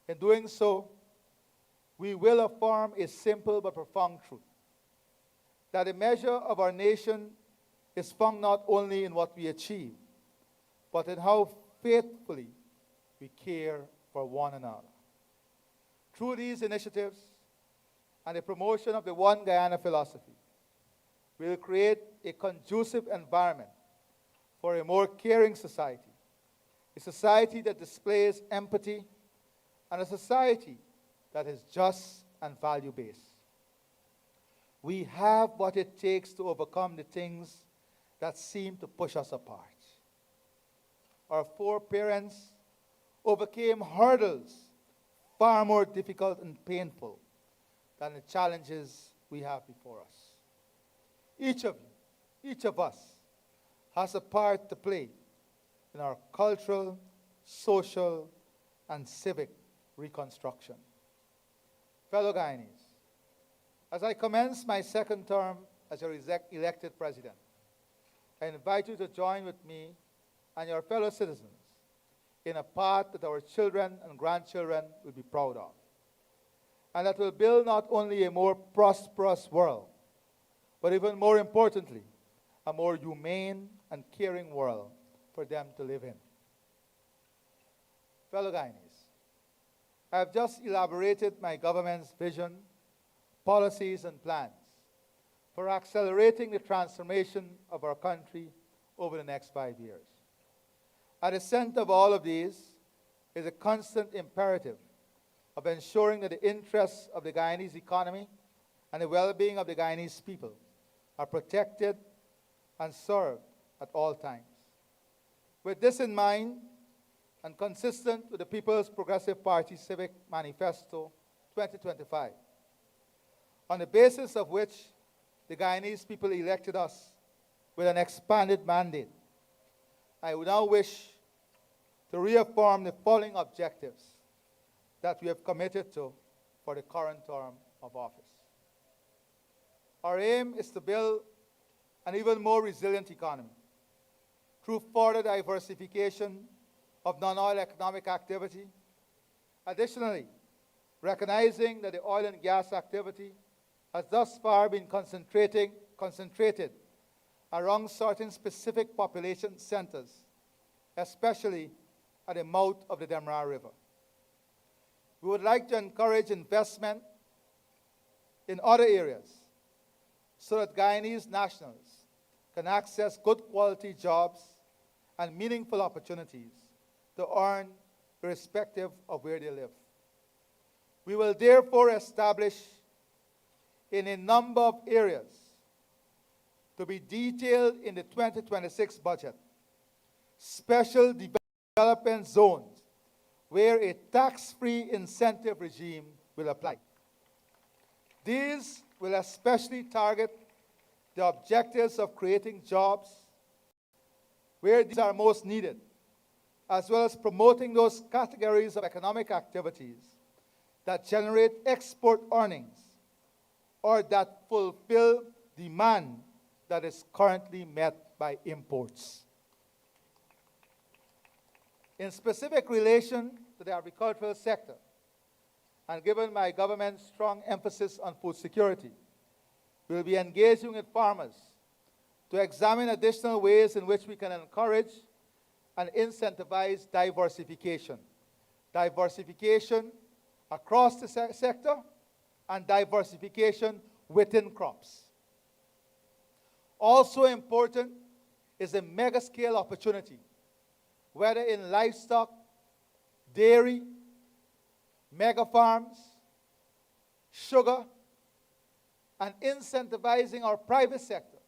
Speaker 3: In doing so, we will affirm a simple but profound truth, that the measure of our nation is found not only in what we achieve, but in how faithfully we care for one another. Through these initiatives and the promotion of the One Guyana philosophy, we will create a conducive environment for a more caring society, a society that displays empathy, and a society that is just and value-based. We have what it takes to overcome the things that seem to push us apart. Our foreparents overcame hurdles far more difficult and painful than the challenges we have before us. Each of you, each of us, has a part to play in our cultural, social, and civic reconstruction. Fellow Guyanese, as I commence my second term as your elected president, I invite you to join with me and your fellow citizens in a path that our children and grandchildren will be proud of, and that will build not only a more prosperous world, but even more importantly, a more humane and caring world for them to live in. Fellow Guyanese, I have just elaborated my government's vision, policies, and plans for accelerating the transformation of our country over the next 5 years. At the center of all of these is a constant imperative of ensuring that the interests of the Guyanese economy and the well-being of the Guyanese people are protected and served at all times. With this in mind, and consistent with the People's Progressive Party Civic Manifesto 2025, on the basis of which the Guyanese people elected us with an expanded mandate, I would now wish to reaffirm the following objectives that we have committed to for the current term of office. Our aim is to build an even more resilient economy through further diversification of non-oil economic activity. Additionally, recognizing that the oil and gas activity has thus far been concentrated around certain specific population centers, especially at the mouth of the Demerara River. We would like to encourage investment in other areas so that Guyanese nationals can access good quality jobs and meaningful opportunities to earn irrespective of where they live. We will therefore establish in a number of areas to be detailed in the 2026 budget special development zones where a tax-free incentive regime will apply. These will especially target the objectives of creating jobs where these are most needed, as well as promoting those categories of economic activities that generate export earnings or that fulfill demand that is currently met by imports. In specific relation to the agricultural sector, and given my government's strong emphasis on food security, we will be engaging with farmers to examine additional ways in which we can encourage and incentivize diversification. Diversification across the sector and diversification within crops. Also important is a mega-scale opportunity, whether in livestock, dairy, mega farms, sugar, and incentivizing our private sector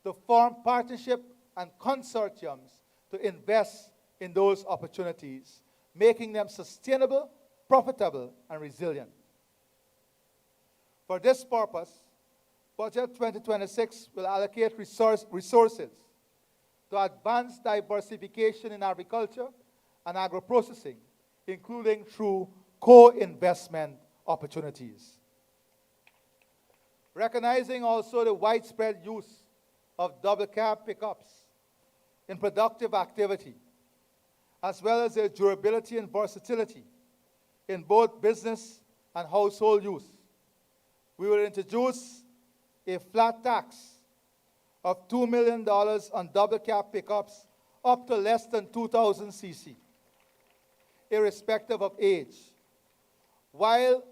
Speaker 3: to form partnership and consortiums to invest in those opportunities, making them sustainable, profitable, and resilient. For this purpose, Budget 2026 will allocate resources to advance diversification in agriculture and agro-processing, including through co-investment opportunities. Recognizing also the widespread use of double cab pickups in productive activity, as well as their durability and versatility in both business and household use, we will introduce a flat tax of $2 million on double cab pickups up to less than 2,000 cc, irrespective of age, while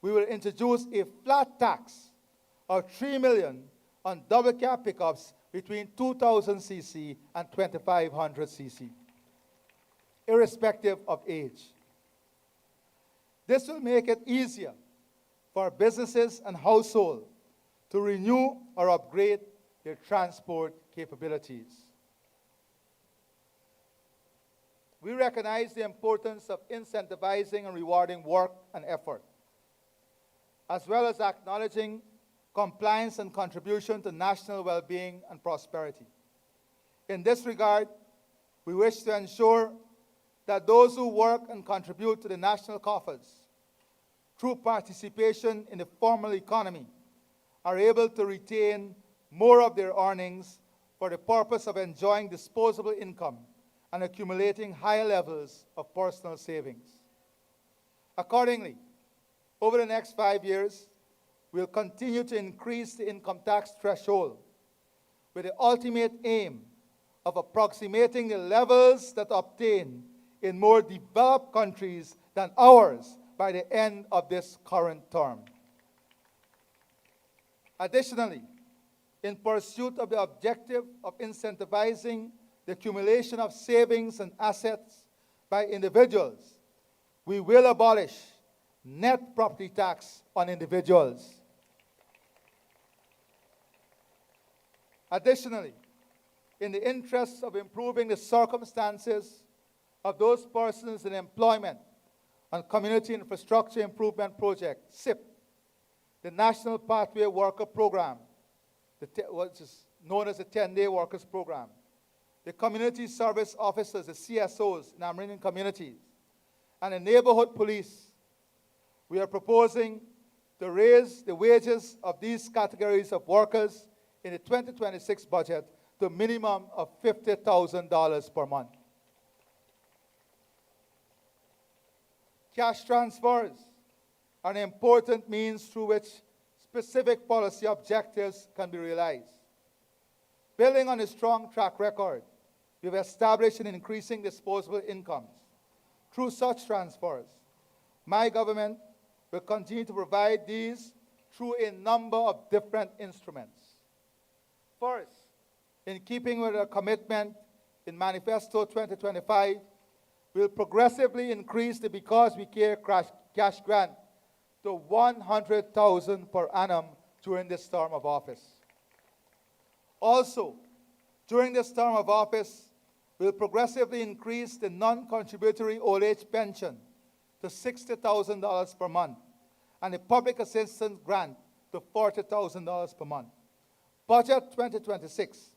Speaker 3: we will introduce a flat tax of $3 million on double cab pickups between 2,000 cc and 2,500 cc, irrespective of age. This will make it easier for businesses and households to renew or upgrade their transport capabilities. We recognize the importance of incentivizing and rewarding work and effort, as well as acknowledging compliance and contribution to national well-being and prosperity. In this regard, we wish to ensure that those who work and contribute to the national coffers through participation in the formal economy are able to retain more of their earnings for the purpose of enjoying disposable income and accumulating higher levels of personal savings. Accordingly, over the next 5 years, we'll continue to increase the income tax threshold with the ultimate aim of approximating the levels that are obtained in more developed countries than ours by the end of this current term. Additionally, in pursuit of the objective of incentivizing the accumulation of savings and assets by individuals, we will abolish net property tax on individuals. Additionally, in the interest of improving the circumstances of those persons in employment on Community Infrastructure Improvement Project, SIP, the National Pathway Worker Program, which is known as the 10-Day Workers Program, the Community Service Officers, the CSOs in Amerindian communities, and the Neighborhood Police, we are proposing to raise the wages of these categories of workers in the 2026 budget to a minimum of $50,000 per month. Cash transfers are an important means through which specific policy objectives can be realized. Building on a strong track record, we've established an increasing disposable incomes. Through such transfers, my government will continue to provide these through a number of different instruments. First, in keeping with our commitment in Manifesto 2025, we'll progressively increase the Because We Care cash grant to $100,000 per annum during this term of office. Also, during this term of office, we'll progressively increase the non-contributory old age pension to $60,000 per month and the public assistance grant to $40,000 per month. Budget 2026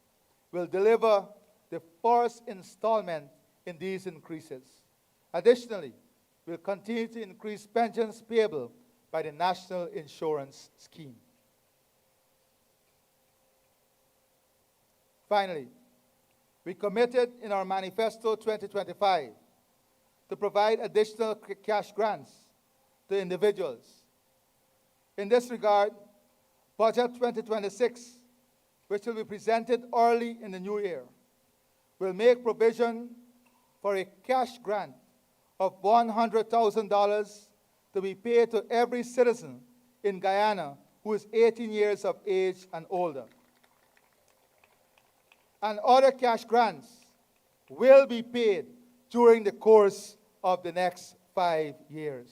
Speaker 3: will deliver the first installment in these increases. Additionally, we'll continue to increase pensions payable by the National Insurance Scheme. Finally, we committed in our Manifesto 2025 to provide additional cash grants to individuals. In this regard, Budget 2026, which will be presented early in the new year, will make provision for a cash grant of $100,000 to be paid to every citizen in Guyana who is 18 years of age and older. And other cash grants will be paid during the course of the next 5 years.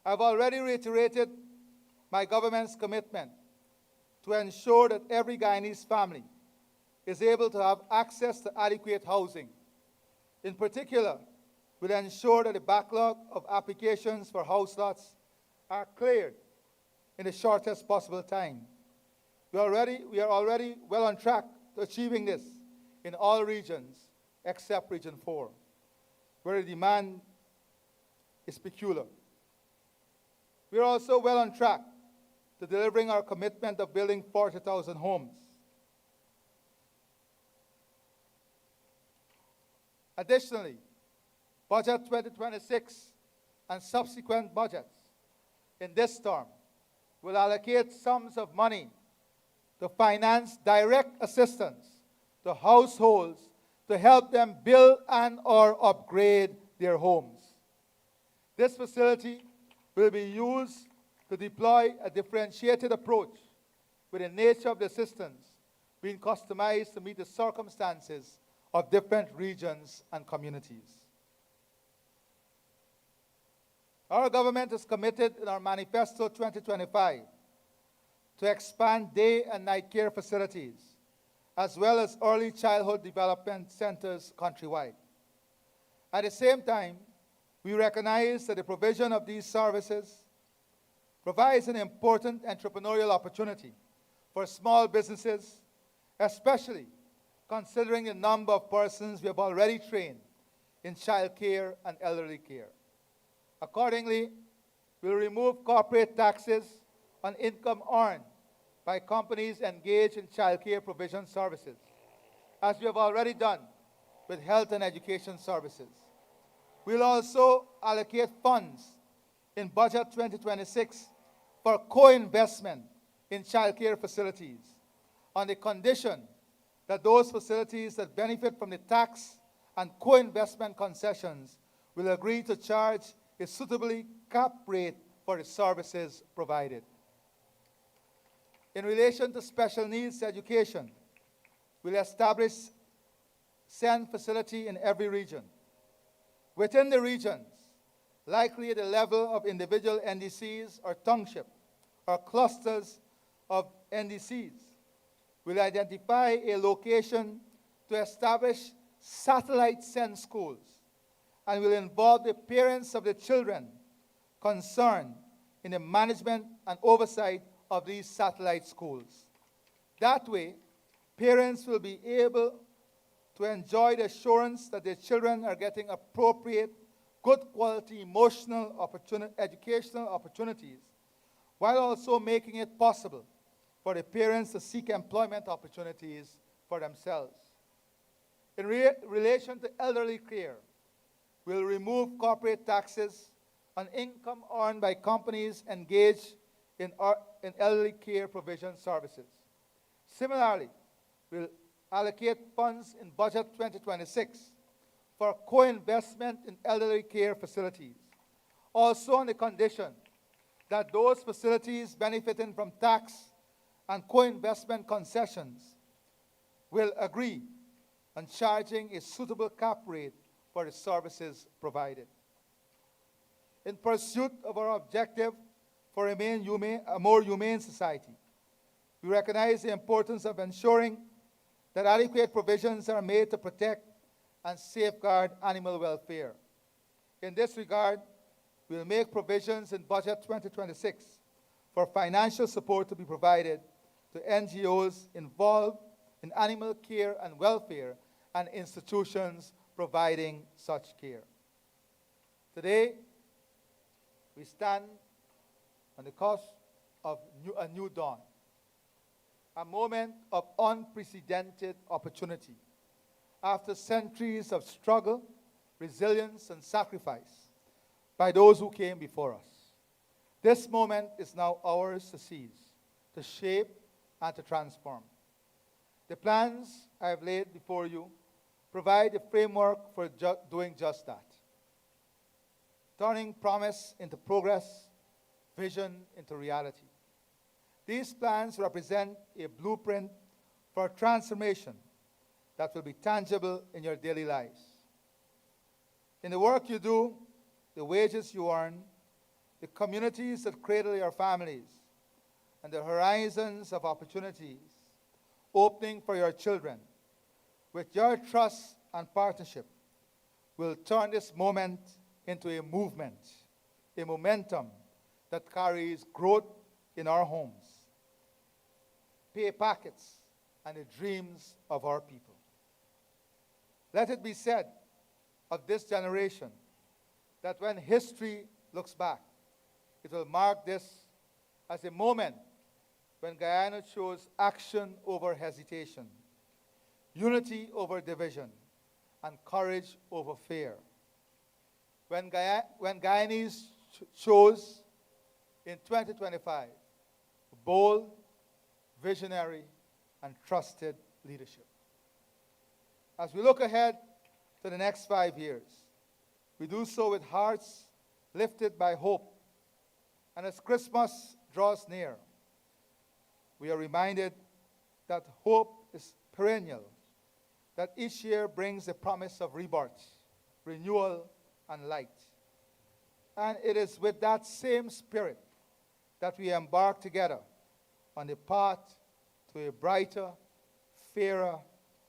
Speaker 3: I've already reiterated my government's commitment to ensure that every Guyanese family is able to have access to adequate housing. In particular, we'll ensure that the backlog of applications for house lots are cleared in the shortest possible time. We are already well on track to achieving this in all regions except Region 4, where the demand is peculiar. We are also well on track to delivering our commitment of building 40,000 homes. Additionally, Budget 2026 and subsequent budgets in this term will allocate sums of money to finance direct assistance to households to help them build and/or upgrade their homes. This facility will be used to deploy a differentiated approach with the nature of the assistance being customized to meet the circumstances of different regions and communities. Our government is committed in our Manifesto 2025 to expand day and night care facilities, as well as early childhood development centers countrywide. At the same time, we recognize that the provision of these services provides an important entrepreneurial opportunity for small businesses, especially considering the number of persons we have already trained in child care and elderly care. Accordingly, we'll remove corporate taxes on income earned by companies engaged in child care provision services. as we have already done with health and education services. We'll also allocate funds in Budget 2026 for co-investment in childcare facilities on the condition that those facilities that benefit from the tax and co-investment concessions will agree to charge a suitably capped rate for the services provided. In relation to special needs education, we'll establish SEN facility in every region. Within the regions, likely at the level of individual NDCs or township or clusters of NDCs, we'll identify a location to establish satellite SEN schools and will involve the parents of the children concerned in the management and oversight of these satellite schools. That way, parents will be able to enjoy the assurance that their children are getting appropriate, good quality educational opportunities, while also making it possible for the parents to seek employment opportunities for themselves. In relation to elderly care, we'll remove corporate taxes on income earned by companies engaged in elderly care provision services. Similarly, we'll allocate funds in Budget 2026 for co-investment in elderly care facilities, also on the condition that those facilities benefiting from tax and co-investment concessions will agree on charging a suitable cap rate for the services provided. In pursuit of our objective for a more humane society, we recognize the importance of ensuring that adequate provisions are made to protect and safeguard animal welfare. In this regard, we will make provisions in Budget 2026 for financial support to be provided to NGOs involved in animal care and welfare and institutions providing such care. Today, we stand on the cusp of a new dawn, a moment of unprecedented opportunity after centuries of struggle, resilience, and sacrifice by those who came before us. This moment is now ours to seize, to shape, and to transform. The plans I have laid before you provide a framework for doing just that, turning promise into progress, vision into reality. These plans represent a blueprint for transformation that will be tangible in your daily lives. In the work you do, the wages you earn, the communities that cradle your families, and the horizons of opportunities opening for your children, with your trust and partnership, will turn this moment into a movement, a momentum that carries growth in our homes, pay packets, and the dreams of our people. Let it be said of this generation that when history looks back, it will mark this as a moment when Guyana chose action over hesitation, unity over division, and courage over fear. When Guyanese chose in 2025 bold, visionary, and trusted leadership. As we look ahead to the next 5 years, we do so with hearts lifted by hope. And as Christmas draws near, we are reminded that hope is perennial, that each year brings the promise of rebirth, renewal, and light. And it is with that same spirit that we embark together on the path to a brighter, fairer,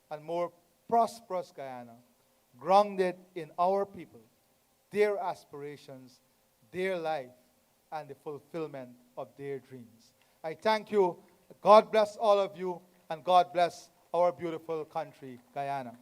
Speaker 3: and more prosperous Guyana, grounded in our people, their aspirations, their life, and the fulfillment of their dreams. I thank you. God bless all of you, and God bless our beautiful country, Guyana.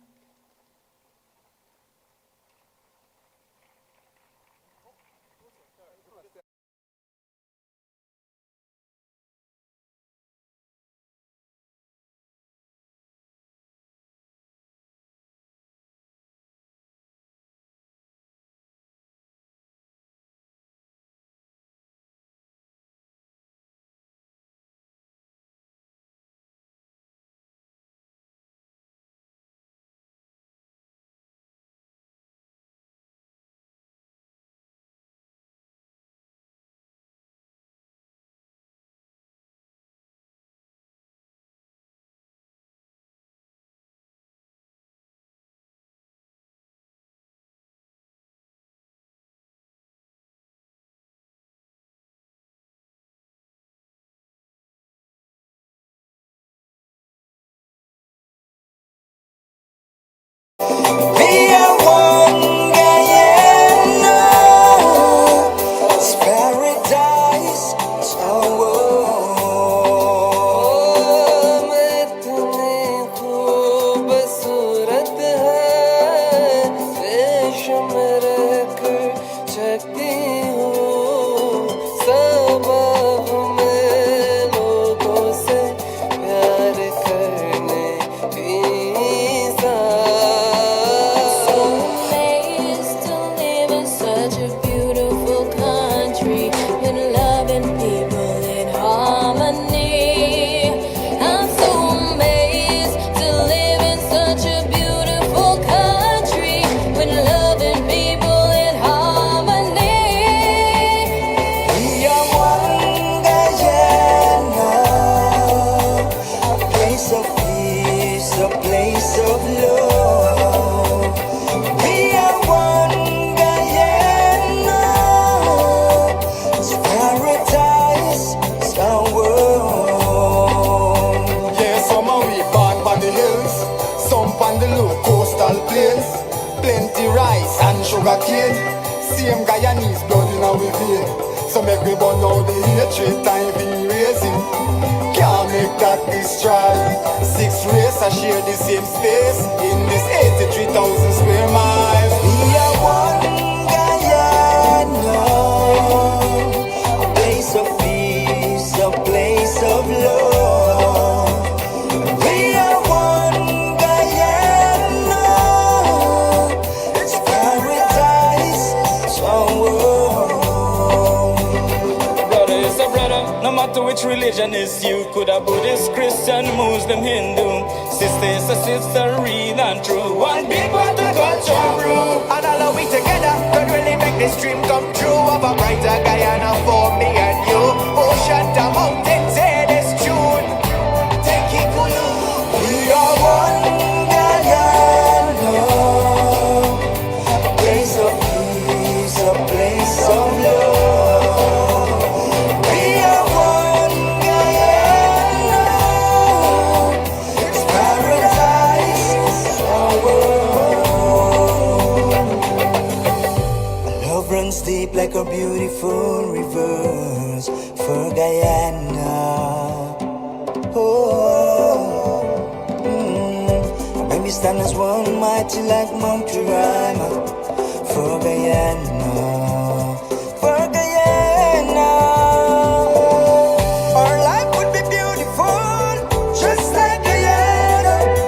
Speaker 1: We are one Guyana. It's paradise, it's our world. मैं तुम्हें खूबसूरत है रेशम रख सकती हूँ सबब में लोगों से प्यार करने की So amazed to live in such a beautiful country with loving people in harmony. I'm so amazed to live in such a beautiful country with loving people in harmony. We are one Guyana, a place of peace, a place of love. We are one Guyana, it's paradise, it's our world.
Speaker 4: Yeah, some of we born on the hills, some on the low coastal plains. Plenty rice and sugar cane. Same Guyanese blood in our vein. So make we burn out the hatred time be raising. Can't make that destroy. 6 race I share the same space in this 83,000 square miles.
Speaker 1: We are one Guyana, a place of peace, a place of love. We are one Guyana, it's paradise, it's our world.
Speaker 5: Brother is a brother, no matter which religion is you. Could a Buddhist, Christian, Muslim, Hindu. Sister is a sister, real and true. One big one to culture brew.
Speaker 1: And all of we together could really make this dream come true of a brighter Guyana for me and you. Ocean to mountains, hear this tune. Take it cool. We are one Guyana, a place of peace, a place of love. We are one Guyana, it's paradise, it's our world. Love runs deep like a beautiful rivers for Guyana. Oh, when we stand as one mighty like Mount Kirima for Guyana, for Guyana. Our life would be beautiful, just like Guyana.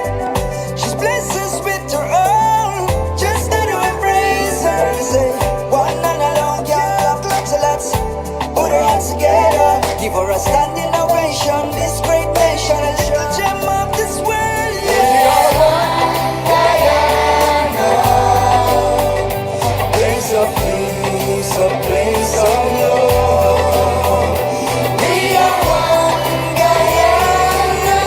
Speaker 1: She's blessed us with her own, just to embrace her. Say, one and alone can't clap like lots. Put her hands together, give her a standing ovation. This great nation, a little gem of this world. Yeah. We are one Guyana, a place of peace, a place of love. We are one Guyana,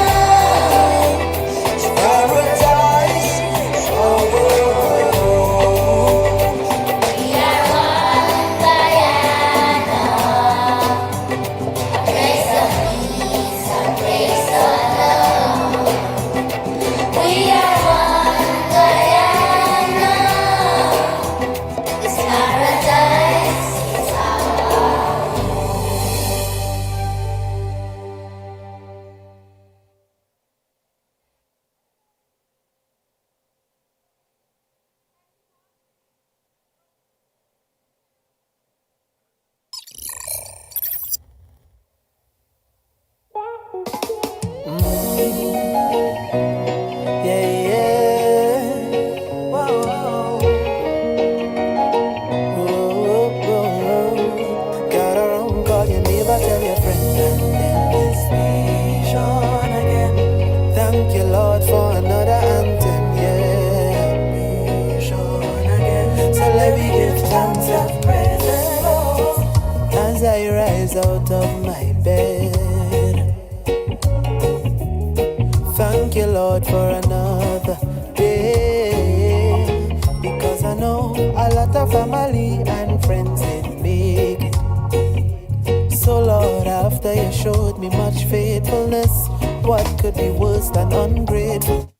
Speaker 1: it's paradise, it's our world.
Speaker 6: We are one Guyana, a place of peace, a place of love. We are one Guyana, it's paradise, it's our
Speaker 1: Yeah, yeah. Whoa, whoa, whoa. Got her own call, you never tell your friend, and then this nation again. Thank you, Lord, for another anthem, yeah. Nation again. So let me give thanks and praise, Lord, as I rise out of my bed. Thank you, Lord, for another day, because I know a lot of family and friends didn't make it. So, Lord, after you showed me much faithfulness, what could be worse than ungrateful?